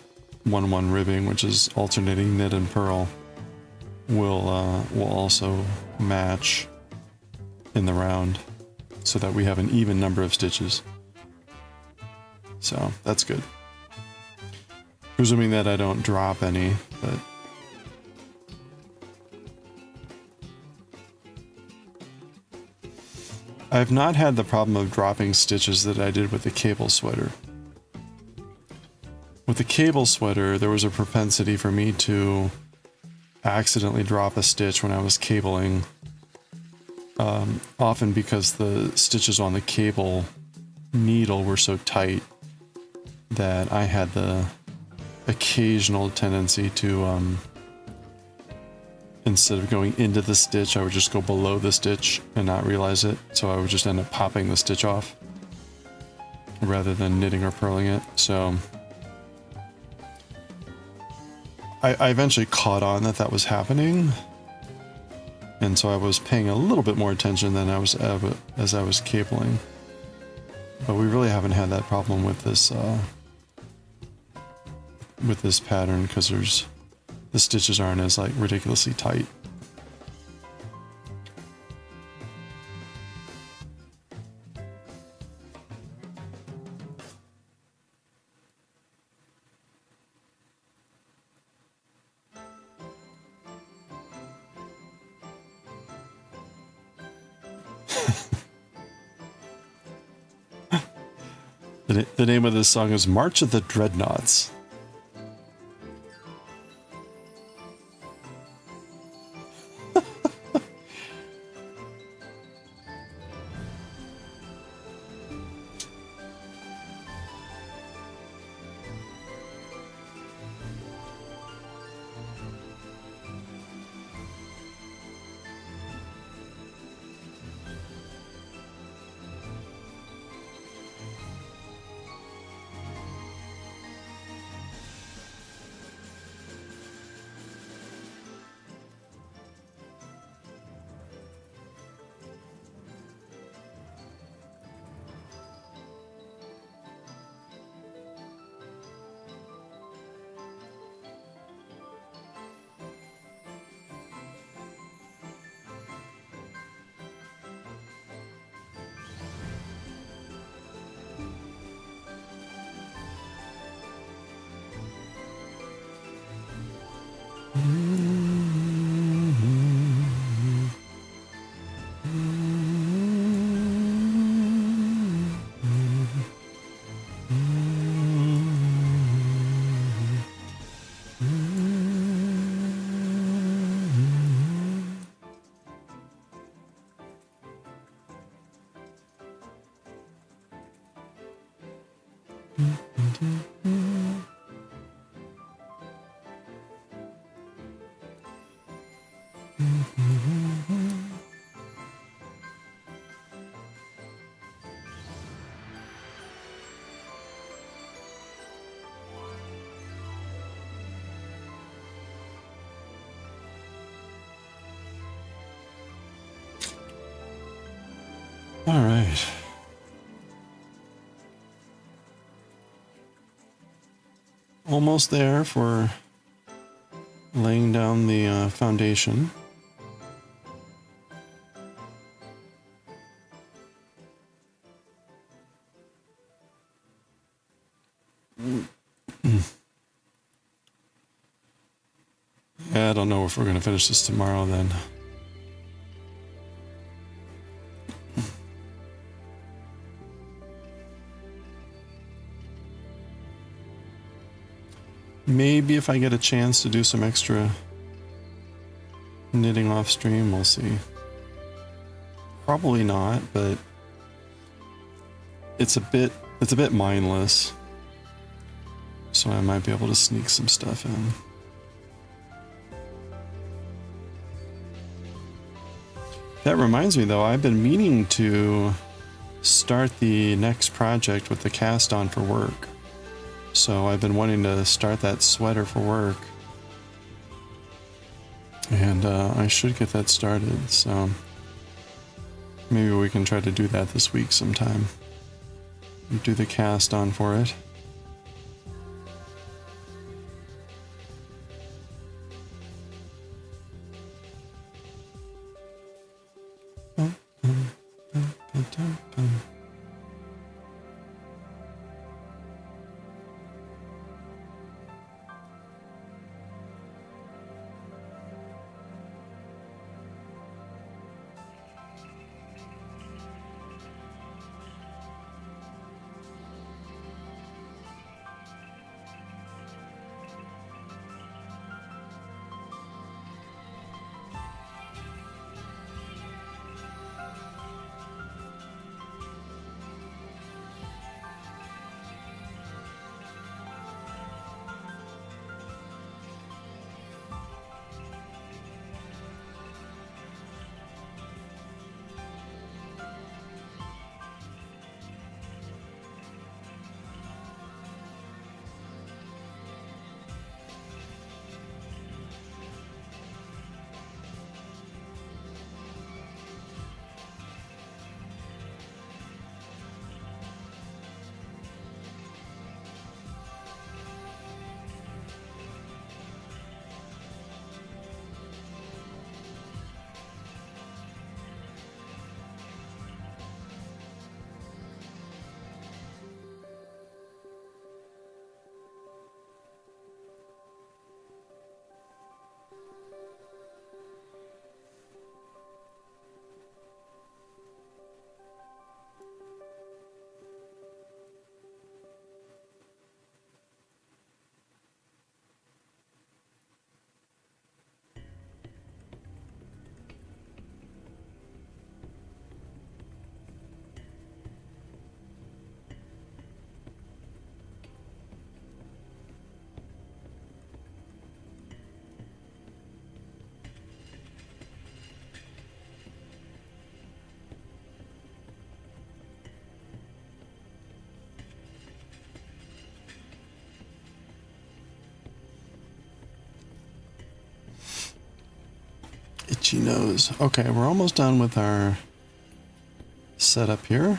1-1 ribbing, which is alternating knit and purl, will also match in the round, so that we have an even number of stitches. So that's good. Presuming that I don't drop any, but I've not had the problem of dropping stitches that I did with the cable sweater. With the cable sweater, there was a propensity for me to accidentally drop a stitch when I was cabling, often because the stitches on the cable needle were so tight that I had the occasional tendency to, instead of going into the stitch, I would just go below the stitch and not realize it. So I would just end up popping the stitch off rather than knitting or purling it. So I eventually caught on that that was happening. And so I was paying a little bit more attention than I was as I was cabling. But we really haven't had that problem with this with this pattern because the stitches aren't as like ridiculously tight. The name of this song is March of the Dreadnoughts. All right. Almost there for laying down the foundation. Yeah, I don't know if we're going to finish this tomorrow then. Maybe if I get a chance to do some extra knitting off stream, we'll see. Probably not, but it's a bit mindless. So I might be able to sneak some stuff in. That reminds me though, I've been meaning to start the next project with the cast on for work. So I've been wanting to start that sweater for work. And I should get that started, so maybe we can try to do that this week sometime. Do the cast on for it. itchy nose. Okay, we're almost done with our setup here.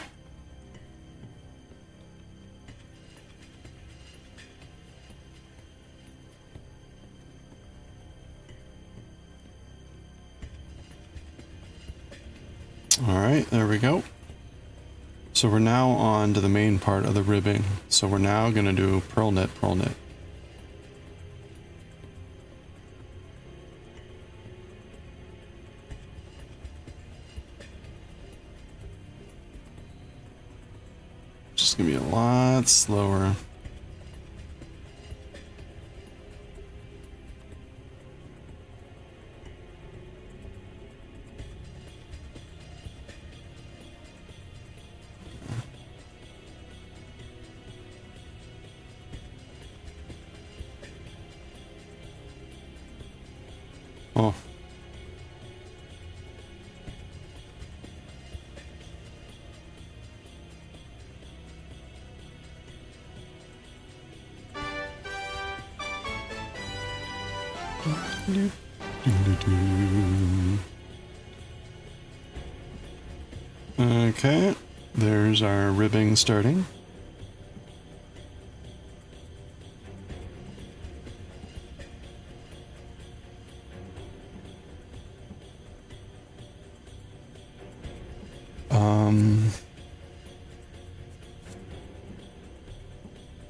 All right, there we go. So we're now on to the main part of the ribbing. So we're now going to do pearl knit, pearl knit. Just going to be a lot slower. Oh. Okay, there's our ribbing starting.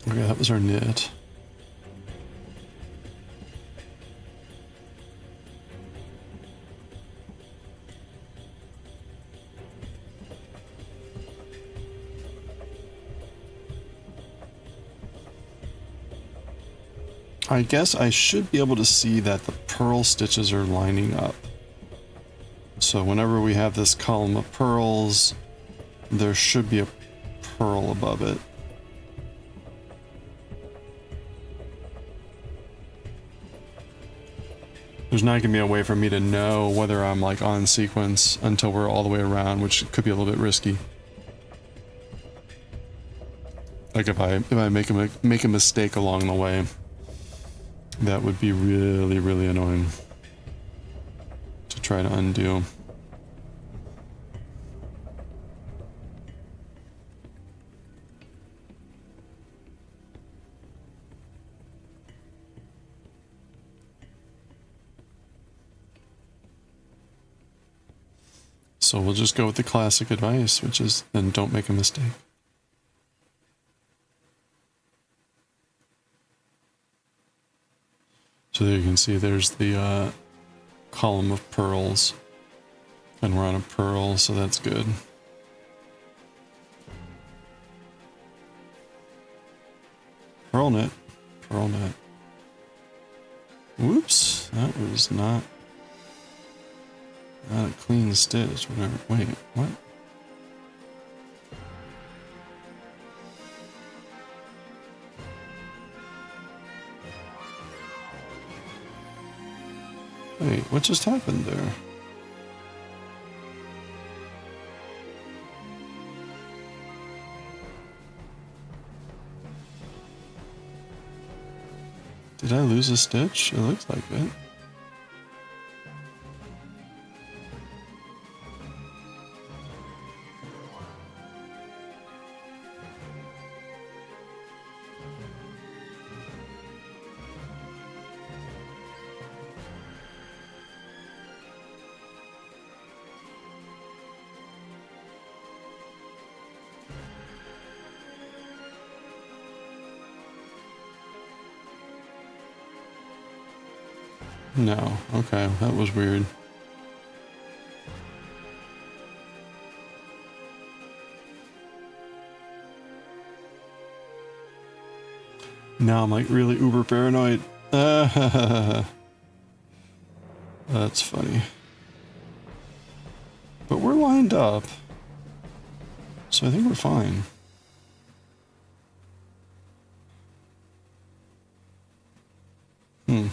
Okay, that was our knit. I guess I should be able to see that the pearl stitches are lining up. So whenever we have this column of pearls, there should be a pearl above it. There's not gonna be a way for me to know whether I'm like on sequence until we're all the way around, which could be a little bit risky. Like if I make a mistake along the way, that would be really, really annoying to try to undo. So we'll just go with the classic advice, which is then don't make a mistake. So there you can see there's the column of pearls, and we're on a pearl, so that's good. Pearl knit, pearl knit. Whoops, that was not a clean stitch. Whatever. Wait, what? Wait, what just happened there? Did I lose a stitch? It looks like it. No. Okay, that was weird. Now I'm like really uber paranoid. That's funny. But we're lined up, so I think we're fine. Hmm.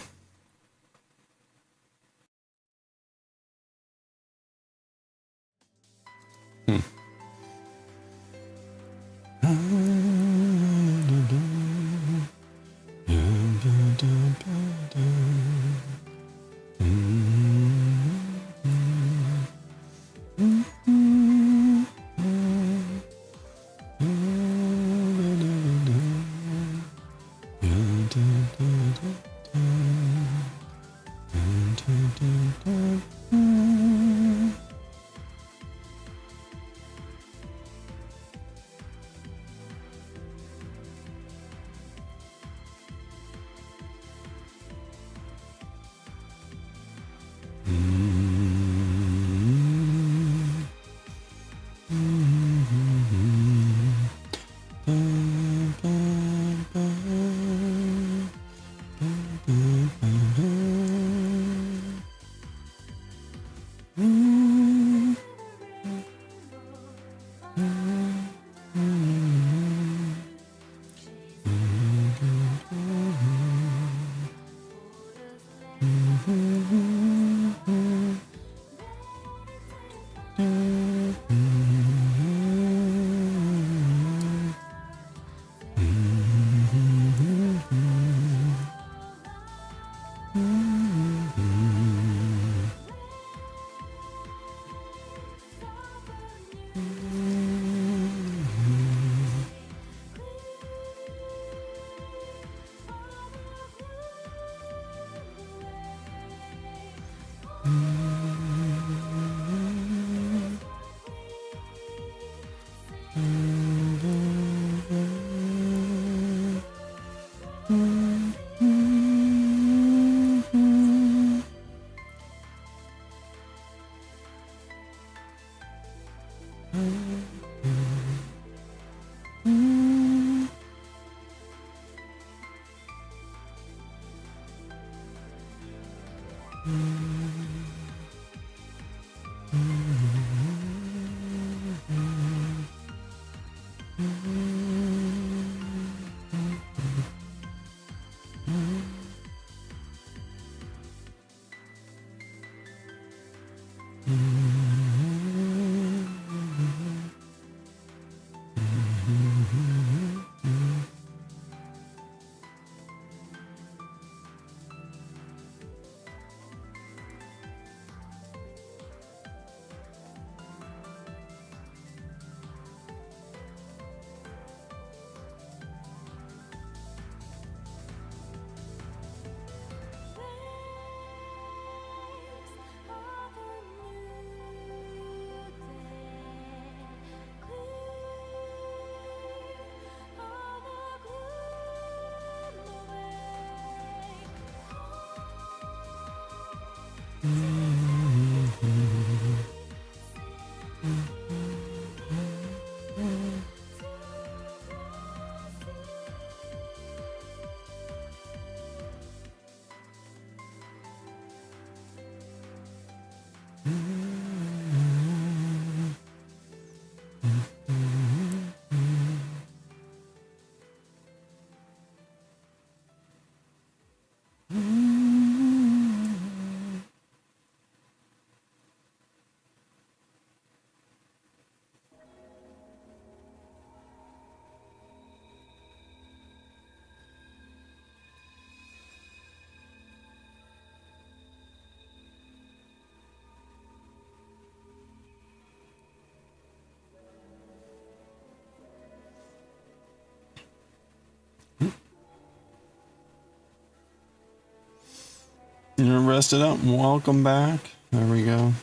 You're rested up. Welcome back. There we go.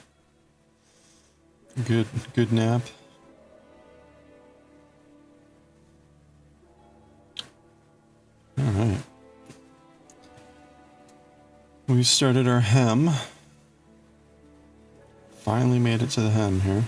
Good nap. All right. We started our hem. Finally made it to the hem here.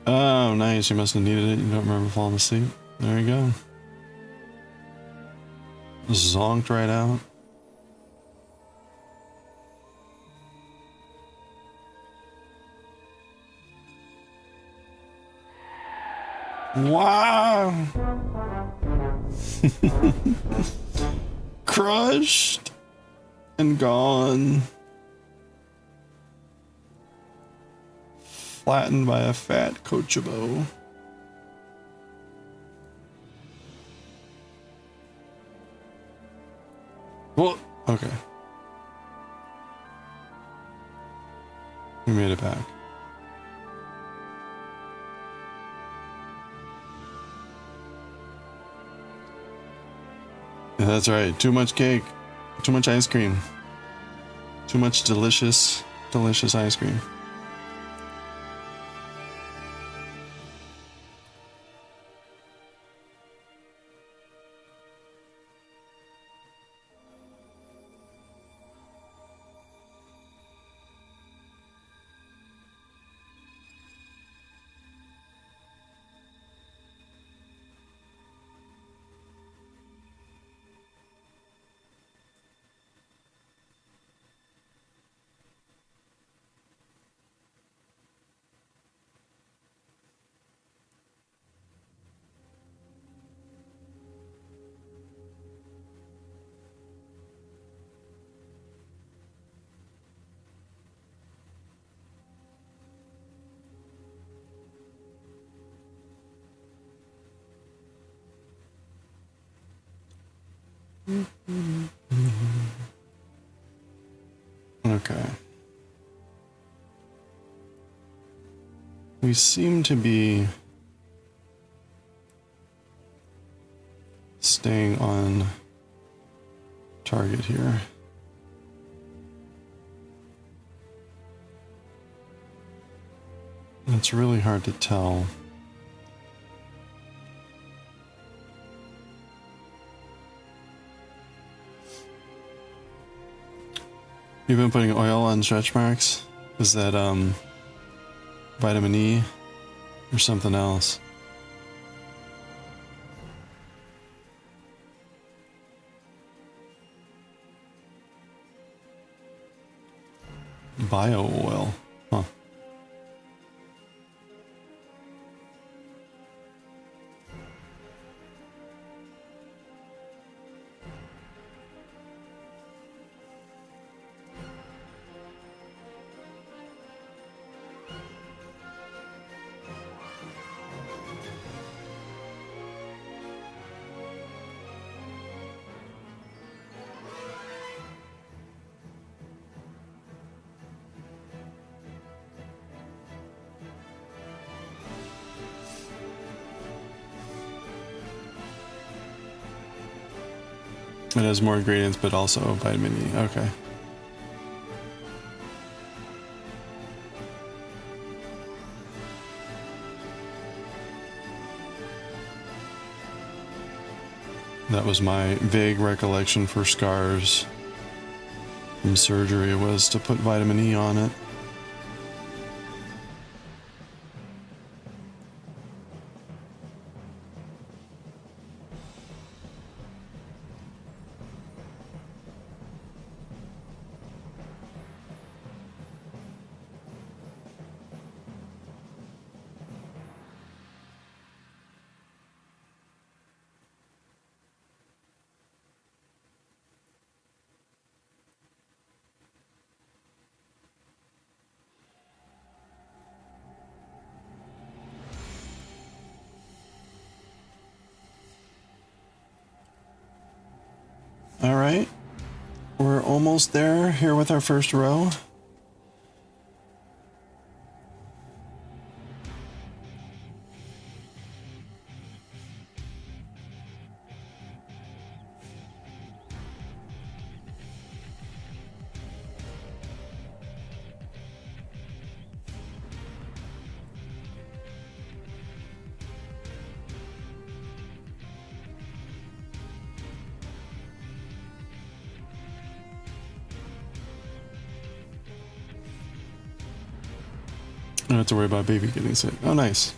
Oh, nice. You must have needed it. You don't remember falling asleep. There you go. Zonked right out. Wow. Crushed and gone. Flattened by a fat Kochabo. Well, okay. We made it back. Yeah, that's right. Too much cake. Too much ice cream. Too much delicious, delicious ice cream. Okay. We seem to be staying on target here. It's really hard to tell. You've been putting oil on stretch marks? Is that vitamin E or something else? Bio oil. Huh. It has more ingredients, but also vitamin E. Okay. That was my vague recollection for scars from surgery, was to put vitamin E on it. All right, we're almost there here with our first row. I don't have to worry about baby getting sick. Oh, nice.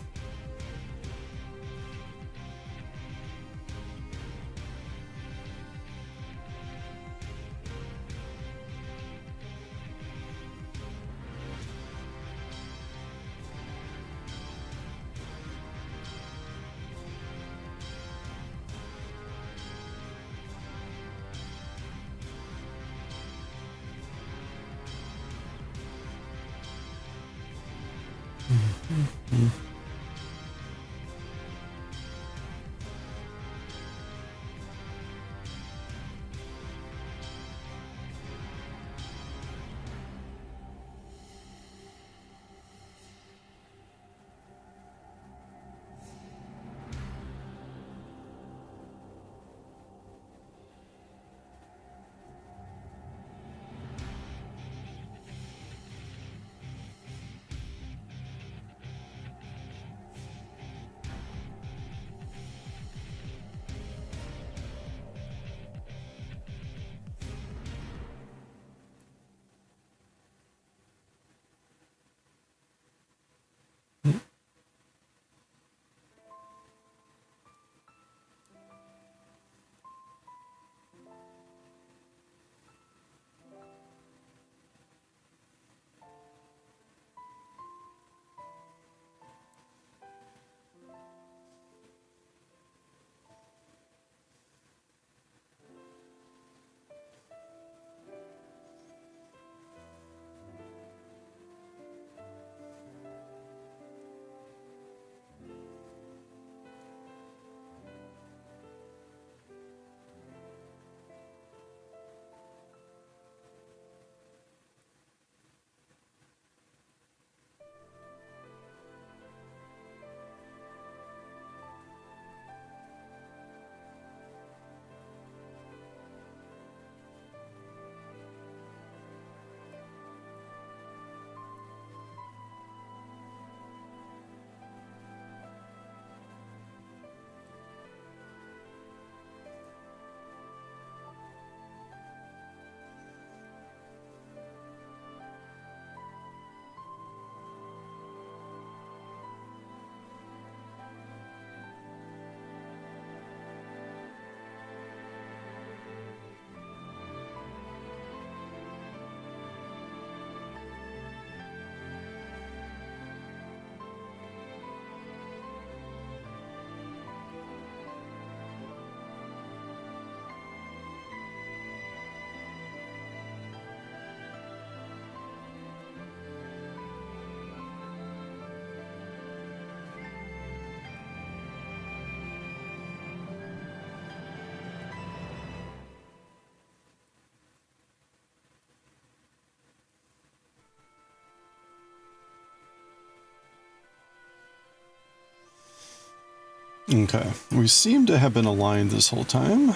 Okay, we seem to have been aligned this whole time.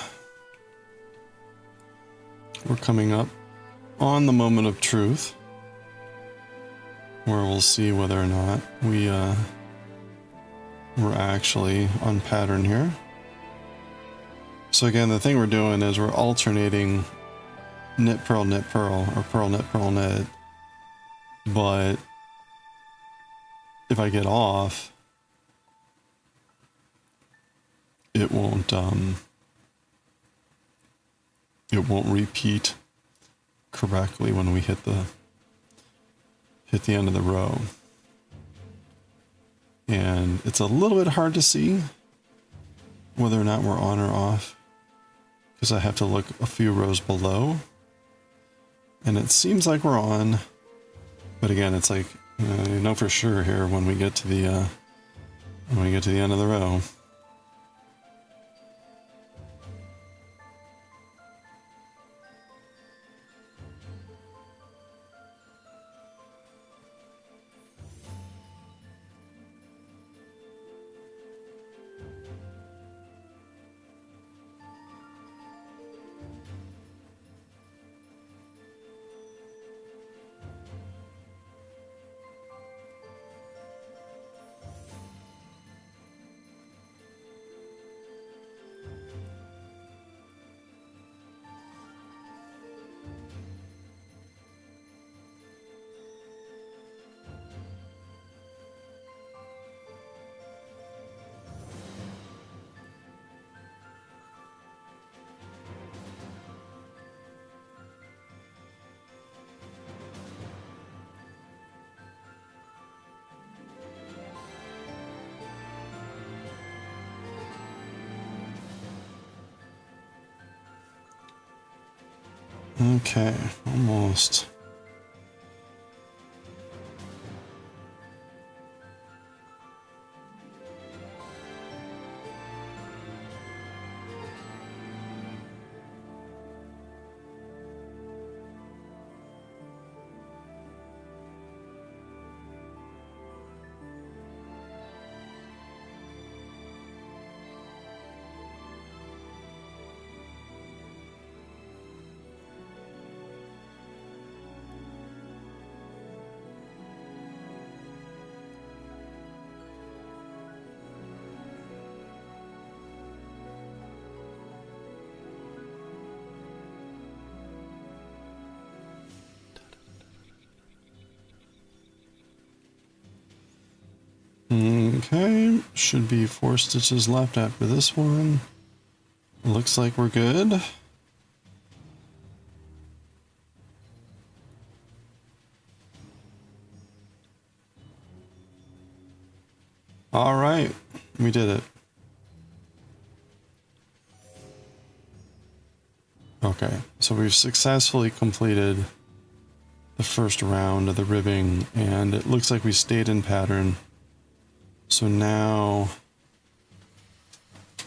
We're coming up on the moment of truth, where we'll see whether or not we're actually on pattern here. So again, the thing we're doing is we're alternating knit, purl, or purl, knit. But if I get off, it won't repeat correctly when we hit the end of the row. And it's a little bit hard to see whether or not we're on or off, because I have to look a few rows below, and it seems like we're on, but again, it's like you know for sure here when we get to the end of the row. Okay, almost. Okay, should be 4 stitches left after this one. Looks like we're good. All right, we did it. Okay, so we've successfully completed the first round of the ribbing, and it looks like we stayed in pattern. So now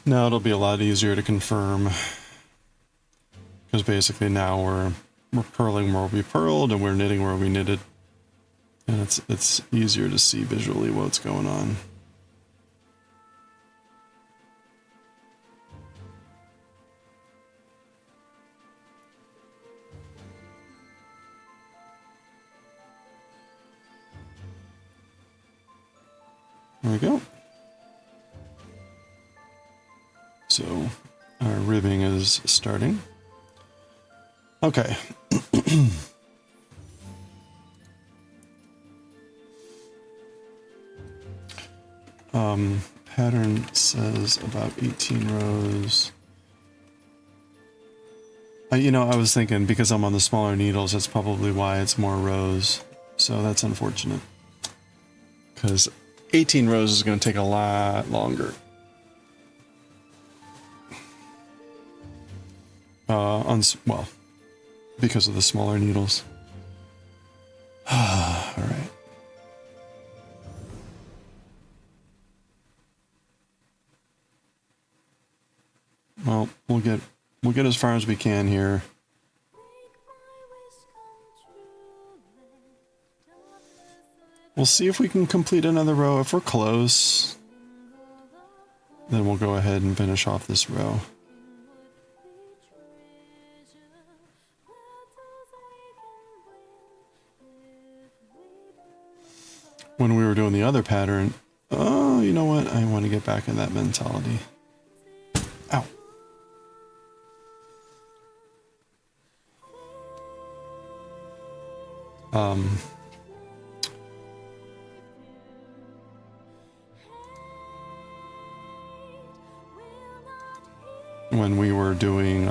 it'll be a lot easier to confirm, because basically now we're purling where we purled and we're knitting where we knitted, and it's easier to see visually what's going on. There we go. So our ribbing is starting. Okay. Pattern says about 18 rows. You know, I was thinking because I'm on the smaller needles, that's probably why it's more rows. So that's unfortunate, because 18 rows is going to take a lot longer. Well, because of the smaller needles. All right. Well, we'll get as far as we can here. We'll see if we can complete another row. If we're close, Then we'll go ahead and finish off this row. When we were doing the other pattern, oh, you know what? I want to get back in that mentality. Ow. When we were doing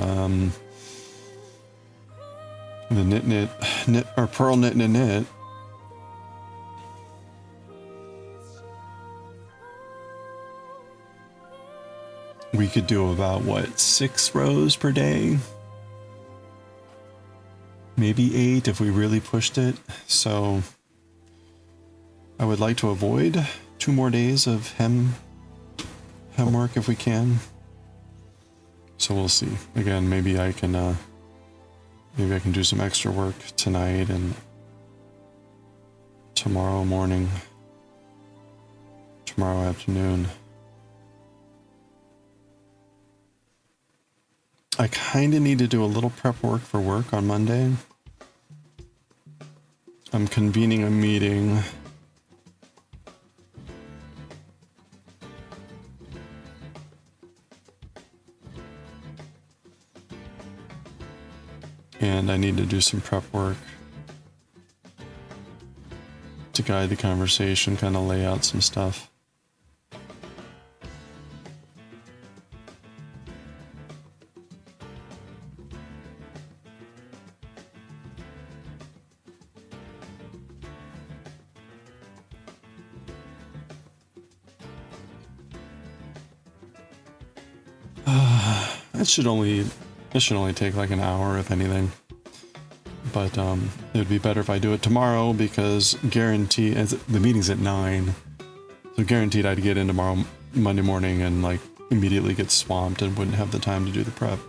the knit or pearl knit, we could do about what, 6 rows per day, maybe 8 if we really pushed it. So I would like to avoid 2 more days of hem work if we can. So we'll see. Again, maybe I can do some extra work tonight and tomorrow morning, tomorrow afternoon. I kind of need to do a little prep work for work on Monday. I'm convening a meeting. And I need to do some prep work to guide the conversation, kind of lay out some stuff. It should only take like an hour, if anything. But it would be better if I do it tomorrow, because guaranteed, as the meeting's at 9, so guaranteed I'd get in tomorrow, Monday morning, and like immediately get swamped and wouldn't have the time to do the prep.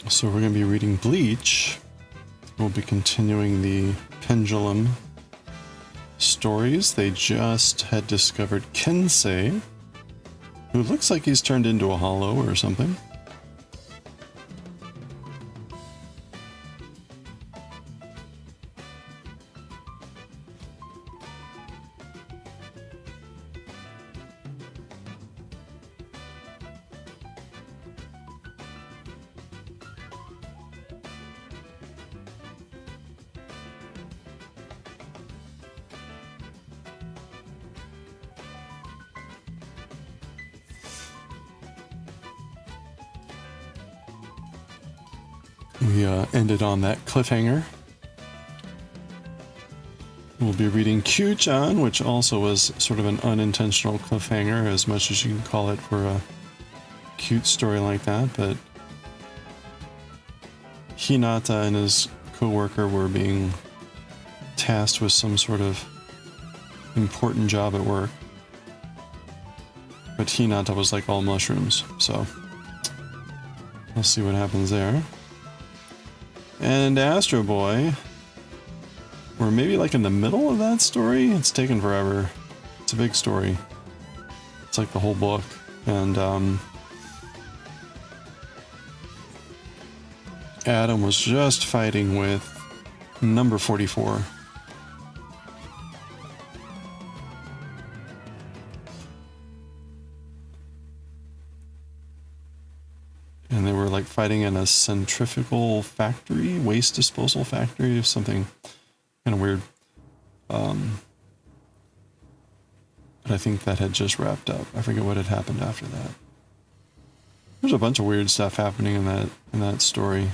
So we're going to be reading Bleach. We'll be continuing the Pendulum stories. They just had discovered Kensei. who looks like he's turned into a hollow or something. We ended on that cliffhanger. We'll be reading Kyuu-chan, which also was sort of an unintentional cliffhanger, as much as you can call it for a cute story like that, but Hinata and his co-worker were being tasked with some sort of important job at work. But Hinata was like all mushrooms, so we'll see what happens there. And Astro Boy, we're maybe like in the middle of that story. It's taken forever. It's a big story. It's like the whole book. And Adam was just fighting with number 44. And they were like fighting in a centrifugal factory, waste disposal factory, or something kind of weird. But I think that had just wrapped up. I forget what had happened after that. There's a bunch of weird stuff happening in that story.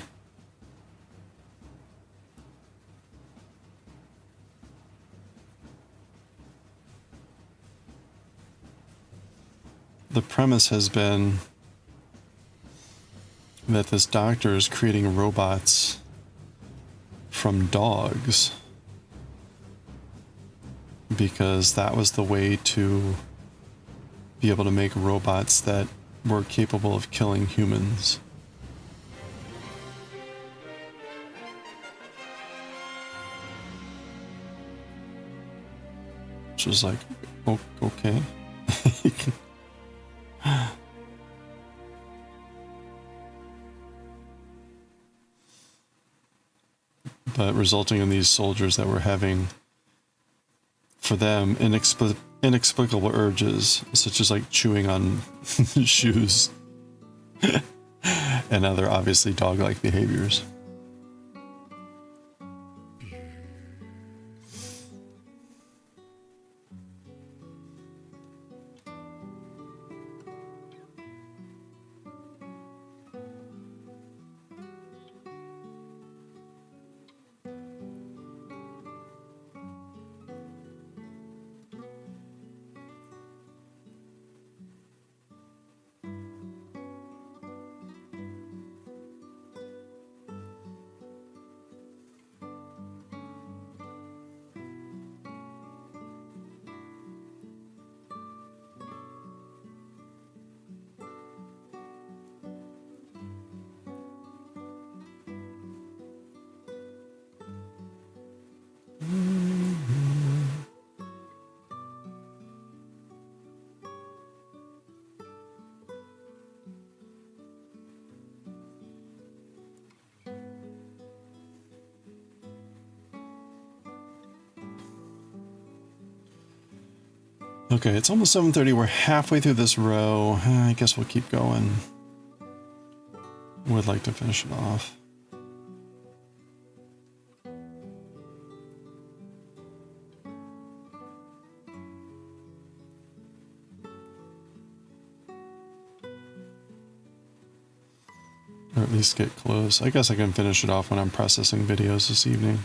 The premise has been that this doctor is creating robots from dogs because that was the way to be able to make robots that were capable of killing humans. Which was like, okay. But resulting in these soldiers that were having, for them, inexplicable urges, such as like chewing on shoes and other obviously dog-like behaviors. Okay, it's almost 7:30. We're halfway through this row. I guess we'll keep going. Would like to finish it off. Or at least get close. I guess I can finish it off when I'm processing videos this evening.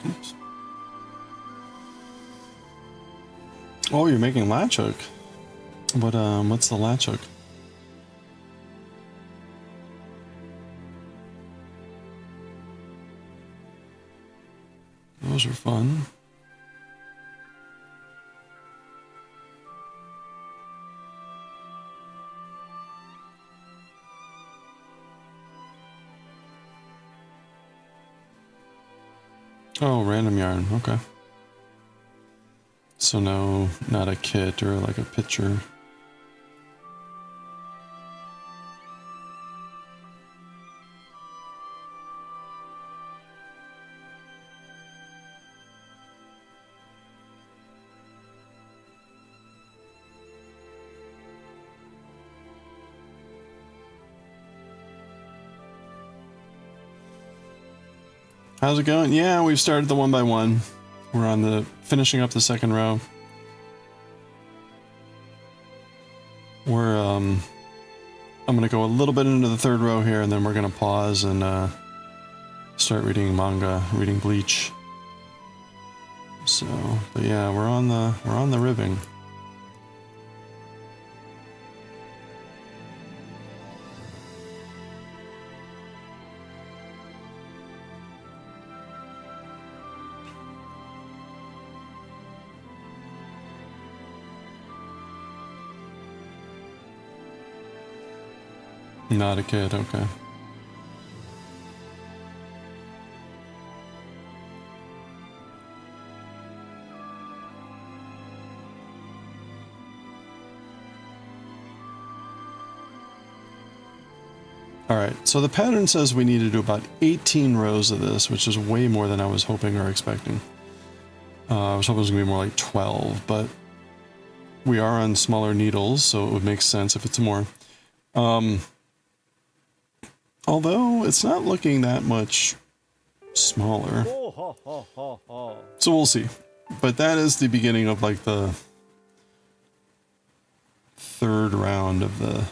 Oops. Oh, you're making latch hook. What's the latch hook? Those are fun. Oh, random yarn. Okay. So no, not a kit or like a picture. How's it going? Yeah, we've started the one by one. We're on the finishing up the second row. I'm gonna go a little bit into the third row here, and then we're gonna pause and start reading manga, reading Bleach. So, but yeah, we're on the ribbing. Not a kid, okay. Alright, so the pattern says we need to do about 18 rows of this, which is way more than I was hoping or expecting. I was hoping it was going to be more like 12, but we are on smaller needles, so it would make sense if it's more. Although it's not looking that much smaller. So we'll see. But that is the beginning of like the third round of the...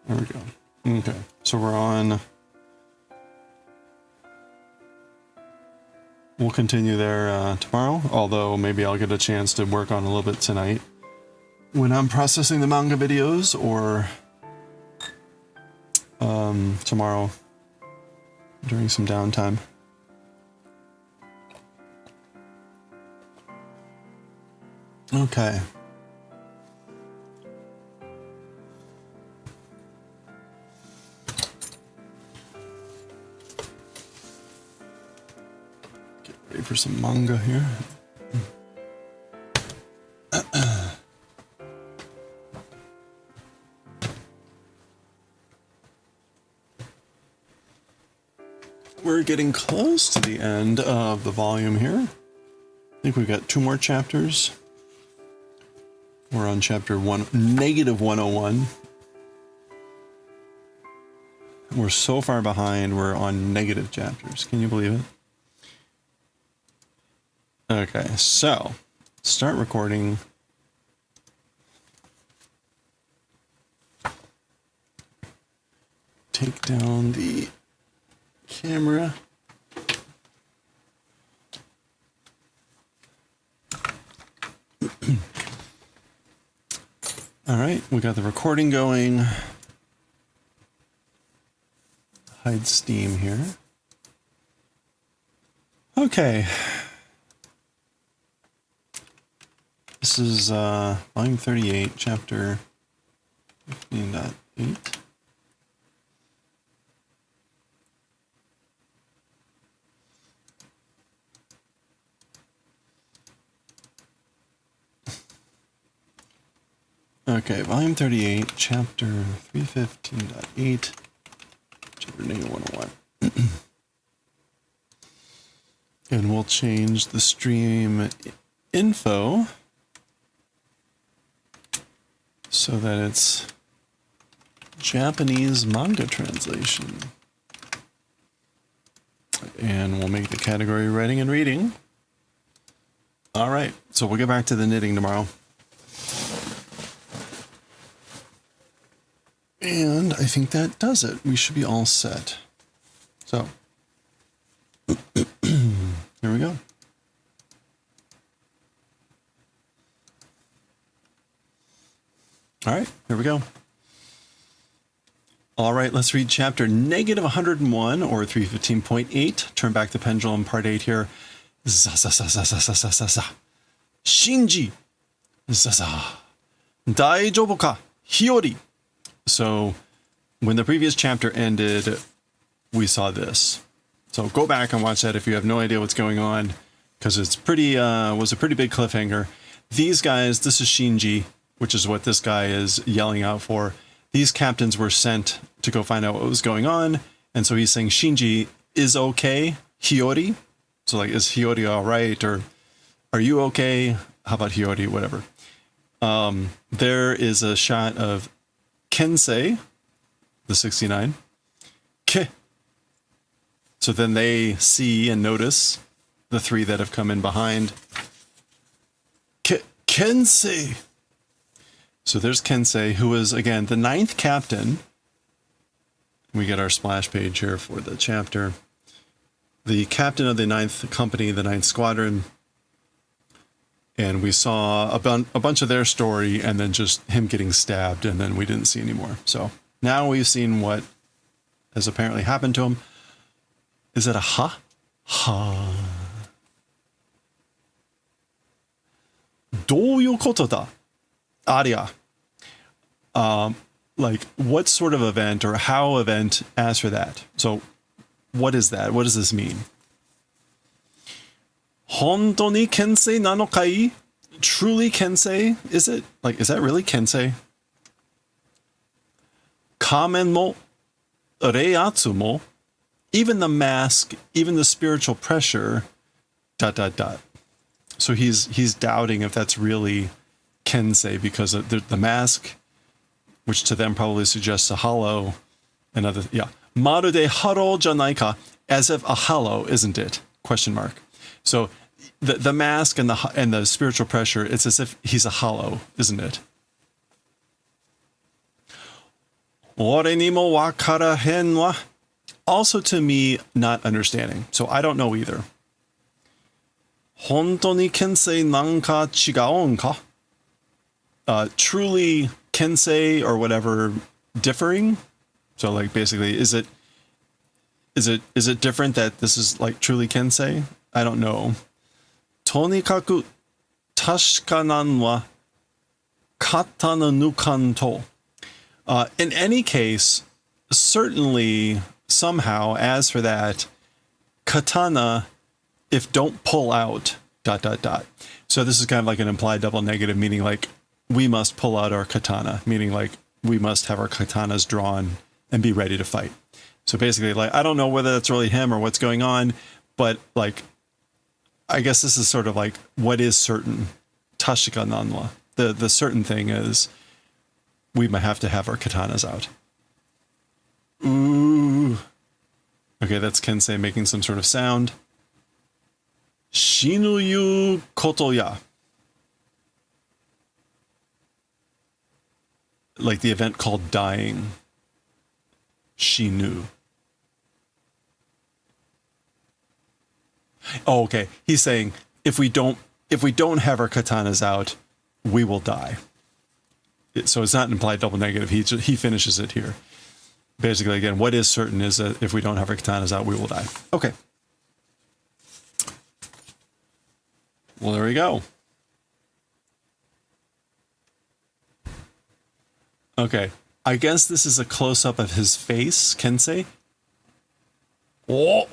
There we go. Okay, so we're on... We'll continue there tomorrow, although maybe I'll get a chance to work on a little bit tonight when I'm processing the manga videos, or tomorrow during some downtime. Okay. Ready for some manga here. We're getting close to the end of the volume here. I think we've got 2 more chapters. We're on chapter -101. We're so far behind, we're on negative chapters. Can you believe it? Okay, so start recording. Take down the camera. All right, we got the recording going. Hide steam here. Okay. This is volume 38, chapter 15.8. Okay, volume 38, chapter 315.8, chapter -101. And we'll change the stream info so that it's Japanese manga translation. And we'll make the category writing and reading. All right, so we'll get back to the knitting tomorrow. And I think that does it. We should be all set. So, here we go. All right, here we go. All right, let's read chapter -101 or 315.8. Turn back the pendulum, part 8 here. Zaza. Shinji. Zaza. Daijoubu ka? Hiyori. So when the previous chapter ended, we saw this. So go back and watch that if you have no idea what's going on, because it's pretty was a pretty big cliffhanger. These guys, this is Shinji, which is what this guy is yelling out for. These captains were sent to go find out what was going on, and so he's saying Shinji is okay. Hiyori. So like, is Hiyori all right, or are you okay? How about Hiyori? Whatever. There is a shot of Kensei, the 69. Ke. So then they see and notice the three that have come in behind. Kensei. So there's Kensei, who is, again, the 9th captain. We get our splash page here for the chapter. The captain of the 9th company, the 9th squadron. And we saw a bunch of their story, and then just him getting stabbed, and then we didn't see anymore. So now we've seen what has apparently happened to him. Is it a ha? Ha. どういうことだ? Aria. Like, what sort of event or how event as for that? So what is that? What does this mean? 本当に Kensei なのかい? Truly Kensei? Is it? Like, is that really Kensei? Kamen mo, reiatsu mo, even the mask, even the spiritual pressure, ... So he's doubting if that's really Kensei, because of the mask, which to them probably suggests a hollow, and other, yeah. Marude haro janai ka, as if a hollow, isn't it? Question mark. So the mask and the spiritual pressure, it's as if he's a hollow, isn't it? Ore ni mo wakarahen wa. Also to me, not understanding. So I don't know either. Honto ni Kensei nanka chigaon ka? Truly Kensei or whatever differing? So like basically, is it different that this is like truly Kensei? I don't know. Tonikaku tashika nan wa katana nukan to. In any case, certainly somehow, as for that, katana, if don't pull out, ... So this is kind of like an implied double negative, meaning like we must pull out our katana, meaning like we must have our katanas drawn and be ready to fight. So basically, like, I don't know whether that's really him or what's going on, but like, I guess this is sort of like what is certain. Tashika nanwa. The certain thing is we might have to have our katanas out. Ooh. Okay, that's Kensei making some sort of sound. Shinuyu koto ya. Like the event called dying. Shinu. Oh, okay. He's saying if we don't have our katanas out, we will die. So it's not an implied double negative. He finishes it here. Basically, again, what is certain is that if we don't have our katanas out, we will die. Okay. Well, there we go. Okay. I guess this is a close-up of his face, Kensei. Oh!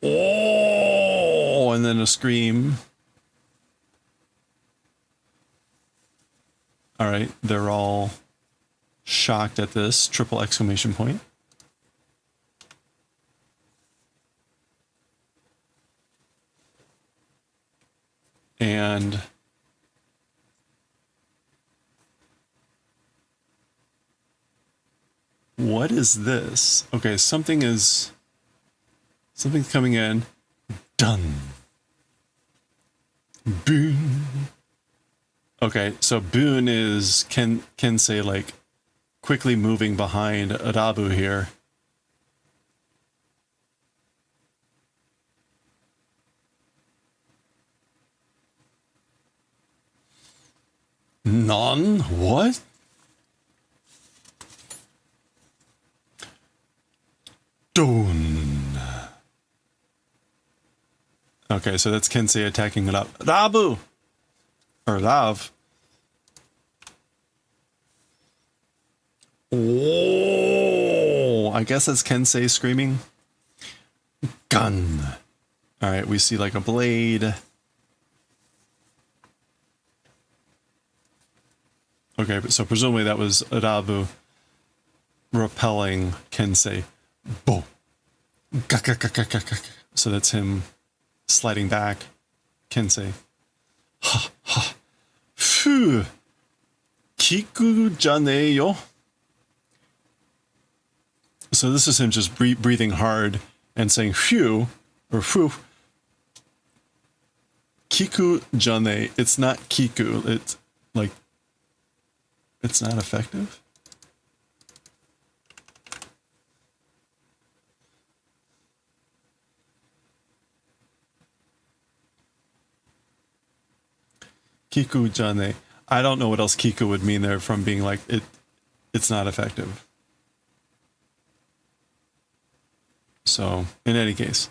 Oh! And then a scream. All right. They're all shocked at this. Triple exclamation point. And what is this? Okay, something is Something's coming in. Done. Boon. Okay, so boon is can say like quickly moving behind Adabu here. None? What? Dun. Okay, so that's Kensei attacking Rabu! Or Lav. Oh, I guess that's Kensei screaming. Gun. Alright, we see like a blade. Okay, so presumably that was Adabu repelling Kensei. Bo. So that's him sliding back. Kensei. Ha ha. Phew. Kiku-janeyo. So this is him just breathing hard and saying phew or phew. Kiku-jane. It's not Kiku. It's like it's not effective. Kiku-jane. I don't know what else Kiku would mean there from being like it's not effective. So, in any case,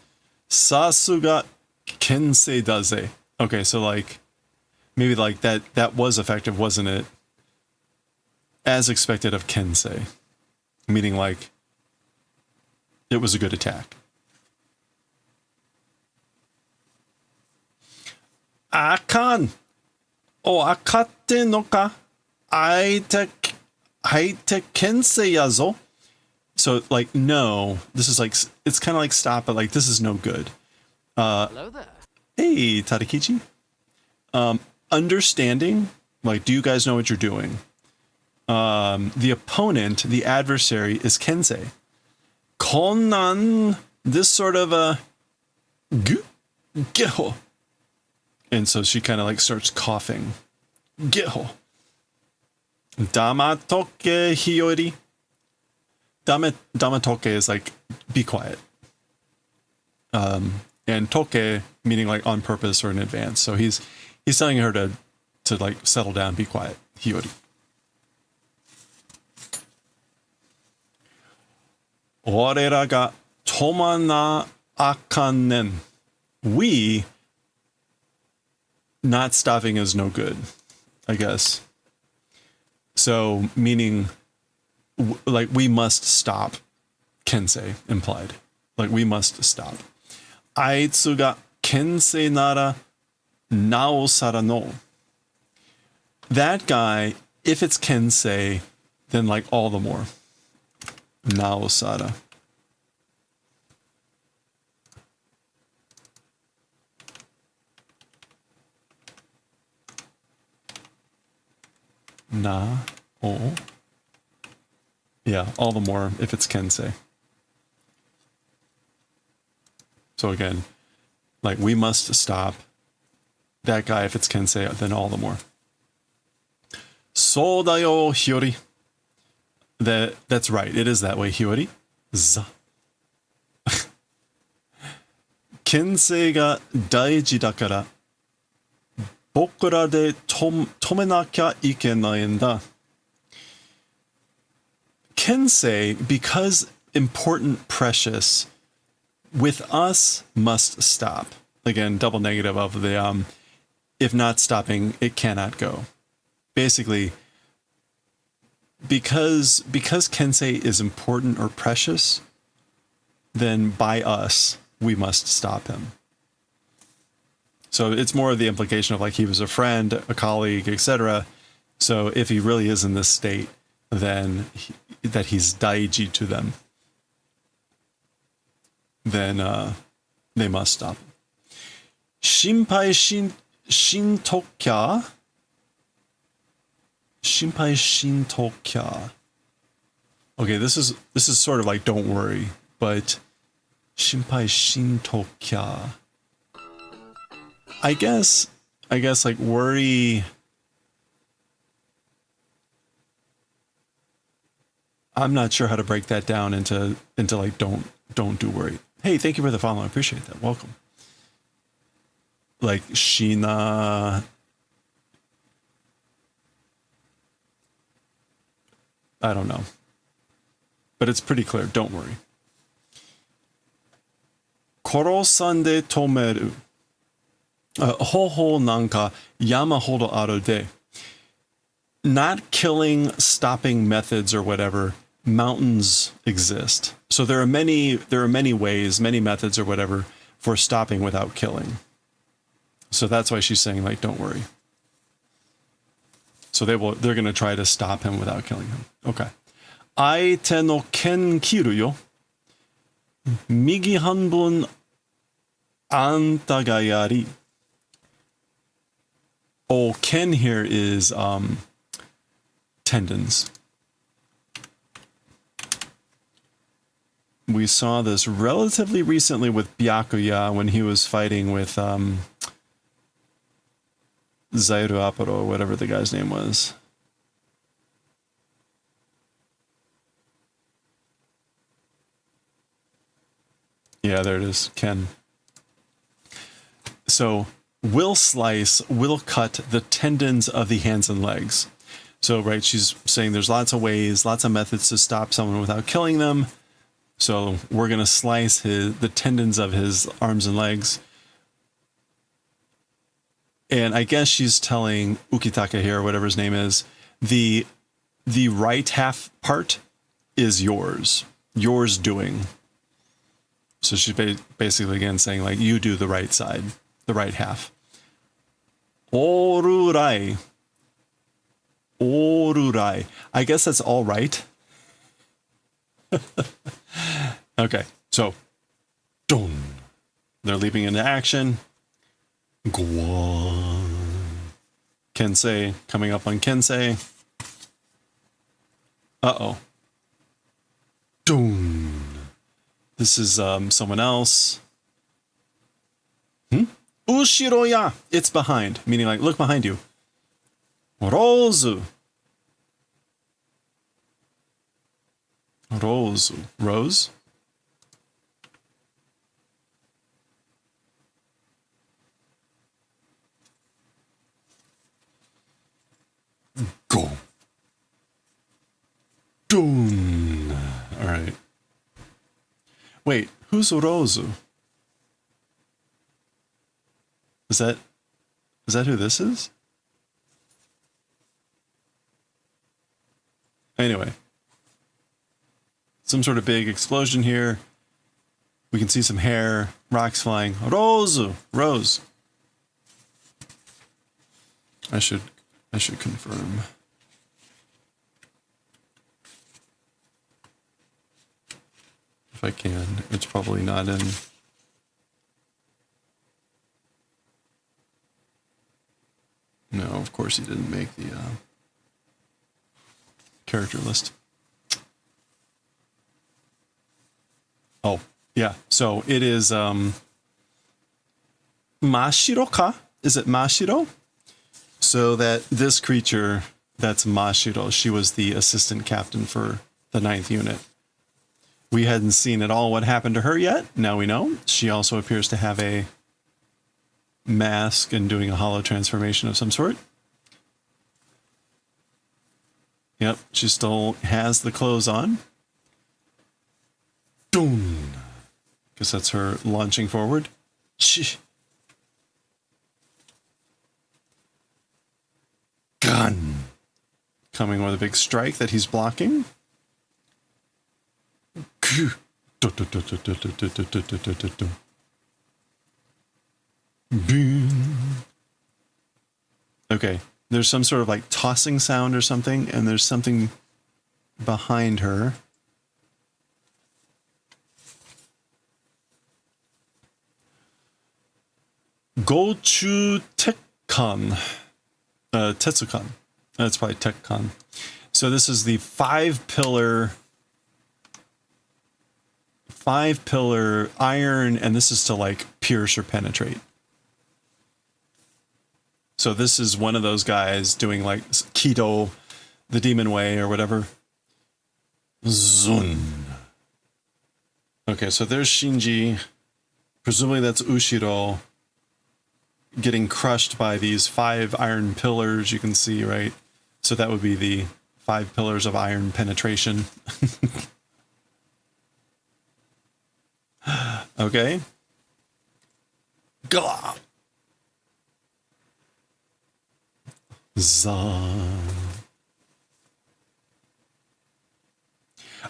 Sasuga Kensei Daze. Okay, so like maybe like that was effective, wasn't it? As expected of Kensei. Meaning like it was a good attack. Akan. Oh, akatte no ka. Aite Kensei yazo. So like no, this is like it's kind of like stop, but like this is no good. Hello there. Hey, Tadakichi. Understanding, like, do you guys know what you're doing? The opponent, the adversary, is Kensei. Konnan, this sort of a geho. And so she kind of like starts coughing. Geho. Damatoke hiyori. Damatoke is like be quiet. And toke meaning like on purpose or in advance. So he's telling her to like settle down, be quiet. Hiyori. Orera ga tomana akanen. We not stopping is no good, I guess. So meaning like we must stop. Kensei implied. Like we must stop. Aitsu ga Kensei nara naosara no. That guy, if it's Kensei, then like all the more. Naosara. Na o. Yeah, all the more if it's Kensei. So again, like we must stop that guy if it's Kensei, then all the more. So da yo, Hiyori. That's right. It is that way, Hiyori. Za. Kensei ga daiji dakara. Bokura de tomenakya ikenai en da. Kensei, because important, precious, with us must stop. Again, double negative of the if not stopping, it cannot go. Basically, because Kensei is important or precious, then by us, we must stop him. So it's more of the implication of like he was a friend, a colleague, etc. So if he really is in this state, then that he's daiji to them, then they must stop him. Shinpai shintokya. Shinpai shintokya. Okay, this is sort of like don't worry, but Shinpai Shintokya. I guess like worry. I'm not sure how to break that down into like don't do worry. Hey, thank you for the follow. I appreciate that. Welcome. Like Shina. I don't know. But it's pretty clear. Don't worry. Korosande tomeru. Hoho nanka yama hodo aru de. Not killing, stopping methods or whatever, mountains exist. So there are many ways, many methods or whatever for stopping without killing. So that's why she's saying, like, don't worry. So they're going to try to stop him without killing him. Okay. Aite no ken kiru yo. Migi hanbun anta ga yari. Oh, ken here is tendons. We saw this relatively recently with Byakuya when he was fighting with Zairu Aparo, whatever the guy's name was. Yeah, there it is, Ken. So, will slice, will cut the tendons of the hands and legs. So, right, she's saying there's lots of ways, lots of methods to stop someone without killing them. So we're going to slice the tendons of his arms and legs. And I guess she's telling Ukitaka here, whatever his name is, the right half part is yours doing. So she's basically again saying, like, you do the right side, the right half. Orurai. Orurai. I guess that's all right. Okay, so dun. They're leaping into action. Guan. Kensei coming up on Kensei. Uh-oh. Dun. This is someone else. Ushiroya. It's behind, meaning like look behind you. Rozu. Rozu. Rose? Go. Dun. All right. Wait, who's Rozu? Is that who this is? Anyway. Some sort of big explosion here. We can see some hair, rocks flying. Rozu, Rose. I should confirm. If I can. It's probably not in. No, of course he didn't make the character list. Oh, yeah. So it is Mashiro ka? Is it Mashiro? So that this creature, that's Mashiro. She was the assistant captain for the 9th unit. We hadn't seen at all what happened to her yet. Now we know. She also appears to have a mask and doing a hollow transformation of some sort. Yep, she still has the clothes on. Doom. Guess that's her launching forward. Shh. Gun. Coming with a big strike that he's blocking. Okay, there's some sort of like tossing sound or something, and there's something behind her. Gochu Tekkan. Tetsuwan. That's probably Tekkan. So this is the 5-pillar 5 pillar iron, and this is to like pierce or penetrate. So this is one of those guys doing like Kido, the demon way or whatever. Zun. Okay, so there's Shinji. Presumably that's Ushiro getting crushed by these 5 iron pillars you can see, right? So that would be the 5 pillars of iron penetration. Okay. Gah. Za.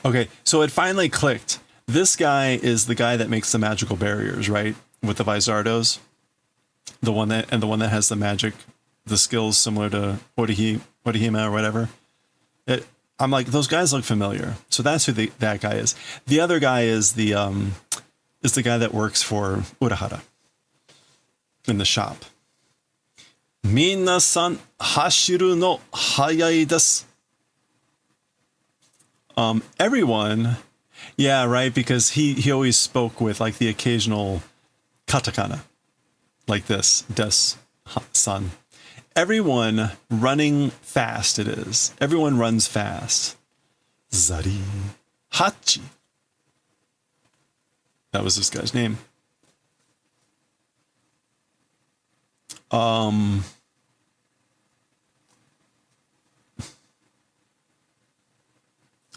Okay, so it finally clicked. This guy is the guy that makes the magical barriers, right? With the Vizardos. The one that has the magic, the skills similar to Orihime or whatever. I'm like, those guys look familiar. So that's who that guy is. The other guy is the guy that works for Urahara in the shop. Minna-san hashiru no hayai desu. Everyone, yeah, right, because he always spoke with like the occasional katakana, like this, des-san. Everyone running fast it is. Everyone runs fast. Zari Hachi. That was this guy's name.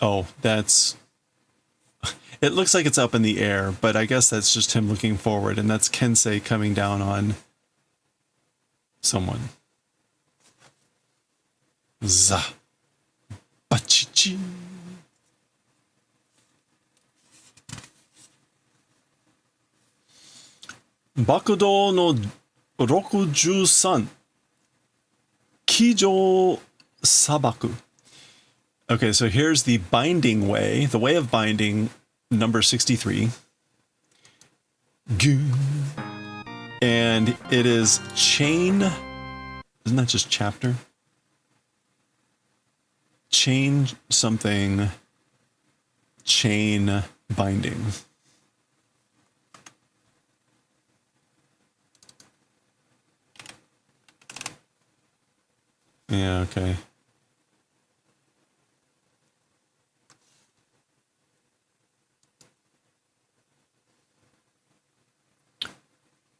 Oh, that's... It looks like it's up in the air, but I guess that's just him looking forward, and that's Kensei coming down on someone. Za. Bachichi. Bakudo no 63. Kijou Sabaku. Okay, so here's the binding way, the way of binding, number 63. And it is chain. Isn't that just chapter? Chain something. Chain binding. Yeah, okay.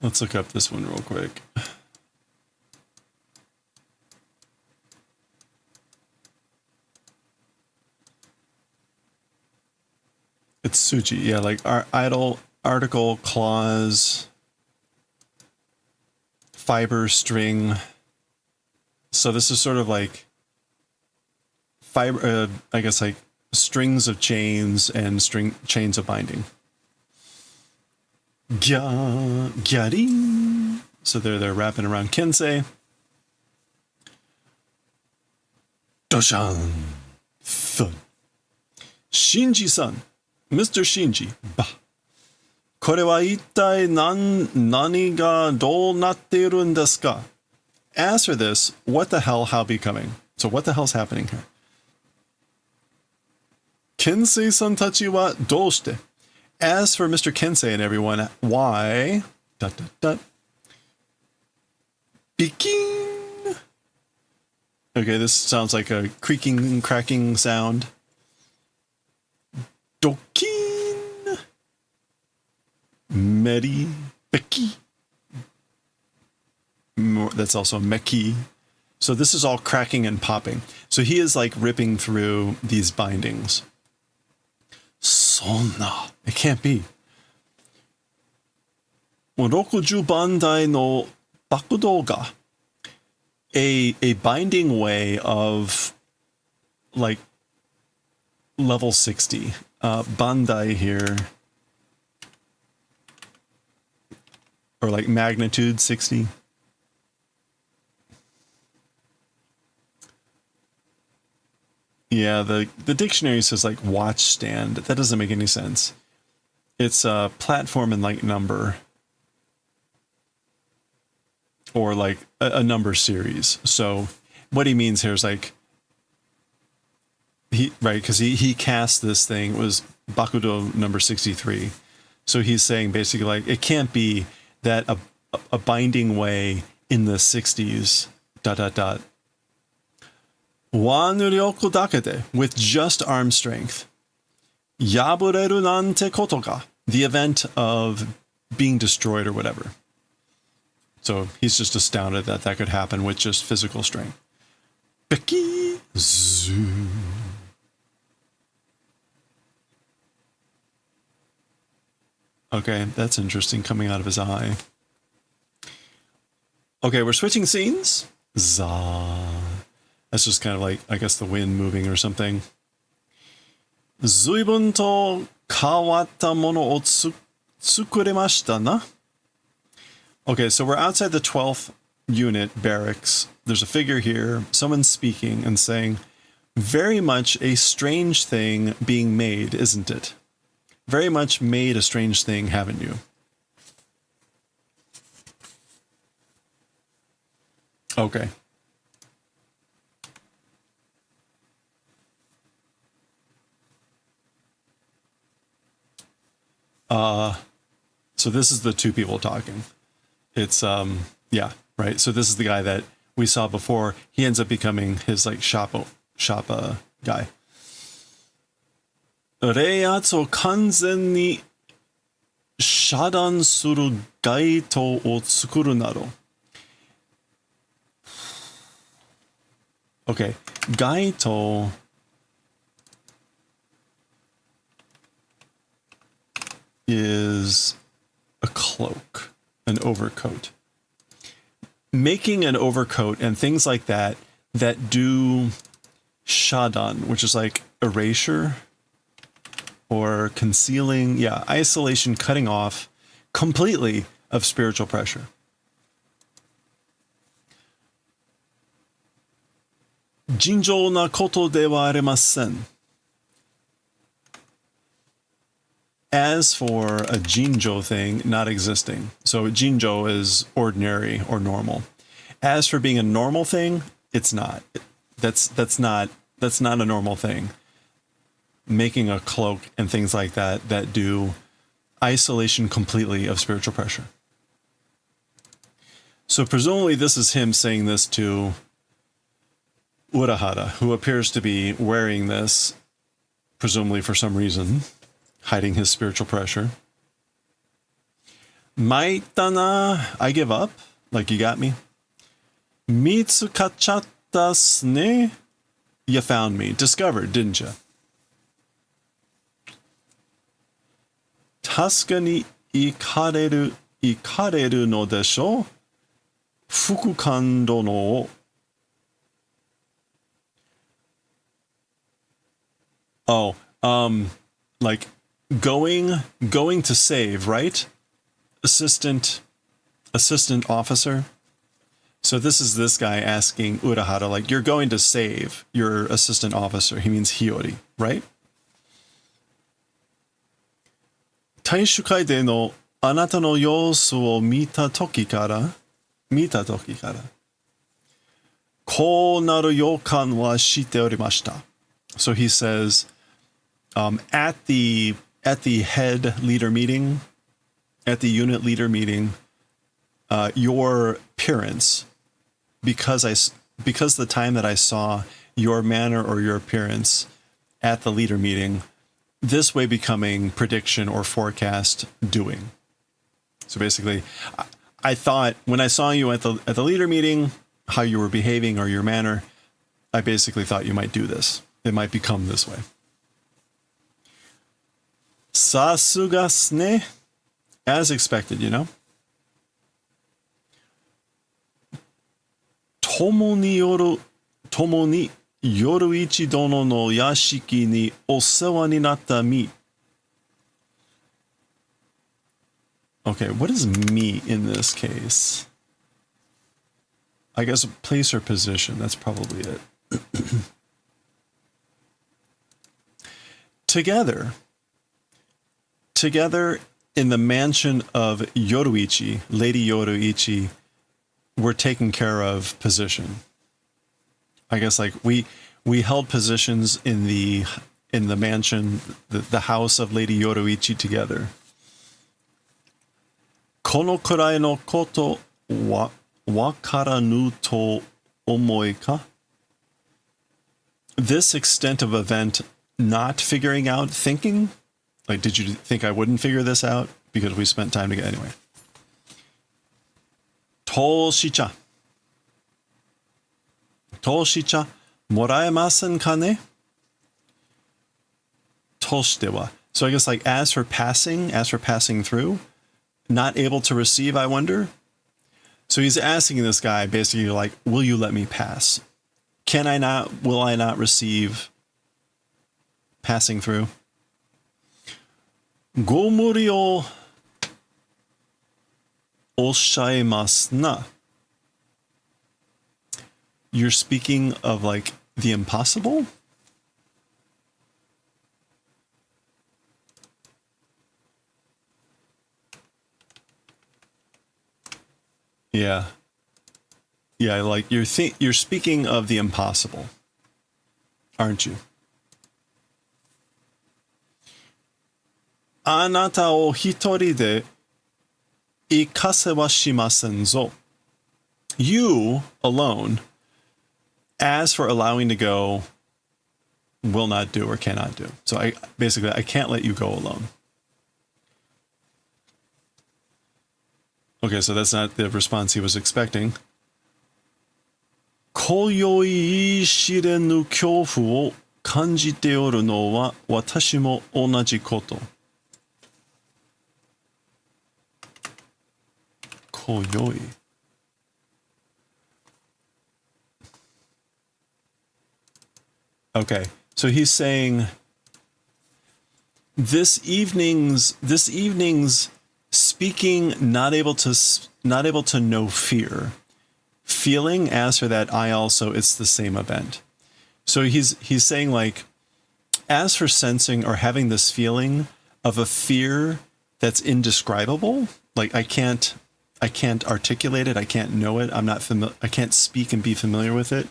Let's look up this one real quick. It's Suji, yeah, like idle, article, clause, fiber, string. So this is sort of like fiber, I guess like strings of chains and chains of binding. Gyari. So they're wrapping around Kensei. Doshan. Thud. Shinji-san. Mr. Shinji. Bah. これは一体何がどうなっているんですか? As for this, what the hell, how becoming? So what the hell's happening here? Kensei-san tachi wa doushite? As for Mr. Kensei and everyone, why? Dot, dot, dot. Bikin. Okay, this sounds like a creaking and cracking sound. Dokin. Meri. Beki. That's also Meki. So this is all cracking and popping. So he is like ripping through these bindings. Sonna. It can't be. 60 bandai no bakudo ga. A binding way of like level 60. Bandai here. Or like magnitude 60. Yeah, the dictionary says like watch stand. That doesn't make any sense. It's a platform and like number. Or like a number series. So what he means here is like, right, because he cast this thing. It was Bakudo number 63. So he's saying basically like it can't be that a binding way in the 60s Wanuryoku dakete, with just arm strength. Yabureru nante koto ga, the event of being destroyed or whatever. So he's just astounded that that could happen with just physical strength. Beki zoo. Okay, that's interesting coming out of his eye. Okay, we're switching scenes. Za. That's just kind of like, I guess, the wind moving or something. Zuibun to kawatta mono o tsukuremashita na? Okay, so we're outside the 12th unit barracks. There's a figure here. Someone's speaking and saying, very much a strange thing being made, isn't it? Very much made a strange thing, haven't you? Okay. So this is the two people talking. It's, yeah, right. So this is the guy that we saw before. He ends up becoming his like shop guy. 冷圧を完全に遮断する街灯を作るなど。Okay, 街灯 is a cloak, an overcoat. Making an overcoat and things like that that do shadan, which is like erasure or concealing, yeah, isolation, cutting off completely of spiritual pressure. Jinjou na koto de wa arimasen. As for a jinjo thing not existing, so jinjo is ordinary or normal. As for being a normal thing, it's not. That's not a normal thing. Making a cloak and things like that that do isolation completely of spiritual pressure. So presumably this is him saying this to Urahara, who appears to be wearing this, presumably for some reason, hiding his spiritual pressure. Maitana, I give up. Like, you got me. Mitsukachatta sne, you found me. Discovered, didn't you? Tasuka ni ikareru no desho? Fukukando no. Oh, like going to save, right? Assistant officer. So this is this guy asking Urahara, like, you're going to save your assistant officer. He means Hiyori, right? Taishukai de no anata no yosu wo mita toki kara, ko naru yokan wa shite orimashita. So he says, at the head leader meeting, at the unit leader meeting, your appearance, because the time that I saw your manner or your appearance at the leader meeting, this way becoming prediction or forecast doing. So basically, I thought when I saw you at the leader meeting, how you were behaving or your manner, I basically thought you might do this. It might become this way. Sasuga sne, as expected, you know. Tomo ni yoruichi dono no yashiki ni osewa ni natta mi. Okay, what is me in this case? I guess place or position, that's probably it. Together in the mansion of Yoruichi, Lady Yoruichi, were taking care of position. I guess like we held positions in the in the mansion, the house of Lady Yoruichi together. Kono kurai no koto wa wakaranu to omoi ka? This extent of event not figuring out thinking? Like, did you think I wouldn't figure this out? Because we spent time together anyway. Toshicha. Toshicha, moraemasen ka ne? Toshite wa. So I guess like as for passing through, not able to receive, I wonder. So he's asking this guy basically like, will you let me pass? Will I not receive passing through? Gomori o oshaimasu na. You're speaking of like the impossible? Yeah. Yeah, like you're speaking of the impossible, aren't you? Anata o hitori de ikase wa shimasen zo. You alone, as for allowing to go, will not do or cannot do. So I can't let you go alone. Okay, so that's not the response he was expecting. Koyoi shirenu kyofu wo kanjite oru no wa watashi mo onaji koto. Koyoi. Okay, so he's saying this evening's speaking, not able to know fear. Feeling, as for that, I also, it's the same event. So he's saying like, as for sensing or having this feeling of a fear that's indescribable, like I can't articulate it, I can't know it, I can't speak and be familiar with it.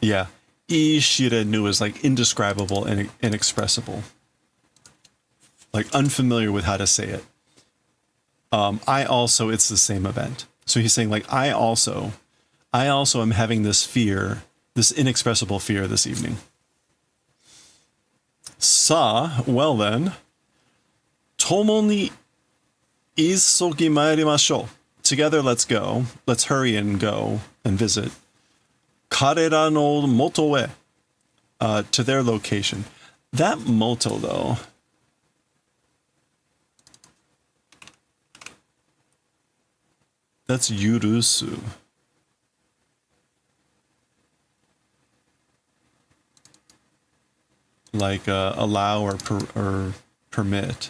Yeah. Ishirenu is like indescribable and inexpressible. Like unfamiliar with how to say it. I also, it's the same event. So he's saying like, I also am having this fear, this inexpressible fear this evening. Sa, well then, tomo ni isogi maerimashou. Together, let's go. Let's hurry and go and visit. Karera no moto e. To their location. That moto, though. That's yurusu. Like allow or permit.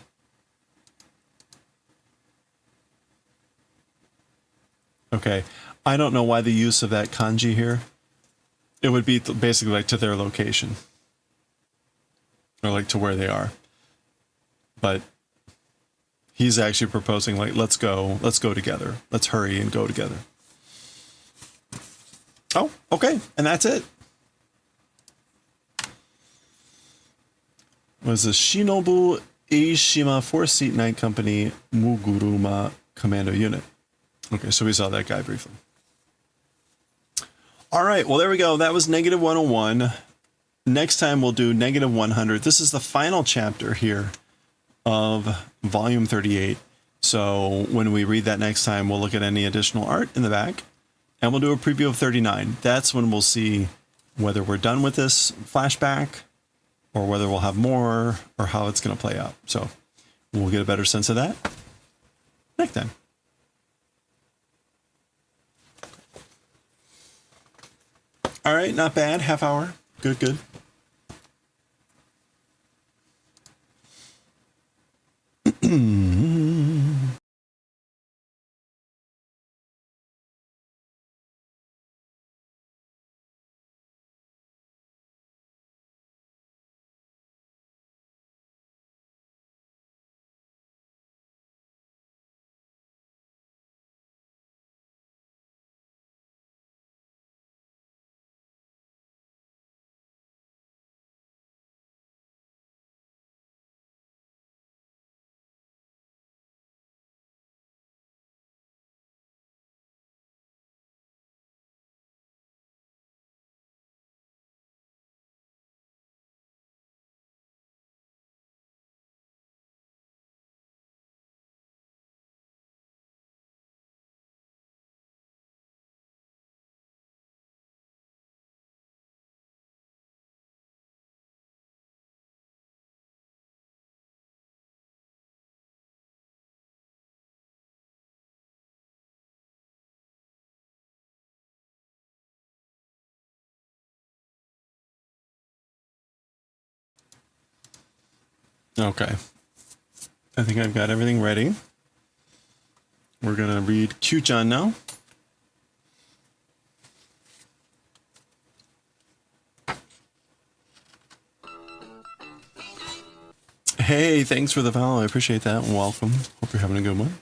Okay. I don't know why the use of that kanji here. It would be basically like to their location. Or like to where they are. But he's actually proposing like, let's go together. Let's hurry and go together. Oh, okay. And that's it. Was the Shinobu Eishima 4-seat night company Muguruma Commando Unit. Okay, so we saw that guy briefly. All right, well, there we go. That was negative 101. Next time we'll do negative 100. This is the final chapter here of volume 38. So when we read that next time, we'll look at any additional art in the back and we'll do a preview of 39. That's when we'll see whether we're done with this flashback or whether we'll have more or how it's going to play out. So we'll get a better sense of that next time. All right, not bad. Half hour. Good, good. Okay. I think I've got everything ready. We're going to read Kyuu-chan now. Hey, thanks for the follow. I appreciate that. Welcome. Hope you're having a good one.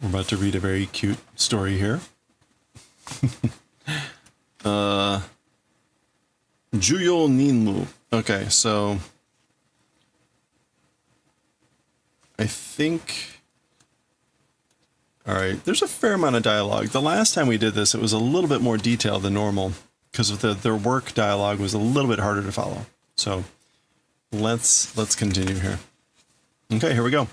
We're about to read a very cute story here. Juyo Ninmu. Okay, so I think... Alright, there's a fair amount of dialogue. The last time we did this, it was a little bit more detailed than normal because of their work dialogue was a little bit harder to follow. So let's continue here. Okay, here we go.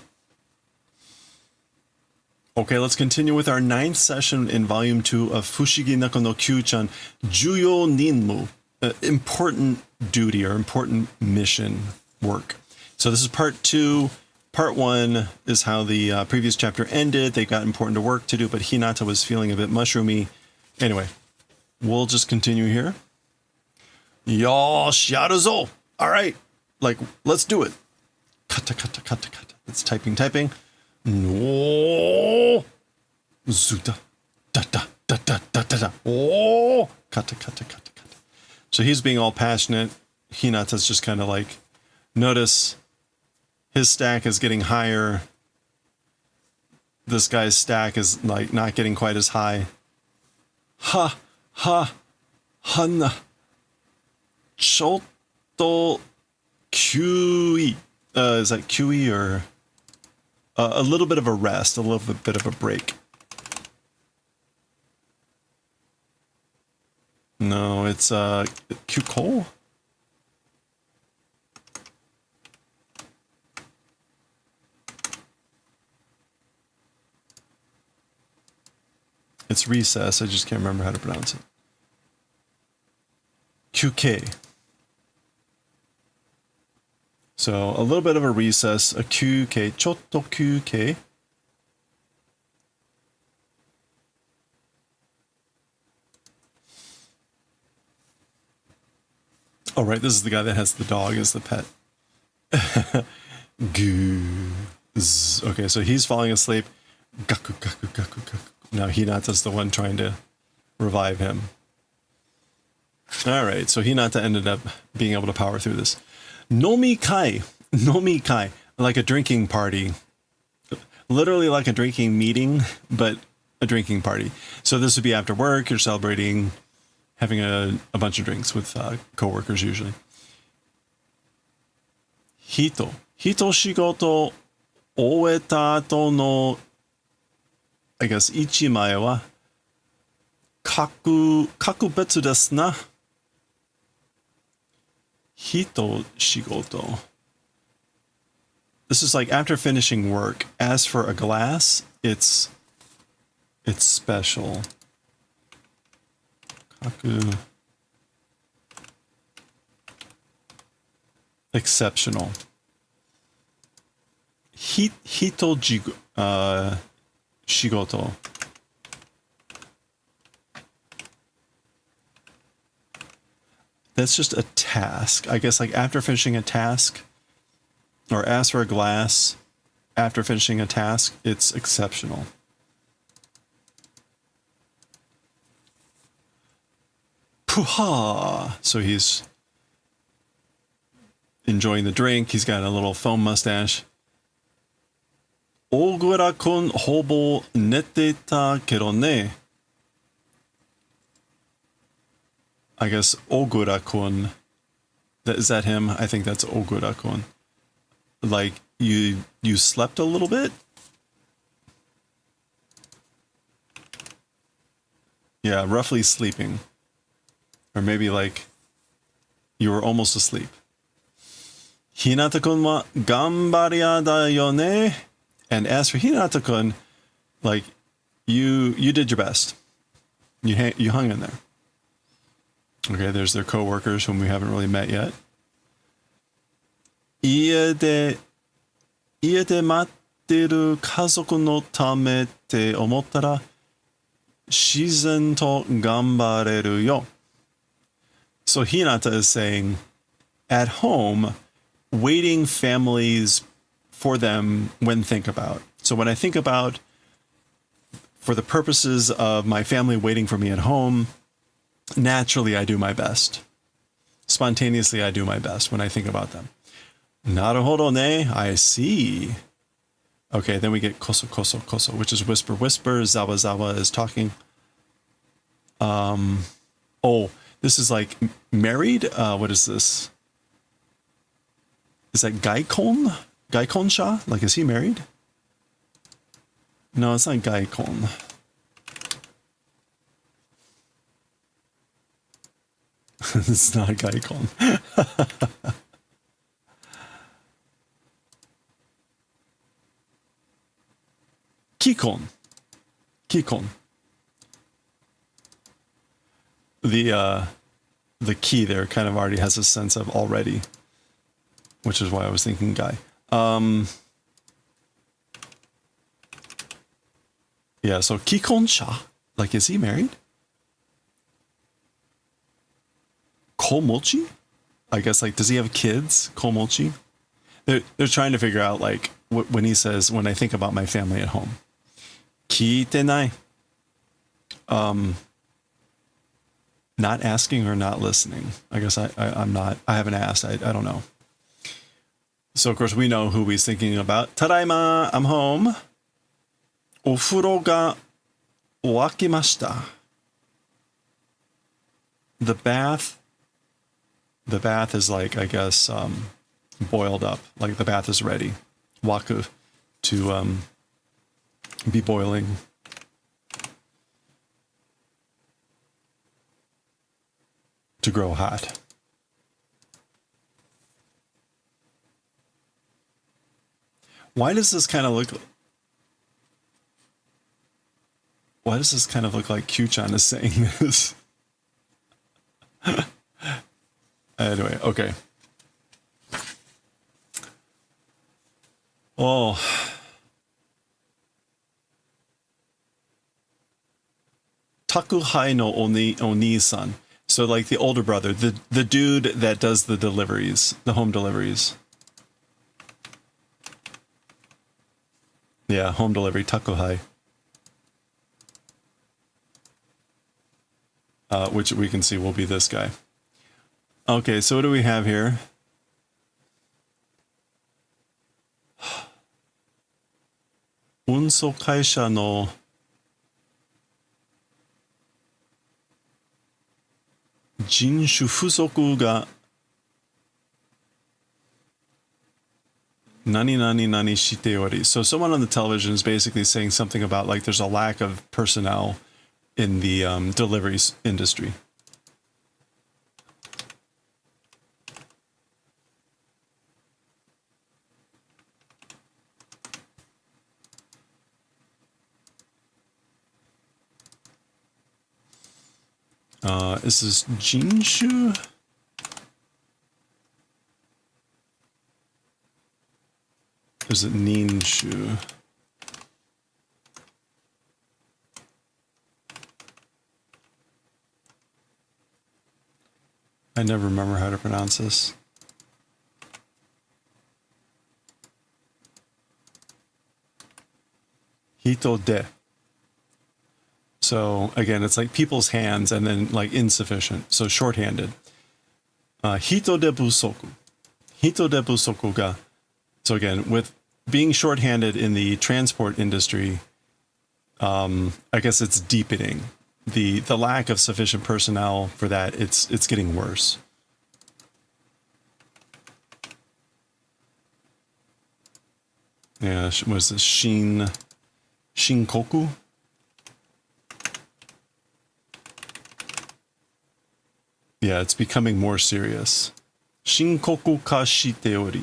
Okay, let's continue with our 9th session in Volume 2 of Fushigi Nako no Kyuu-chan, Juyo Ninmu, important duty or important mission work. So this is part 2. Part 1 is how the previous chapter ended. They got important work to do, but Hinata was feeling a bit mushroomy. Anyway, we'll just continue here. Yosh, yaruzo! Alright, like, let's do it. Kata, kata, kata, kata. That's typing. No. Zuda. Da da da da da da da. Oh. Kata, kata, kata, kata. So he's being all passionate. Hinata's just kind of like, notice his stack is getting higher. This guy's stack is like not getting quite as high. Ha, ha, hana. Chotto Kyui. Is that Kyui or a little bit of a rest, a little bit of a break? No, it's Kyuko. It's recess. I just can't remember how to pronounce it. QK. So a little bit of a recess, a QK, chotto QK. Oh, right, this is the guy that has the dog as the pet. Goose. Okay, so he's falling asleep. Gaku, gaku, gaku, gaku. Now Hinata's the one trying to revive him. All right, so Hinata ended up being able to power through this. Nomikai, like a drinking party. Literally like a drinking meeting, but a drinking party. So this would be after work, you're celebrating, having a bunch of drinks with coworkers usually. Hito shigoto oeta ato no, I guess, ichimae wa kakubetsu desu na. Hito shigoto. This is like after finishing work. As for a glass, it's special. Kaku. Exceptional. Hito shigoto. That's just a task. I guess like after finishing a task, or ask for a glass after finishing a task, it's exceptional. Puha! So he's enjoying the drink. He's got a little foam mustache. Ogura-kun hobo neteta kero ne. I guess Ogura-kun. Is that him? I think that's Ogura-kun. Like, you slept a little bit? Yeah, roughly sleeping. Or maybe like, you were almost asleep. Hinata-kun wa ganbaria da yo ne? And as for Hinata-kun, like, you did your best. You hung in there. Okay, there's their co-workers whom we haven't really met yet. Ie de matteru kazoku no tame te omottara shizen to ganbareru yo. So Hinata is saying, at home, waiting families for them when think about. So when I think about for the purposes of my family waiting for me at home, naturally I do my best. Spontaneously I do my best when I think about them. Naruhodo ne, I see. Okay, then we get koso koso koso, which is whisper whisper. Zawa zawa is talking. Oh, this is like married. What is this? Is that gaikon? Gaikon-sha? Like, is he married? No, it's not gaikon. It's not gaikon. Kikon. Kikon. The key there kind of already has a sense of already, which is why I was thinking guy. Yeah, so Kikon-sha, like, is he married? Komochi? I guess, like, does he have kids? Komochi? They're trying to figure out, like, when he says, when I think about my family at home. Kiite nai. Not asking or not listening. I guess I'm not. I haven't asked. I don't know. So, of course, we know who he's thinking about. Tadaima, I'm home. Ofuro ga owakimashita. The bath is like, I guess, boiled up. Like the bath is ready. Waku, to be boiling. To grow hot. Why does this kind of look... Why does this kind of look like Kyuu-chan is saying this? Anyway, okay. Oh. Takuhai no Oni-san. So like the older brother, the dude that does the deliveries, the home deliveries. Yeah, home delivery, takuhai. Which we can see will be this guy. Okay, so what do we have here? Unso kaisha no jinshu fusoku ga nani nani nani shite ori. So someone on the television is basically saying something about like there's a lack of personnel in the deliveries industry. This is Jinshu. Is it Ninshu? I never remember how to pronounce this. Hito de. So again, it's like people's hands and then like insufficient. So shorthanded. Hito de busoku. Hito de busoku ga. So again, with being shorthanded in the transport industry, I guess it's deepening. The lack of sufficient personnel for that, it's getting worse. Yeah, was this Shinkoku? Yeah, it's becoming more serious. Shinkoku ka shite ori.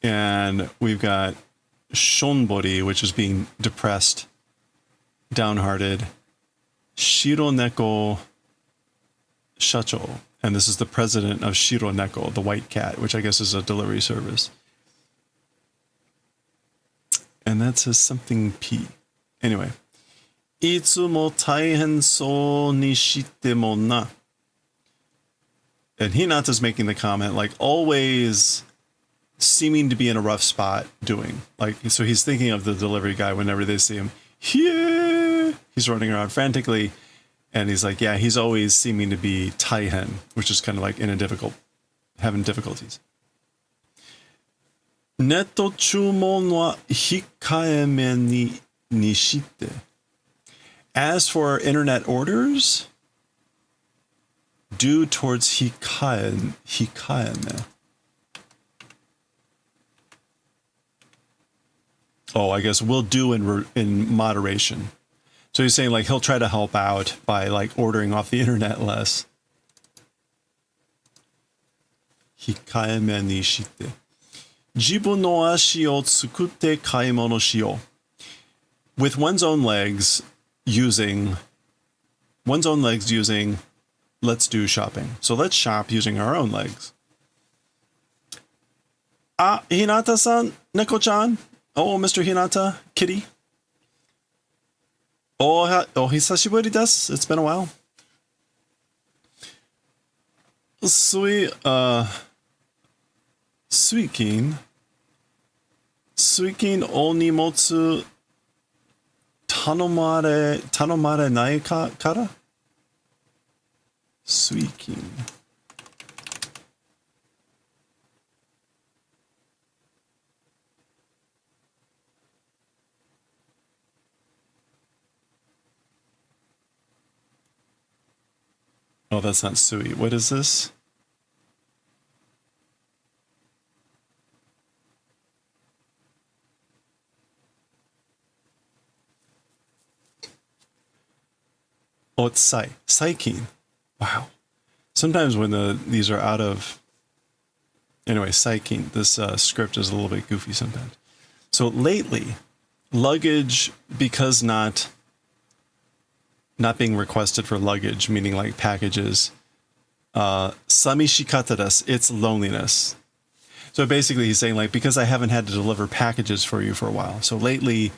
And we've got Shonbori, which is being depressed, downhearted. Shironeko Shacho. And this is the president of Shironeko, the white cat, which I guess is a delivery service. And that says something P. Anyway. Itsumo taihen so ni shite mo na. And Hinata's making the comment, like, always seeming to be in a rough spot doing. Like, so he's thinking of the delivery guy whenever they see him. Yeah, he's running around frantically, and he's like, yeah, he's always seeming to be taihen, which is kind of like in a having difficulties. Netto chumon wa hikaeme ni shite. As for internet orders, due towards hikaeme. Oh, I guess we'll do in moderation. So he's saying like he'll try to help out by like ordering off the internet less. Hikaeme ni shite. Jibun no ashi o tsukutte kaimono shio. With one's own legs using, let's do shopping. So let's shop using our own legs. Ah, Hinata-san, Neko-chan. Oh, Mr. Hinata, kitty. Oh, hisashiburi desu. It's been a while. Suikin o nimotsu tanomare nai kara? Suikin. Oh, that's not Sui. What is this? Oh, it's Saikin. Wow. Sometimes when these are out of... Anyway, Saikin. This script is a little bit goofy sometimes. So lately, luggage, because not being requested for luggage, meaning like packages, samishikata desu, it's loneliness. So basically he's saying like, because I haven't had to deliver packages for you for a while. So lately,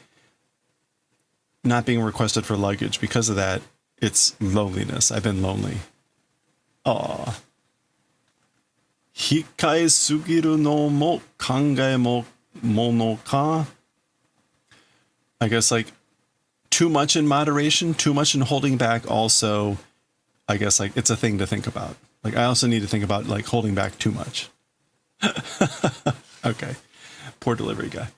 not being requested for luggage, because of that, it's loneliness. I've been lonely. Aw. Hikae sugiru no mo kangae mo mono ka? I guess like too much in moderation, too much in holding back also, I guess like it's a thing to think about. Like I also need to think about like holding back too much. Okay. Poor delivery guy.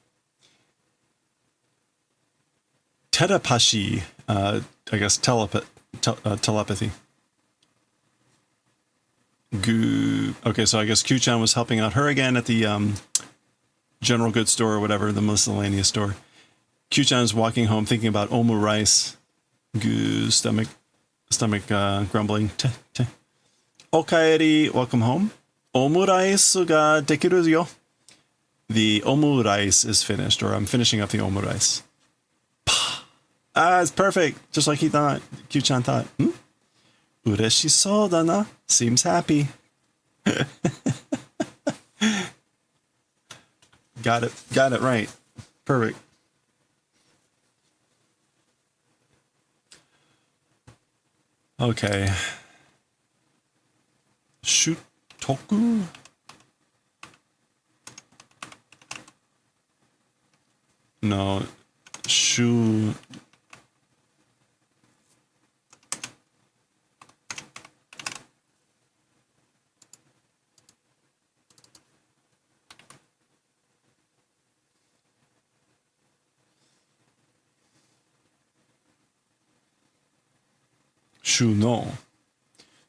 Telepathy, I guess telepathy. Okay, so I guess Kyuu-chan was helping out her again at the general goods store or whatever, the miscellaneous store. Kyuu-chan's walking home thinking about omu rice. Stomach grumbling. Okaeri, welcome home. Omu rice ga dekiru yo. The omu rice is finished, or I'm finishing up the omu rice. Ah, it's perfect, just like he thought. Kyuu-chan thought. Ureshisou da na. Seems happy. Got it right. Perfect. Okay. Shutoku? No.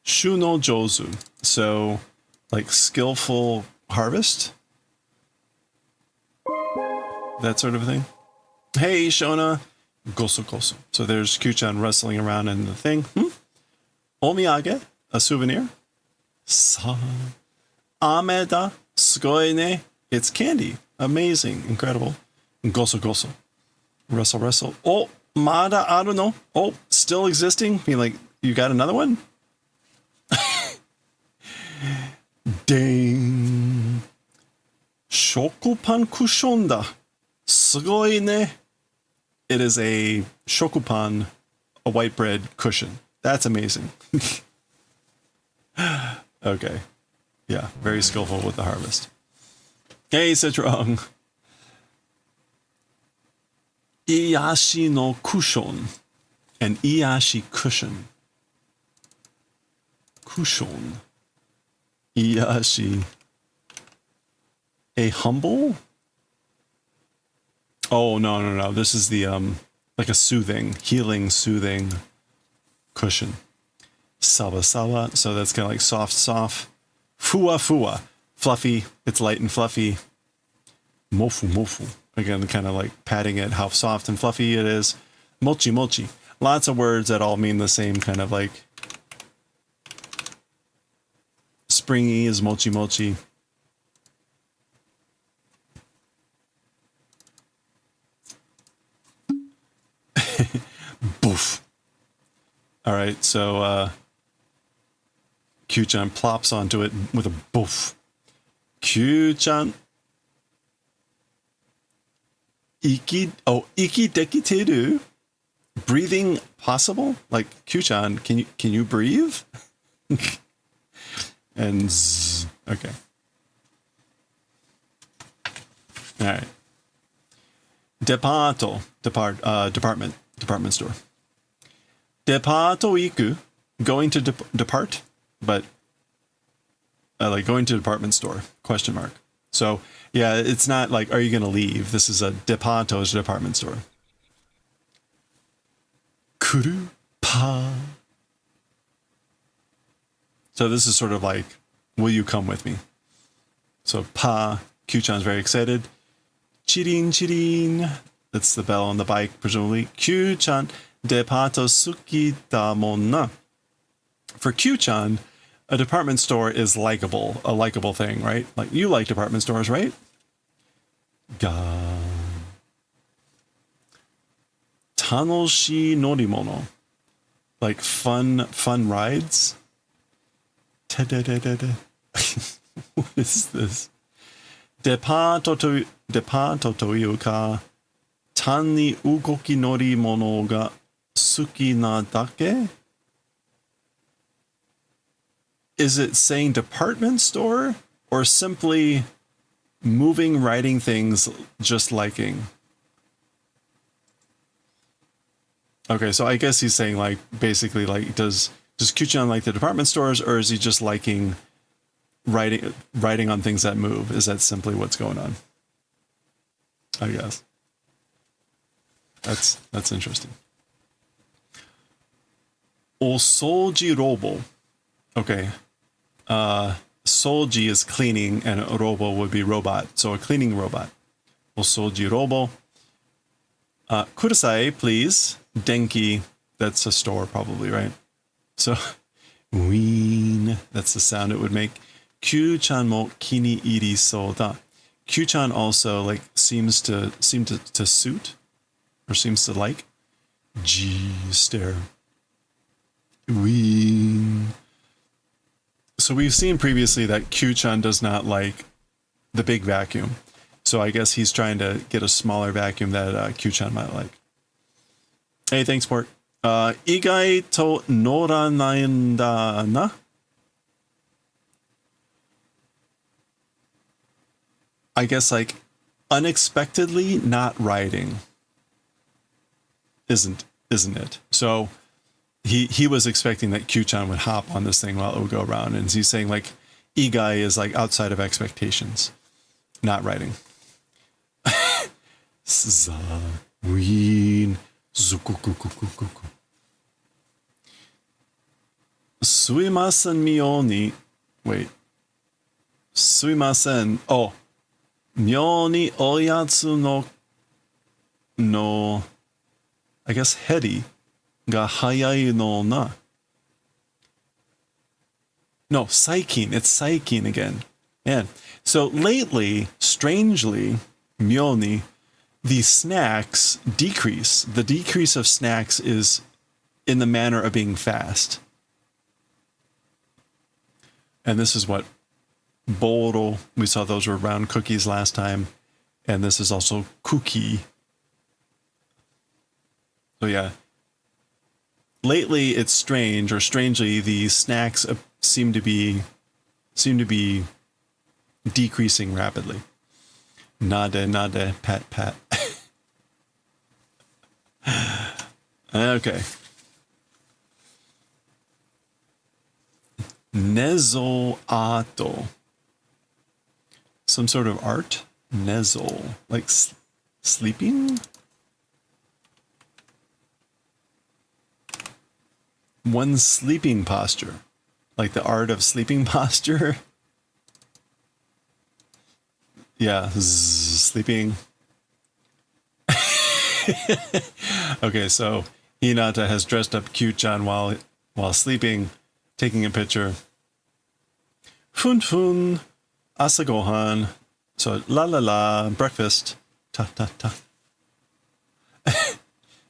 Shuno jozu. So, like skillful harvest? That sort of thing. Hey, Shona. Gosu. So there's Kyuu-chan wrestling around in the thing. Omiyage, a souvenir. Ameda, sugoi ne. It's candy. Amazing. Incredible. Gosu. Wrestle. Oh, mada aru no. Oh, still existing? Mean like, you got another one? Ding. Shokupan cushion da. Sugoi ne. It is a shokupan, a white bread cushion. That's amazing. Okay. Yeah, very skillful with the harvest. Hey, Citrong. Iyashi no cushion. An Iyashi cushion. Cushion. Iyashi. A humble? Oh, no. This is the, like a soothing, healing, soothing cushion. Sawa sawa. So that's kind of like soft, soft. Fua fua. Fluffy. It's light and fluffy. Mofu mofu. Again, kind of like patting it, how soft and fluffy it is. Mochi mochi. Lots of words that all mean the same kind of like. Springy is mochi mochi. Boof. All right, so Kyuu-chan plops onto it with a boof. Kyuu-chan. Iki dekiteru? Breathing possible? Like Kyuu-chan, can you breathe? And zzz. Okay. All right. Departo, department store. Departo iku, going to depart, but like going to department store, question mark. So yeah, it's not like, are you going to leave? This is a departo's department store. Kuru pa. So this is sort of like, will you come with me? So pa, Kyuu-chan's very excited. Chirin chirin. That's the bell on the bike, presumably. Kyuu-chan, departo suki da monna. For Kyuu-chan, a department store is likable, a likable thing, right? Like you like department stores, right? Ga. Tanoshi norimono. Like fun rides. What is this? Departo toいうか、単に動き乗り物が好きなだけ? Is it saying department store or simply moving, writing things just liking? Okay, so I guess he's saying like basically like does Kyuu-chan like the department stores, or is he just liking writing on things that move? Is that simply what's going on? I guess. That's interesting. Osoji robo. Okay. Soji is cleaning and robo would be robot. So a cleaning robot. Osoji robo. Kudasai, please. Denki, that's a store probably, right? So, ween, that's the sound it would make. Kyuu-chan mo kini iri so da. Kyuu-chan also like seems to suit, or seems to like. Gee, stare. Ween. So we've seen previously that Kyuu-chan does not like the big vacuum. So I guess he's trying to get a smaller vacuum that Kyuu-chan might like. Hey, thanks, Port. Igai to noranaiんだな. I guess like unexpectedly not riding. Isn't it? So he was expecting that Kyuu-chan would hop on this thing while it would go around, and he's saying like Igai is like outside of expectations, not riding. Zaween. Suimasen mioni. Wait. Suimasen. Oh. Mioni oyatsu no. I guess heri ga hayai no na. No, saikin. It's saikin again. Man. So lately, strangely, mioni, the snacks decrease. The decrease of snacks is in the manner of being fast. And this is what boro, we saw those were round cookies last time. And this is also cookie. So yeah. Lately it's strange, or strangely the snacks seem to be decreasing rapidly. Nade, nade, pat, pat. Okay. Nezo ato. Some sort of art? Nezo. Like sleeping? One sleeping posture. Like the art of sleeping posture? Yeah, sleeping. Okay, so Hinata has dressed up Kyuu-chan while sleeping, taking a picture. Fun fun, asagohan. So la la la, breakfast. Ta ta ta.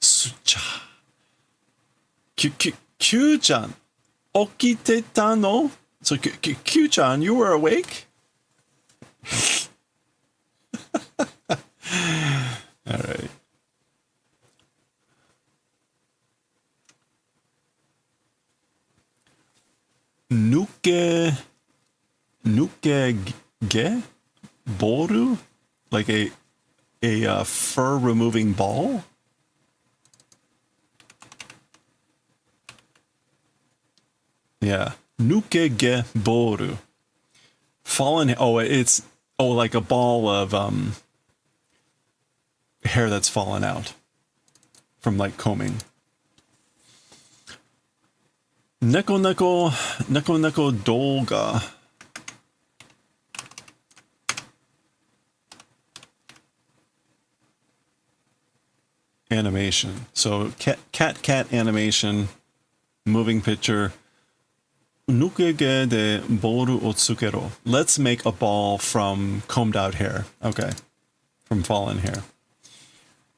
Sucha. Kyuu-chan, okite no? So Kyuu-chan, you were awake? All right. Nuke ge boru, like a fur removing ball. Yeah, nuke ge boru. Fallen. Oh, it's like a ball of hair that's fallen out from like combing. Neko dolga. Animation. So cat animation, moving picture. Nukege de boru o tsukero. Let's make a ball from combed out hair. Okay. From fallen hair.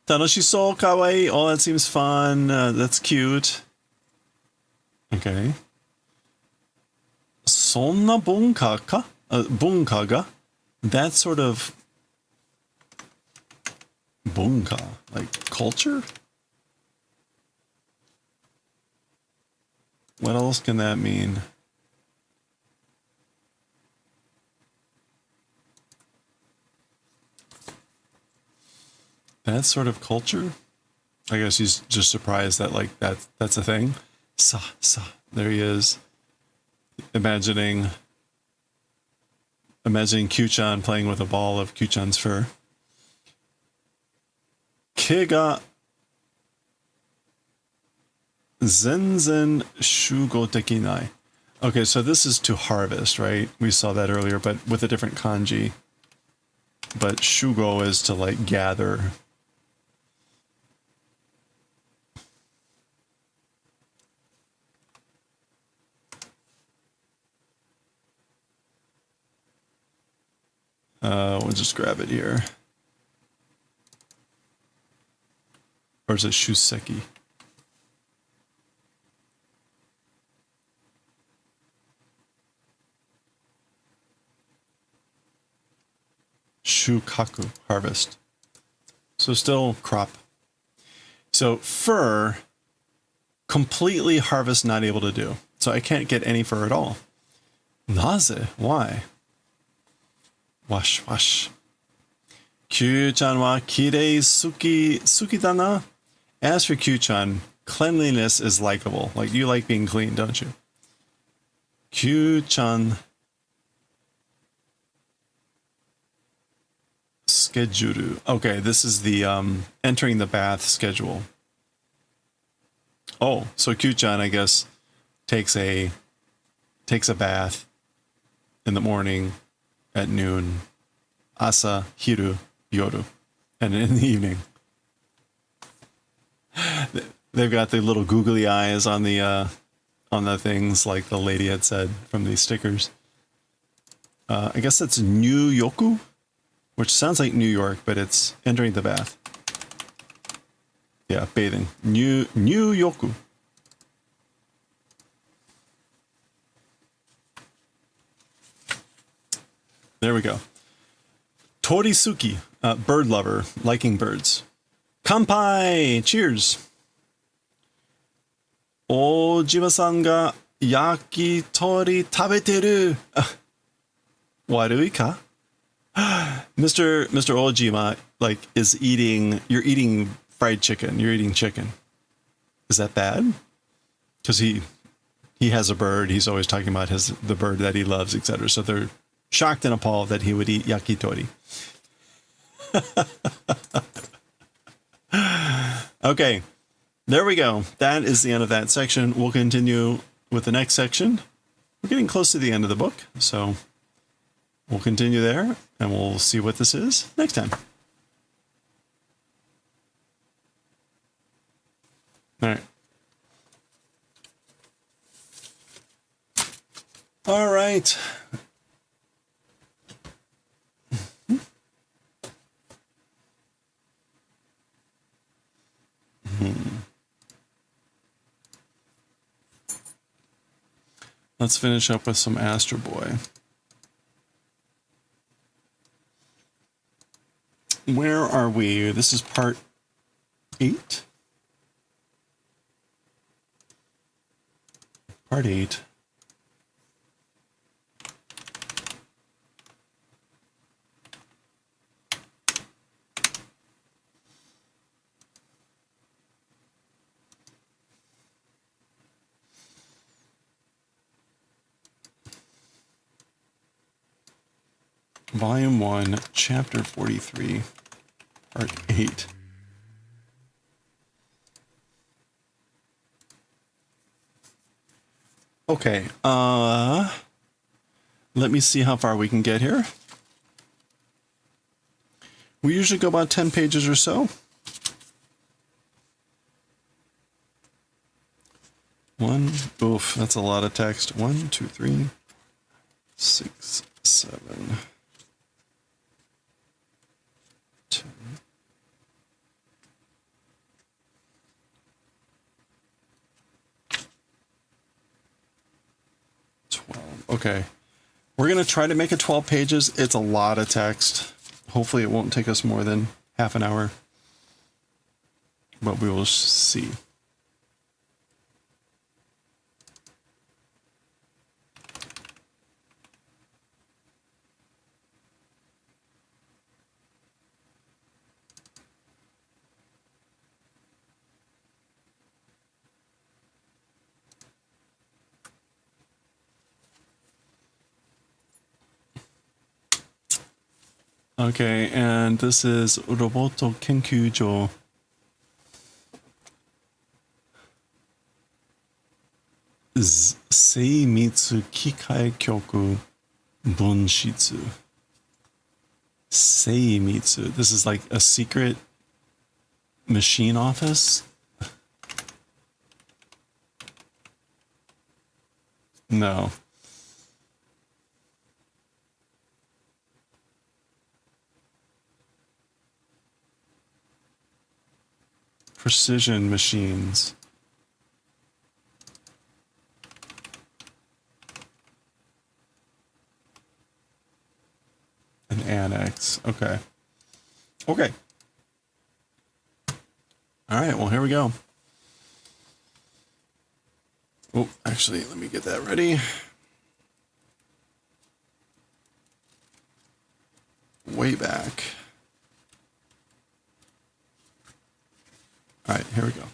Tanoshi so kawaii. Oh, that seems fun. That's cute. Okay. Sonna bunka ka? Bunka ga? That sort of bunka, like culture? What else can that mean? That sort of culture? I guess he's just surprised that like that's a thing. Sa, there he is. Imagining Kyuu-chan playing with a ball of Kyuu-chan's fur. Kega zenzen shugo tekinai. Okay, so this is to harvest, right? We saw that earlier, but with a different kanji. But shugo is to like gather. We'll just grab it here. Or is it shuseki? Shukaku, harvest. So still crop. So fur, completely harvest not able to do. So I can't get any fur at all. Naze? Why? Wash, wash. Kyuu-chan wa kirei suki dana. As for Kyuu-chan, cleanliness is likable. Like, you like being clean, don't you? Kyuu-chan schedule. Okay, this is the entering the bath schedule. Oh, so Kyuu-chan, I guess, takes a bath in the morning, at noon, asa, hiru, yoru, and in the evening. They've got the little googly eyes on the things, like the lady had said from these stickers. I guess that's New Yoku, which sounds like New York, but it's entering the bath. Yeah, bathing. New Yoku. There we go. Torisuki, bird lover, liking birds. Kanpai! Cheers! Ojima-san ga yakitori tabeteru. Warui ka? Mr. Ojima, like, is eating, you're eating fried chicken. You're eating chicken. Is that bad? Because he has a bird. He's always talking about the bird that he loves, etc. So they're shocked and appalled that he would eat yakitori. Okay, there we go. That is the end of that section. We'll continue with the next section. We're getting close to the end of the book, so we'll continue there, and we'll see what this is next time. All right. All right. Let's finish up with some Astro Boy. Where are we? This is part 8. Part 8. Volume 1, Chapter 43, Part 8. Okay, let me see how far we can get here. We usually go about 10 pages or so. 1, oof, that's a lot of text. 1, 2, 3, 6, 7. 10. 12. Okay. We're going to try to make it 12 pages. It's a lot of text. Hopefully it won't take us more than half an hour. But we will see. Okay, and this is Roboto Kenkyujo. Seimitsu Kikai Kyoku Bunshitsu. Seimitsu. This is like a secret machine office? No. Precision machines. An annex. Okay. Okay. All right. Well, here we go. Oh, actually, let me get that ready. Way back. All right, here we go.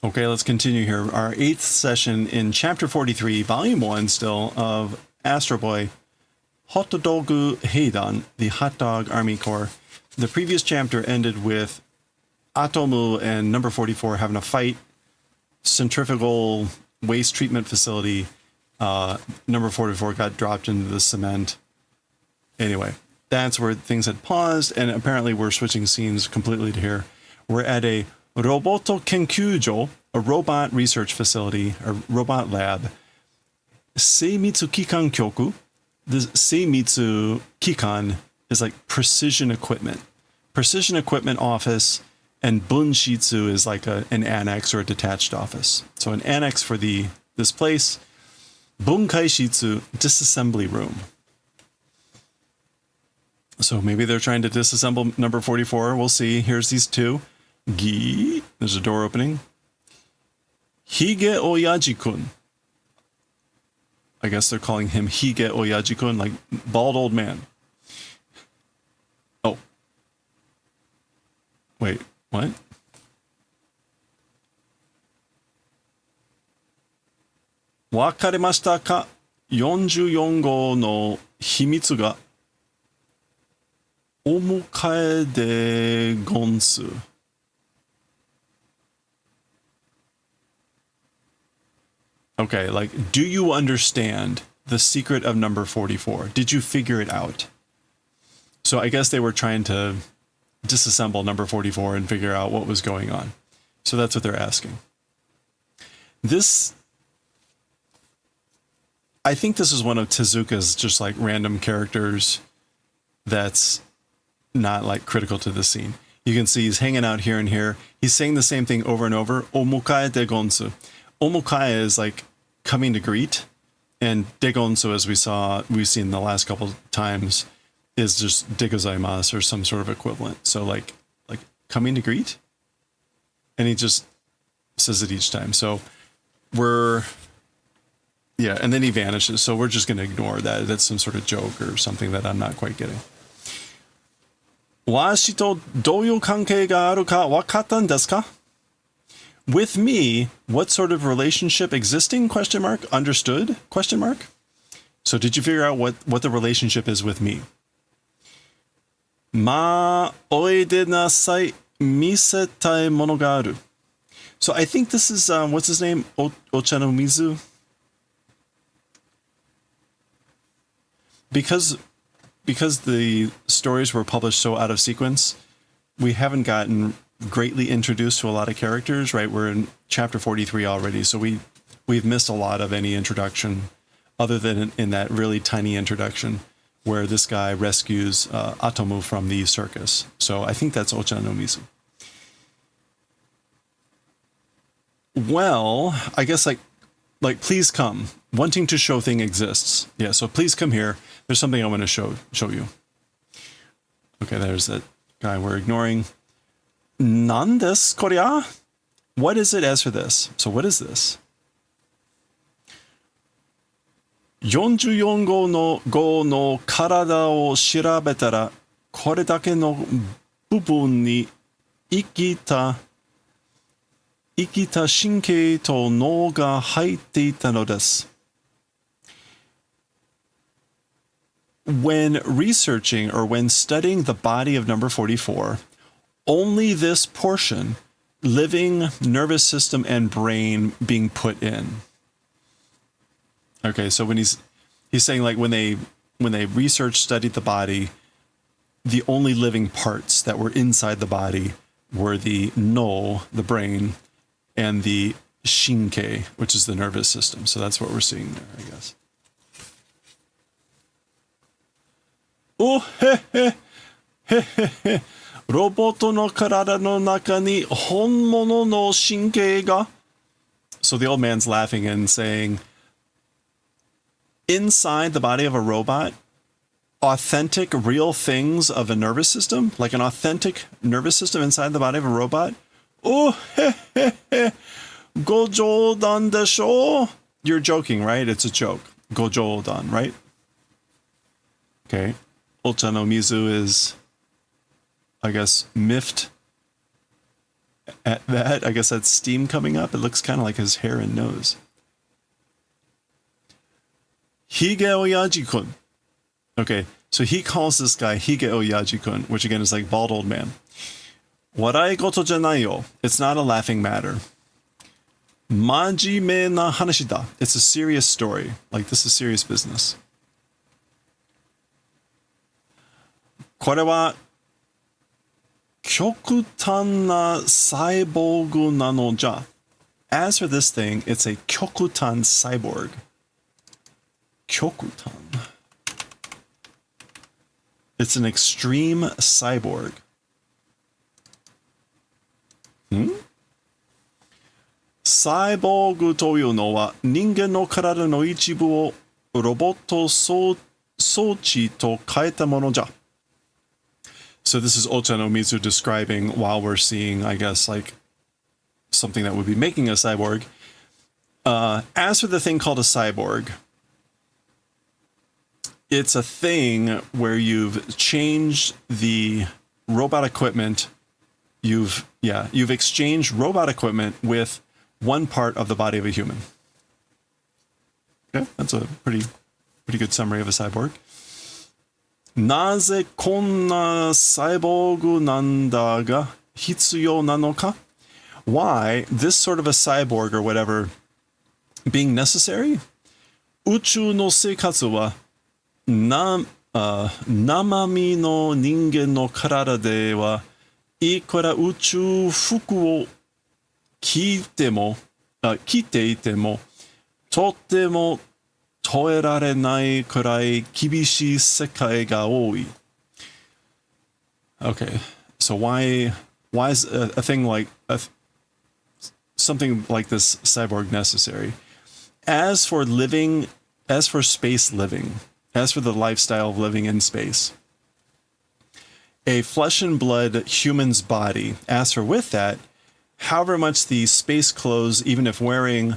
Okay, let's continue here. Our 8th session in Chapter 43, Volume 1 still, of Astro Boy, Hotodogu Heidan, the Hot Dog Army Corps. The previous chapter ended with Atomu and number 44 having a fight. Centrifugal waste treatment facility. Number 44 got dropped into the cement. Anyway. That's where things had paused, and apparently we're switching scenes completely to here. We're at a Roboto Kenkyujo, a robot research facility, a robot lab. Seimitsu Kikan Kyoku. This Seimitsu Kikan is like precision equipment. Precision equipment office, and Bunshitsu is like an annex or a detached office. So an annex for this place. Bunkaishitsu, disassembly room. So maybe they're trying to disassemble number 44. We'll see. Here's these two. Gi. There's a door opening. Hige Oyaji-kun. I guess they're calling him Hige Oyaji-kun, like bald old man. Oh. Wait, what? Wakarimashita ka? 44号の秘密がお迎えでゴンス。Okay, like, do you understand the secret of number 44? Did you figure it out? So I guess they were trying to disassemble number 44 and figure out what was going on. So that's what they're asking. This, I think this is one of Tezuka's just like random characters that's not like critical to the scene. You can see he's hanging out here and here. He's saying the same thing over and over. Omukae de gonsu. Omukae is like coming to greet, and degonsu, as we've seen the last couple times, is just degozaimasu or some sort of equivalent. So like coming to greet, and he just says it each time. So yeah, and then he vanishes. So we're just going to ignore that. That's some sort of joke or something that I'm not quite getting. わしとどういう関係があるかわかったんですか? With me, what sort of relationship existing? Question mark. Understood? Question mark. So did you figure out what the relationship is with me? まあ、おいでなさい。見せたいものがある. So I think this is, what's his name? Ochanomizu? Because the stories were published so out of sequence, we haven't gotten greatly introduced to a lot of characters, right? We're in chapter 43 already, so we've missed a lot of any introduction other than in that really tiny introduction where this guy rescues Atomu from the circus. So I think that's Ocha no Mizu. Well, I guess like please come. Wanting to show thing exists. Yeah, so please come here. There's something I want to show you. Okay, there's that guy we're ignoring. Nan desu korea? What is it as for this? So what is this? 44号の体を調べたらこれだけの部分に生きた神経と脳が入っていたのです。When researching or when studying the body of number 44, only this portion, living nervous system and brain being put in. Okay, so when he's saying like when they researched, studied the body, the only living parts that were inside the body were the no, the brain, and the shinkei, which is the nervous system. So that's what we're seeing there, I guess. Oh, he he he he he. ロボットの体の中に本物の神経が. So the old man's laughing and saying, inside the body of a robot, authentic, real things of a nervous system, like an authentic nervous system inside the body of a robot. Oh, he he he. ご冗談でしょ? You're joking, right? It's a joke. ご冗談, right? Okay. Ocha no Mizu is, I guess, miffed at that. I guess that's steam coming up. It looks kind of like his hair and nose. Hige Oyaji-kun. Okay, so he calls this guy Hige Oyaji-kun, which again is like bald old man. Warai goto janai yo. It's not a laughing matter. Majime na hanashi da. It's a serious story. Like, this is serious business. これは極端なサイボーグなのじゃ. As for this thing, it's a 極端 cyborg. 極端. It's an extreme cyborg. Hmm? サイボーグというのは人間の体の一部をロボット装置と変えたものじゃ. So this is Ocha no Mizu describing while we're seeing, I guess, like something that would be making a cyborg. As for the thing called a cyborg, it's a thing where you've changed the robot equipment. You've exchanged robot equipment with one part of the body of a human. Okay, that's a pretty good summary of a cyborg. なぜこんなサイボーグなんだが必要なのか? Why this sort of a cyborg or whatever being necessary? 宇宙の生活は生身の人間の体ではいくら宇宙服を着ていてもとっても耐えられないくらい厳しい世界が多い. Okay, so why is a thing like something like this cyborg necessary? As for space living, as for the lifestyle of living in space, a flesh and blood human's body, as for with that, however much the space clothes, even if wearing,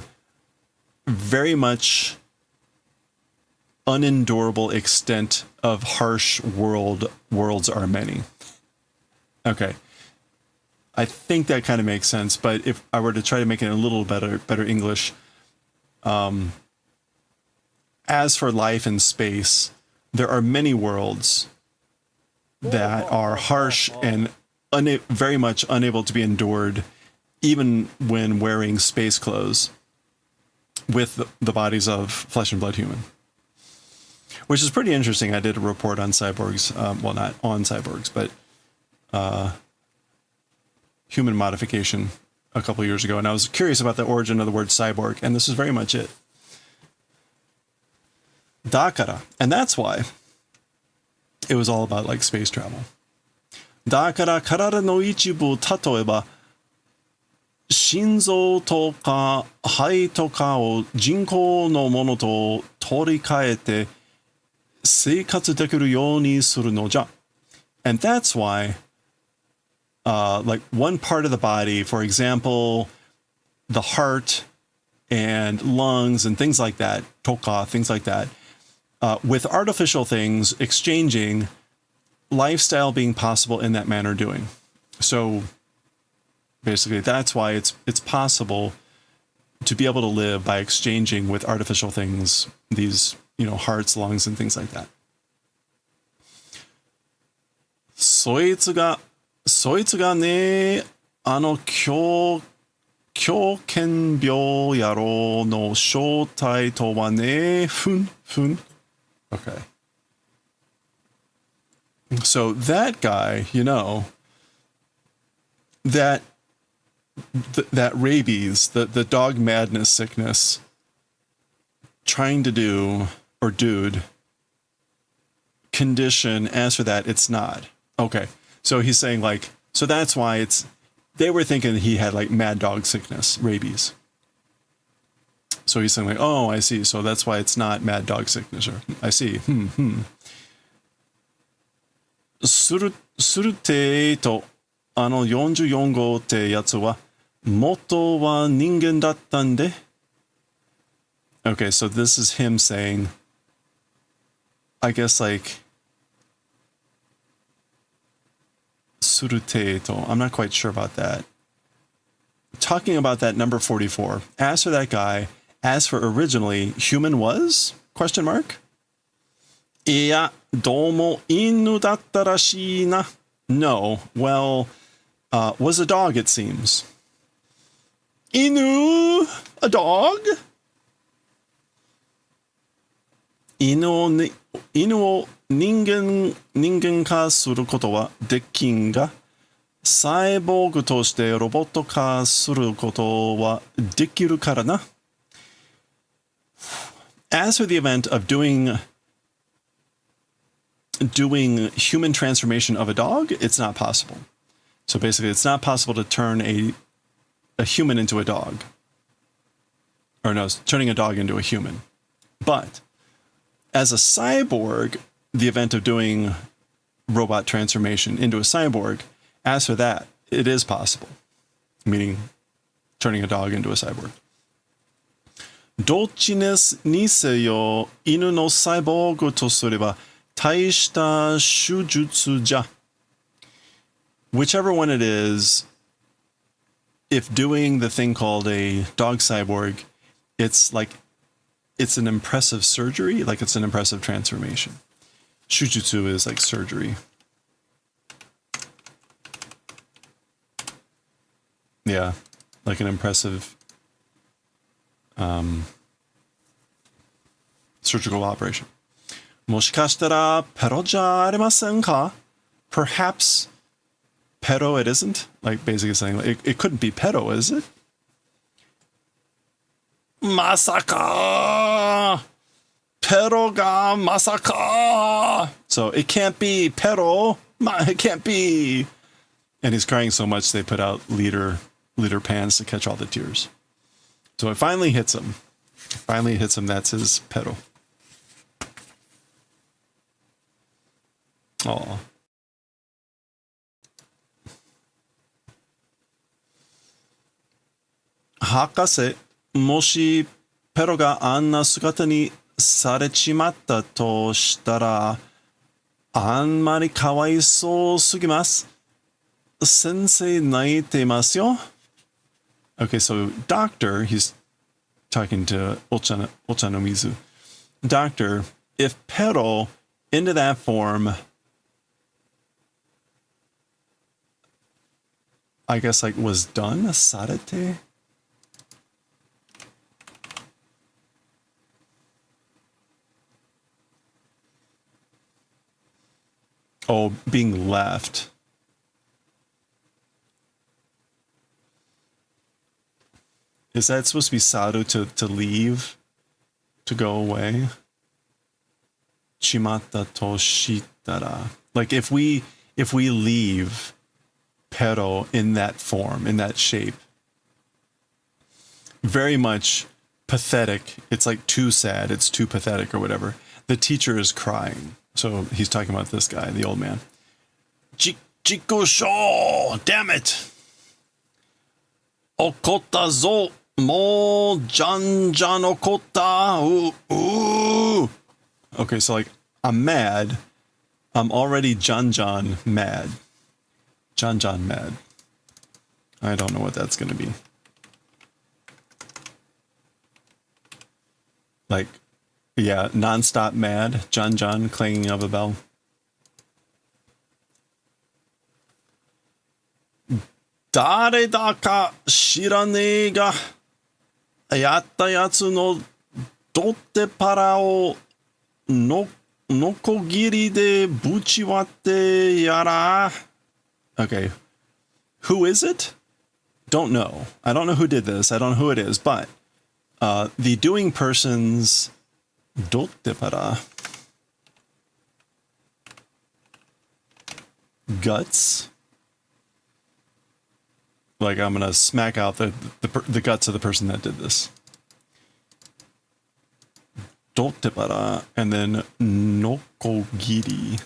very much unendurable extent of harsh worlds are many. Okay. I think that kind of makes sense, but if I were to try to make it a little better English, as for life in space, there are many worlds that are harsh and very much unable to be endured, even when wearing space clothes with the bodies of flesh and blood human. Which is pretty interesting. I did a report on cyborgs, well, not on cyborgs, but human modification a couple years ago, and I was curious about the origin of the word cyborg, and this is very much it. Dakara, and that's why it was all about like space travel. Dakara karada no ichibu, tatoeba shinzo to ka hai to ka o jinkou no mono to torikaete seikatsu dekiru you ni suru no ja. And that's why like one part of the body, for example, the heart and lungs and things like that, toka, things like that, with artificial things exchanging, lifestyle being possible in that manner doing. So basically that's why it's possible to be able to live by exchanging with artificial things, these, hearts, lungs, and things like that. そいつがね、狂犬病野郎の正体とはね、Okay. So that guy, that rabies, the dog madness sickness, trying to do, or dude, condition, as for that, it's not. Okay. So he's saying so that's why they were thinking he had mad dog sickness, rabies. So he's saying oh, I see. So that's why it's not mad dog sickness. Or I see. すると、44号ってやつは、元は人間だったんで。Okay, so this is him saying, I guess suruteito. I'm not quite sure about that. Talking about that number 44. As for that guy, as for originally, human was? Question mark? いや、どうも犬だったらしいな. No, well, was a dog, it seems. 犬? A dog? 犬を人間化することはできんが、サイボーグとしてロボット化することはできるからな. As for the event of doing human transformation of a dog, it's not possible. So basically, it's not possible to turn a human into a dog. Or no, turning a dog into a human. But as a cyborg, the event of doing robot transformation into a cyborg, as for that, it is possible. Meaning turning a dog into a cyborg. どっちにせよ犬のサイボーグとすれば大した手術じゃ。Whichever one it is, if doing the thing called a dog cyborg, it's like it's an impressive surgery, like it's an impressive transformation. Shujutsu is like surgery. Yeah, like an impressive surgical operation. もしかしたらペロじゃありませんか? Perhaps pedo it isn't. Like basically saying it couldn't be pedo, is it? まさかペロがまさか So it can't be pedo. It can't be. And he's crying so much they put out liter pans to catch all the tears. So it finally hits him. That's his pedo. Aw. Hakase, もしペロがあんな姿にされちまったとしたら、あんまりかわいそうすぎます。先生泣いてますよ。Okay, so doctor, he's talking to Ochanomizu. Doctor, if Pero into that form, I guess like was done, sarete? Oh, being left. Is that supposed to be Sado to leave? To go away? Chimata toshitara. Like if we leave Pero in that form, in that shape, very much pathetic. It's like too sad. It's too pathetic or whatever. The teacher is crying. So he's talking about this guy, the old man. Chikusho! Damn it! Okota zo! Mo jan okota! Ooh! Okay, so like, I'm mad. I'm already jan mad. Jan mad. I don't know what that's gonna be. Like, yeah, non-stop mad. Jan clanging of a bell. Dare da ka shiranee ga yatta yatsu no dotte para o nokogiri de buchiwatte yara. Okay. Who is it? Don't know. I don't know who did this. I don't know who it is, but the doing person's dotte para guts. Like I'm gonna smack out the guts of the person that did this. Dotte para and then nokogiri.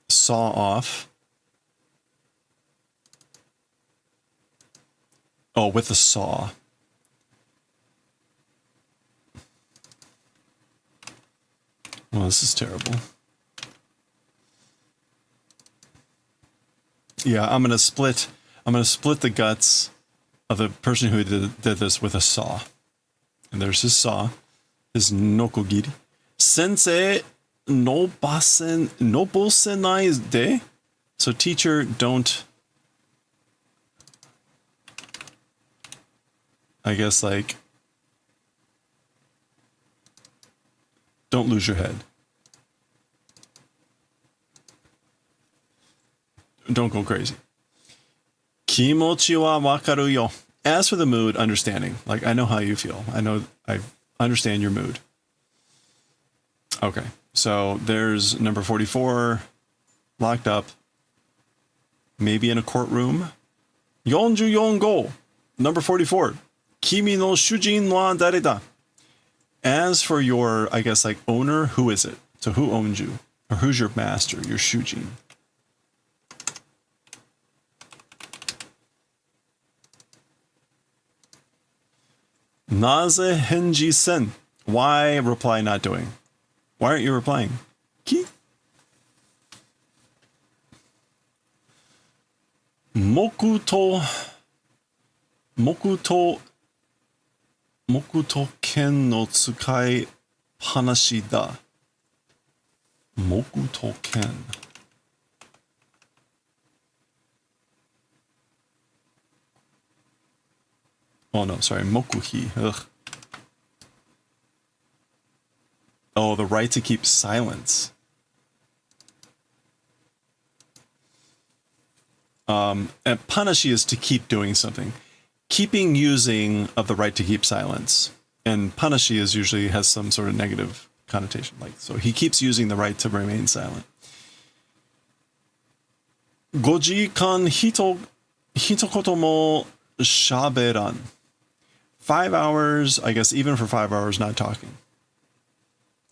Saw off. Oh, with a saw. Well, this is terrible. Yeah, I'm gonna split the guts of the person who did this with a saw. And there's his saw, his nokogiri. Sensei nobosenai de. So teacher, don't. I guess like. Don't lose your head. Don't go crazy. Kimochi wa wakaru yo. As for the mood, understanding. Like, I know how you feel. I understand your mood. Okay. So there's number 44 locked up. Maybe in a courtroom. 44 go. Number 44. Kimi no shujin wa dare da? As for your, I guess, like owner, who is it? So who owns you? Or who's your master, your shujin? Naze henji sen. Why reply not doing? Why aren't you replying? Ki? Mokuto ken no tsukai hanashi da. Mokuto ken. Oh no, sorry, mokuhi. Ugh. Oh, the right to keep silence. And panashi is to keep doing something. Keeping using of the right to keep silence. And panashi is usually has some sort of negative connotation. Like, so he keeps using the right to remain silent. Goji kan hitokoto mo shaberan. 5 hours, I guess even for 5 hours, not talking.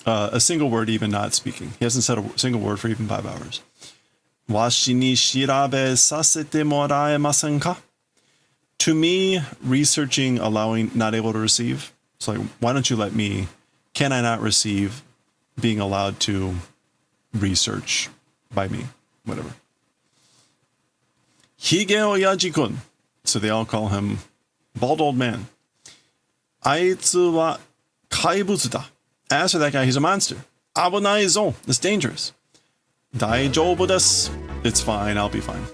A single word, even not speaking. He hasn't said a single word for even 5 hours. Washi ni shirabe sasete moraemasen ka? To me, researching, allowing, not able to receive. It's like, why don't you let me? Can I not receive being allowed to research by me? Whatever. Higeo Yaji-kun. So they all call him Bald Old Man. Aitsu wa kaibutsu da. As for that guy, he's a monster. Abunai zo. It's dangerous. Daijoubu desu. It's fine. I'll be fine.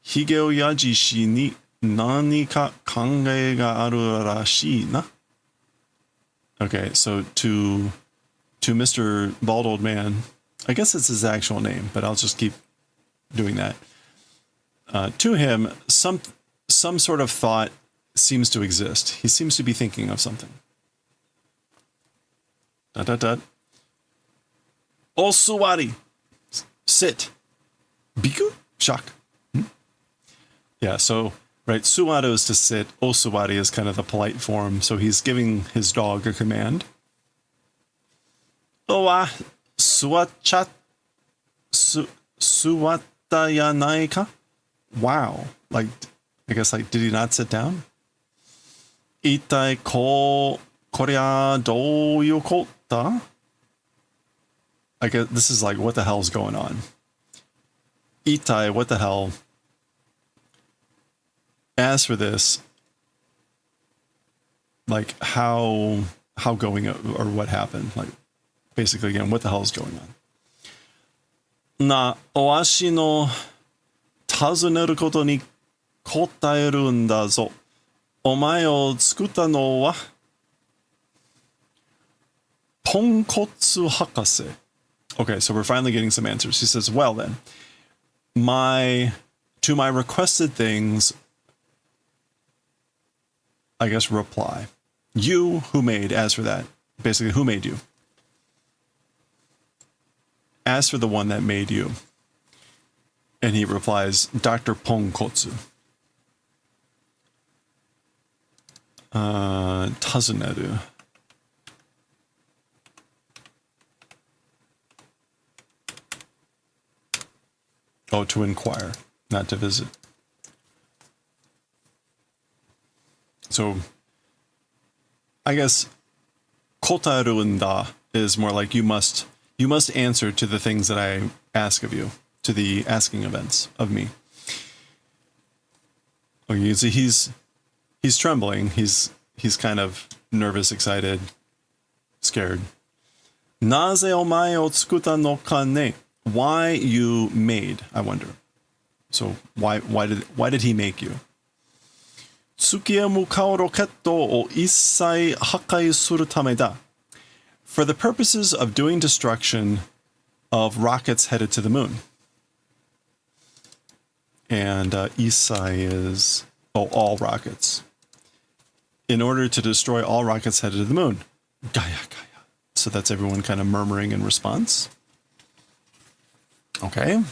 Higeo Yaji-shi ni nani ka kangae ga aru rashii na. Okay, so to Mr. Bald Old Man, I guess it's his actual name, but I'll just keep doing that. To him, some sort of thought seems to exist. He seems to be thinking of something. Osuwari. Sit. Biku? Shock. Yeah, so, right, suwado is to sit. Osuwari is kind of the polite form. So he's giving his dog a command. Owa suwatta yanai ka? Wow. Like, I guess, like, did he not sit down? Itai korea douyu kotta? I guess this is like, what the hell's going on? Itai, what the hell? As for this, like, how going, or what happened? Like, basically, again, what the hell is going on? Na oashi no tazuneru koto ni kotaeru n da zo. Omae o tsukutta no wa Ponkotsu Hakase. Okay, so we're finally getting some answers. He says, well then, to my requested things, I guess reply. You who made, as for that. Basically, who made you? As for the one that made you. And he replies, Dr. Ponkotsu. Tazuneru. Oh, to inquire, not to visit. So, I guess kotaeru n da is more like you must answer to the things that I ask of you, to the asking events of me. Okay, you can see he's trembling. He's kind of nervous, excited, scared. Naze omae o tsukutta no ka ne? Why you made, I wonder. So why did he make you? Tsukie mukau roketto o issai hakai suru tame da. For the purposes of doing destruction of rockets headed to the moon. And issai is, all rockets. In order to destroy all rockets headed to the moon. Gaya, gaya. So that's everyone kind of murmuring in response. Okay.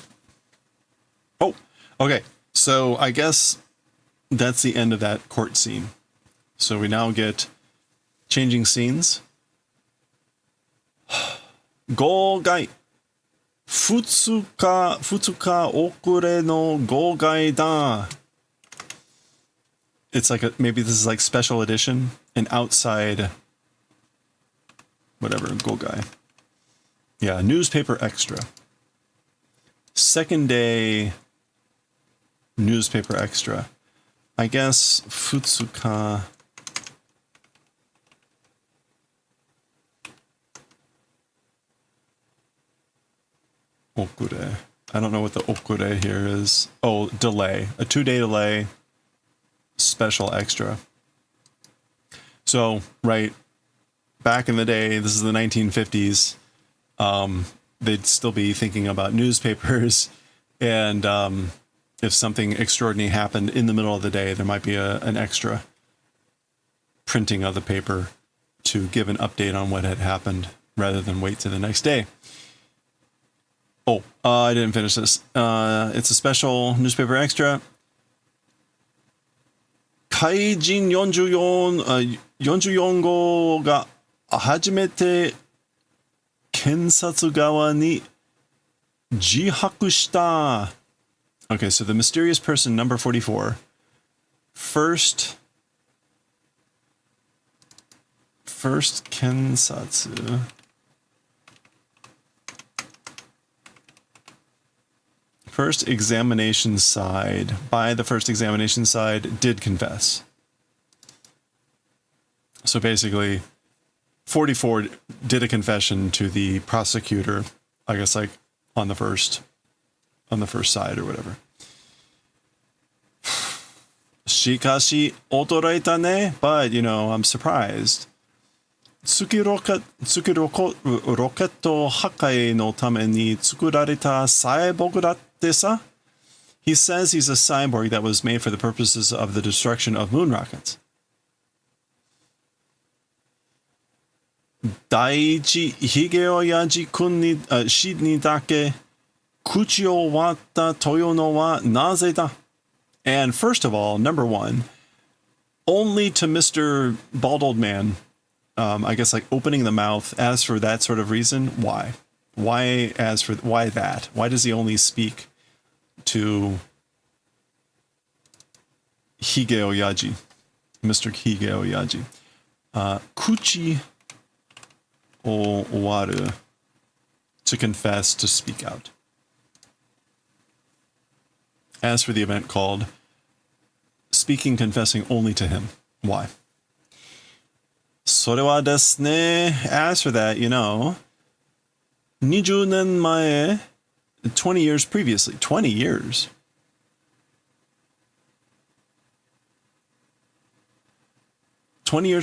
Oh, okay. So I guess that's the end of that court scene. So we now get changing scenes. Gogai. Futsuka okure no gogai da. it's like maybe this is like special edition, an outside, whatever, go guy. Yeah, newspaper extra. Second day newspaper extra. I guess Futsuka. Okure. I don't know what the okure here is. Oh, delay. A 2-day delay. Special extra. So, right, back in the day, this is the 1950s, they'd still be thinking about newspapers, and if something extraordinary happened in the middle of the day, there might be an extra printing of the paper to give an update on what had happened rather than wait to the next day. Oh, I didn't finish this. It's a special newspaper extra. Kaijin 44号が初めて検察側に自白した. Okay, so the mysterious person number 44 first kensatsu. First examination side, by the first examination side, did confess. So basically, 44 did a confession to the prosecutor, I guess like on the first side or whatever. Shikashi otoraita ne, but you know, I'm surprised. Tsuki rocket 破壊のために作られたサイボーグだってさ? He says he's a cyborg that was made for the purposes of the destruction of moon rockets. 第一、ヒゲ親父君に死にだけ口を割ったというのはなぜだ? And first of all, number one, only to Mr. Bald Old Man, I guess like opening the mouth, as for that sort of reason, why? Why that? Why does he only speak to Hige Oyaji, Mr. Hige Oyaji? Kuchi o waru, to confess, to speak out. As for the event called speaking, confessing only to him, why? それはですね, as for that, you know, 20年前, 20 years previously, 20 years.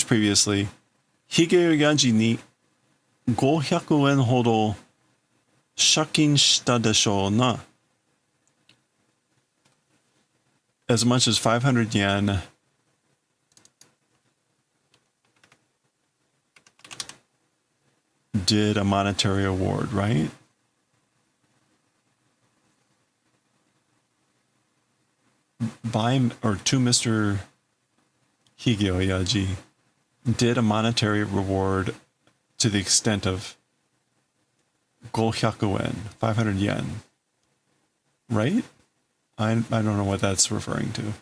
Previously, Hige Oyaji ni 500円ほど借金したでしょうな. As much as 500 yen did a monetary award, right? By or to Mr. Hige Oyaji did a monetary reward to the extent of 500 yen, 500 yen, right? I don't know what that's referring to.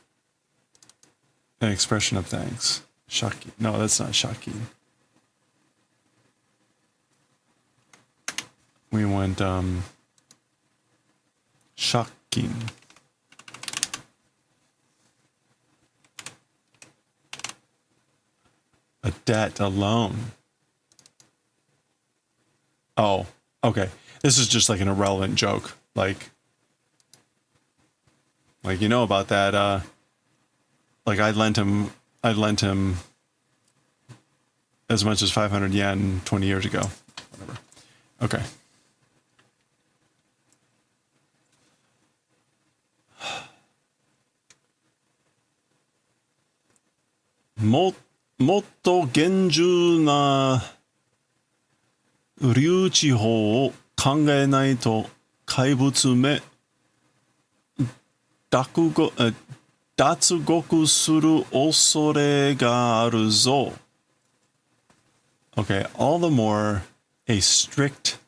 An expression of thanks. Shaki. No, that's not shaki. We went shakin. A debt, a loan. Oh, okay. This is just like an irrelevant joke. Like you know about that, like I lent him as much as 500 yen 20 years ago. Whatever. Okay.もっと厳重な留置法を考えないと怪物め脱獄する恐れがあるぞ. Okay, all the more a strict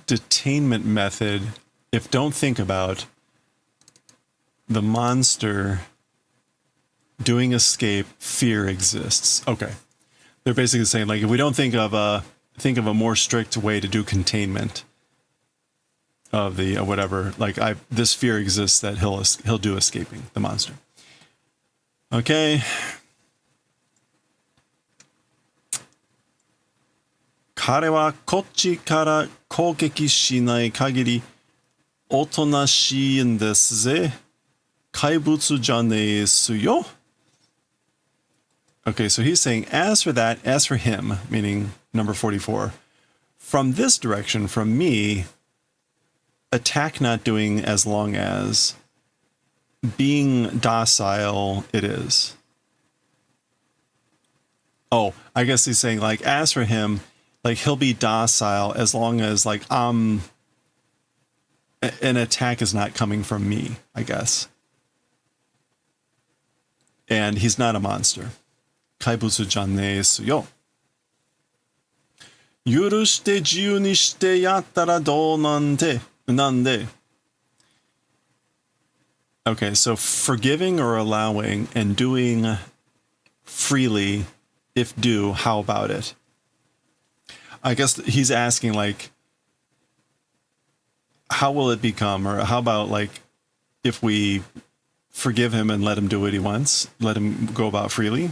detainment method, if don't think about the monster doing escape, fear exists. Okay. They're basically saying, like, if we don't think of a more strict way to do containment of the whatever, like this fear exists that he'll do escaping the monster. Okay. 彼はこっちから攻撃しない限りおとなしいんですぜ。怪物じゃねえすよ。Okay, so he's saying, as for that, as for him, meaning number 44, from this direction, from me, attack not doing as long as being docile it is. Oh, I guess he's saying, like, as for him, like, he'll be docile as long as, like, an attack is not coming from me, I guess. And he's not a monster. 怪物じゃねえすよ。許して自由にしてやったらどうなんで。Okay, so forgiving or allowing and doing freely, if due, how about it? I guess he's asking, like, how will it become? Or how about, like, if we forgive him and let him do what he wants, let him go about freely?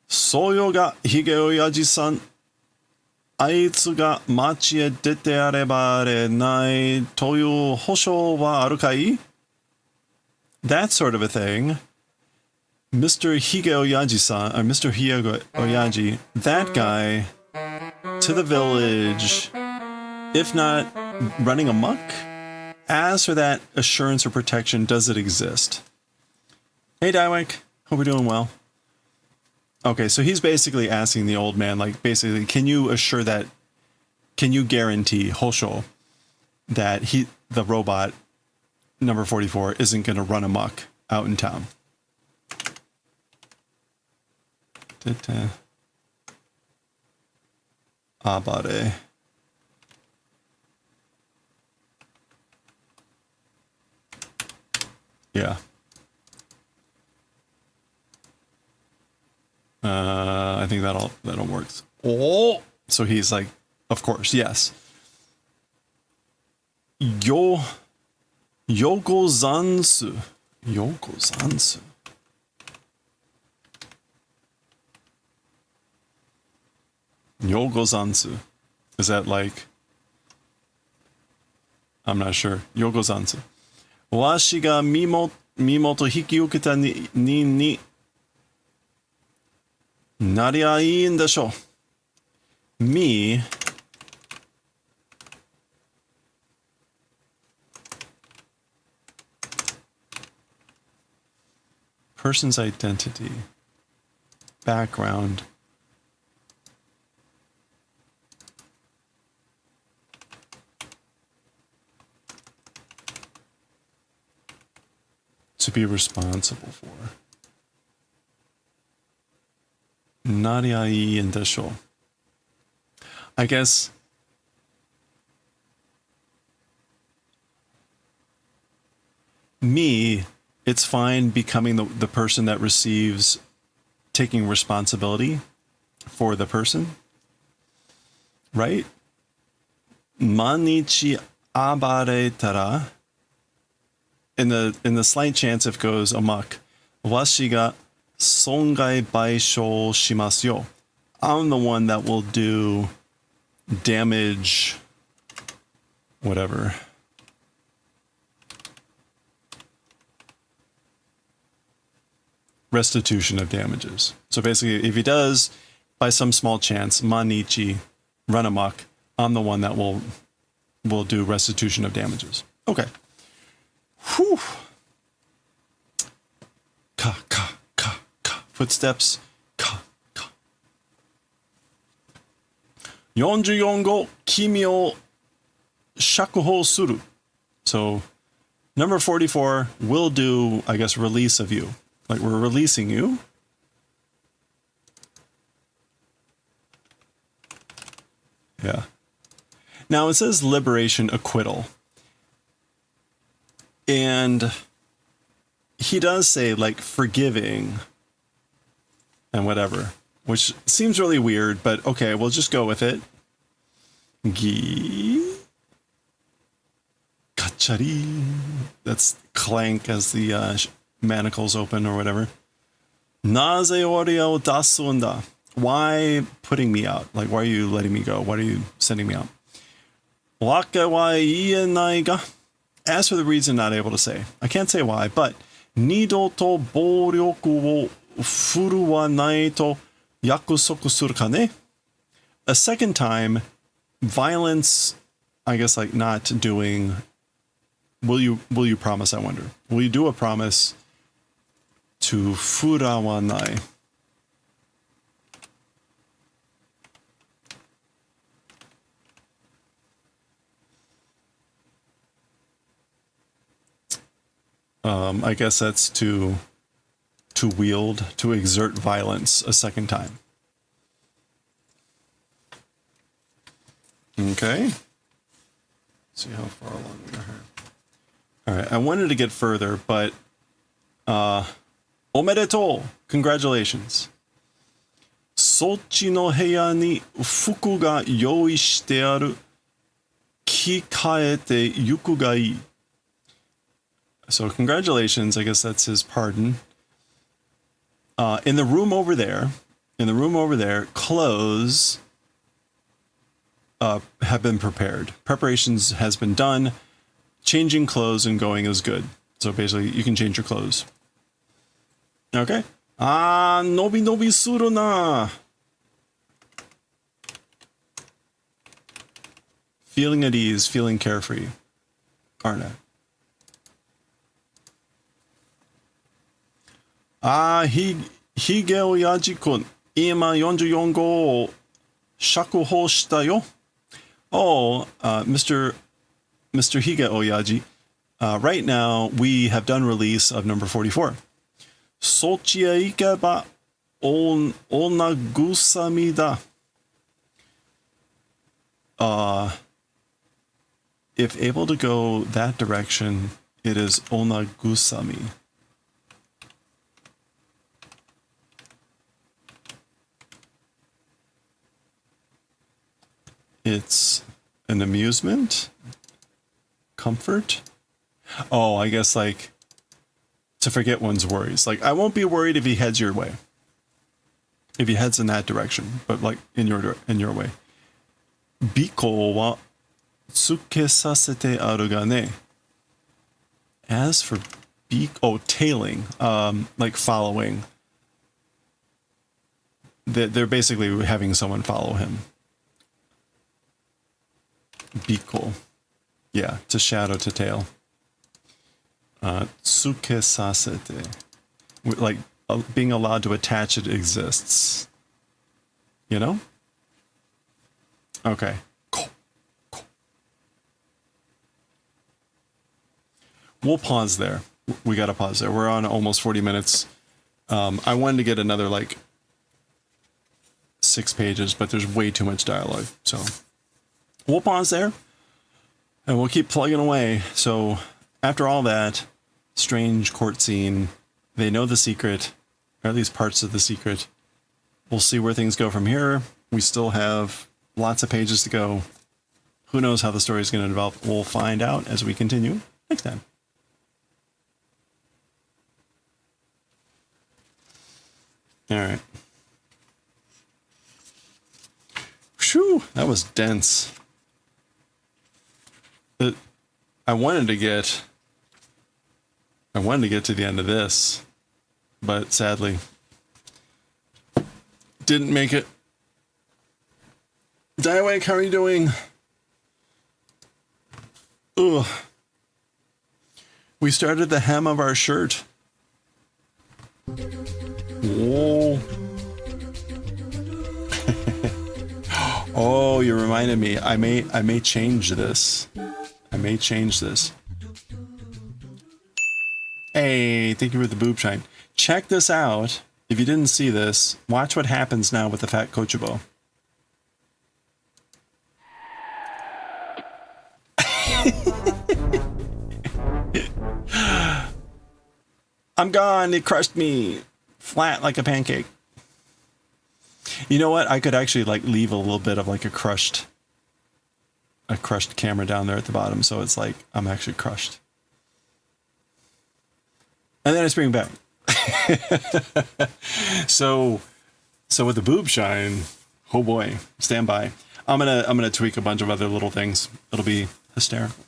そうよがひげおやじさん、あいつが街へ出てあればれないという保証はあるかい? That sort of a thing. Mr. Hige Oyaji-san, or Mr. Hige Oyaji, that guy, to the village, if not running amok? As for that assurance or protection, does it exist? Hey, Daiwek. Hope you're doing well. Okay, so he's basically asking the old man, like, basically, can you assure that, can you guarantee, Hosho, that the robot, number 44, isn't going to run amok out in town? Abare. Yeah. I think that'll work. Oh, so he's like, of course, yes. Yokozansu. Yokozansu. Yokozansu. Is that like, I'm not sure. Yokozansu. Washi ga mimoto hikiuketa ni Naria in the show. Me. Person's identity. Background. To be responsible for. Nariai and Desho. I guess me, it's fine becoming the person that receives, taking responsibility for the person, right? Manichi abaretara. In the slight chance if it goes amok, washi ga songai baisho shimasu yo. I'm the one that will do damage, whatever. Restitution of damages. So basically, if he does, by some small chance, manichi, run amok, I'm the one that will do restitution of damages. Okay. Whew. Ka. Footsteps. Ka. 44号君を釈放する. So, number 44 will do, I guess, release of you. Like, we're releasing you. Yeah. Now it says liberation acquittal. And he does say like forgiving and whatever, which seems really weird, but okay, we'll just go with it. Gi. Kachari. That's clank as the manacles open or whatever. Naze ore o dasunda. Why putting me out? Like, why are you letting me go? Why are you sending me out? Waka wa ienai ga. As for the reason, not able to say. I can't say why, but nido to bouryoku wo furu wa nai to yakusoku suru ka ne? A second time, violence, I guess like not doing. Will you promise, I wonder? Will you do a promise to fura wa nai? I guess that's to wield, to exert violence a second time. Okay. Let's see how far along we are here. All right, I wanted to get further, but omedetou, congratulations. Sochi no heya ni fuku ga youi shite aru. Kikaete yuku ga ii. So congratulations, I guess that's his pardon. In the room over there, clothes have been prepared. Preparations has been done. Changing clothes and going is good. So basically, you can change your clothes. Okay. Nobi nobi suru na. Feeling at ease, feeling carefree. Aren't I? Hige oyaji-kun, ima 44号を釈放したよ. Oh, Mr. Hige Oyaji, right now we have done release of number 44. Sochiへ行けばonagusami da. If able to go that direction, it is onagusami. It's an amusement, comfort. Oh, I guess like to forget one's worries. Like I won't be worried if he heads your way. If he heads in that direction, but like in your way. Biko wa tsukesasete aru ga ne. As for tailing, like following. They're basically having someone follow him. Biko. Yeah, to shadow, to tail. Tsukesasete. Like being allowed to attach it exists. You know? Okay. We'll pause there. We got to pause there. We're on almost 40 minutes. I wanted to get another like 6 pages, but there's way too much dialogue. So we'll pause there and we'll keep plugging away. So after all that strange court scene, they know the secret, or at least parts of the secret. We'll see where things go from here. We still have lots of pages to go. Who knows how the story is going to develop? We'll find out as we continue next time. All right. Whew, that was dense. I wanted to get to the end of this, but sadly didn't make it. Diawake, how are you doing? Ugh. We started the hem of our shirt. Whoa. Oh, you reminded me. I may change this. Hey, thank you for the boob shine. Check this out. If you didn't see this, watch what happens now with the fat Kochubo. I'm gone. It crushed me flat like a pancake. You know what? I could actually like leave a little bit of like a crushed camera down there at the bottom, so it's like I'm actually crushed. And then I spring back. So with the boob shine, oh boy, stand by. I'm gonna tweak a bunch of other little things. It'll be hysterical.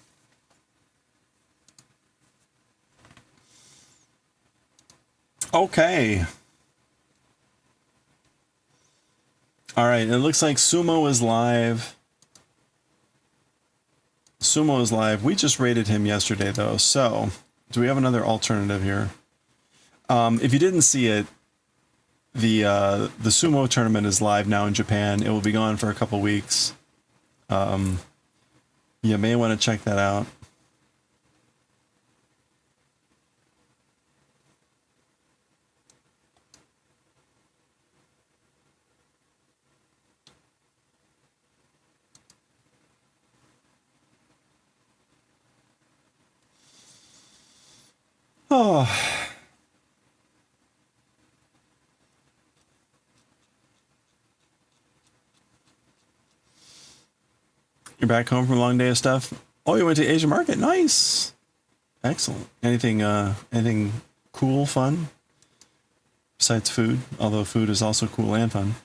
Okay. All right, it looks like Sumo is live. Sumo is live. We just rated him yesterday though, so do we have another alternative here? If you didn't see it, the Sumo tournament is live now in Japan. It will be gone for a couple weeks. You may want to check that out. Oh. You're back home from a long day of stuff. Oh, you went to Asian market. Nice. Excellent. Anything cool, fun? Besides food, although food is also cool and fun.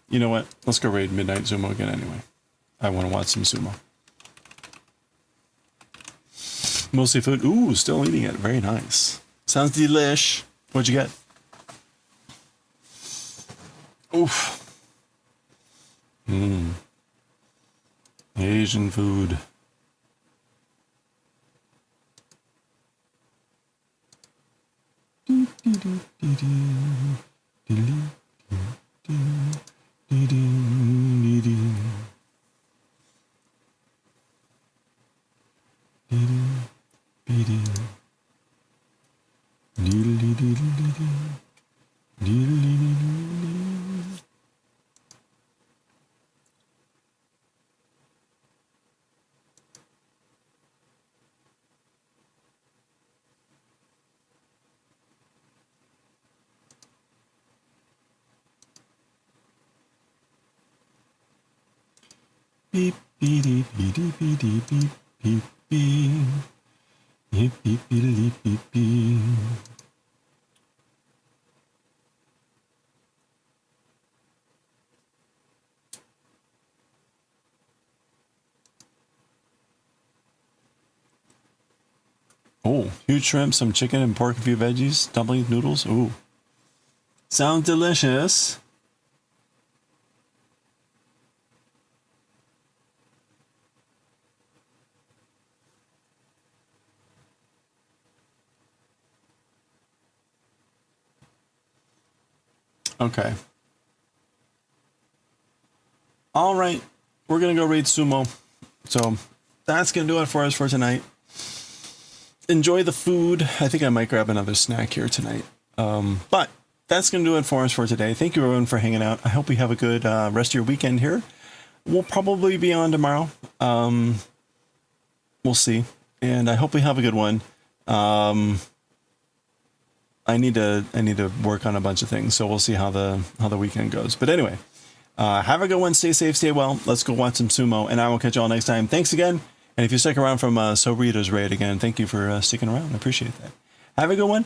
You know what? Let's go raid Midnight Sumo again anyway. I want to watch some sumo. Mostly food. Ooh, still eating it. Very nice. Sounds delish. What'd you get? Oof. Asian food. Beep beep beep beep beep beep beep beep beep beep beep beep beep beep. Oh, huge shrimp, some chicken and pork, a few veggies, dumplings, noodles. Ooh, sounds delicious. Okay. All right. We're going to go raid sumo. So that's going to do it for us for tonight. Enjoy the food. I think I might grab another snack here tonight. But that's going to do it for us for today. Thank you everyone for hanging out. I hope you have a good rest of your weekend here. We'll probably be on tomorrow. We'll see. And I hope we have a good one. I need to work on a bunch of things, so we'll see how the weekend goes. But anyway, have a good one. Stay safe, stay well. Let's go watch some sumo, and I will catch you all next time. Thanks again, and if you stick around from Sobrito's raid again, thank you for sticking around. I appreciate that. Have a good one.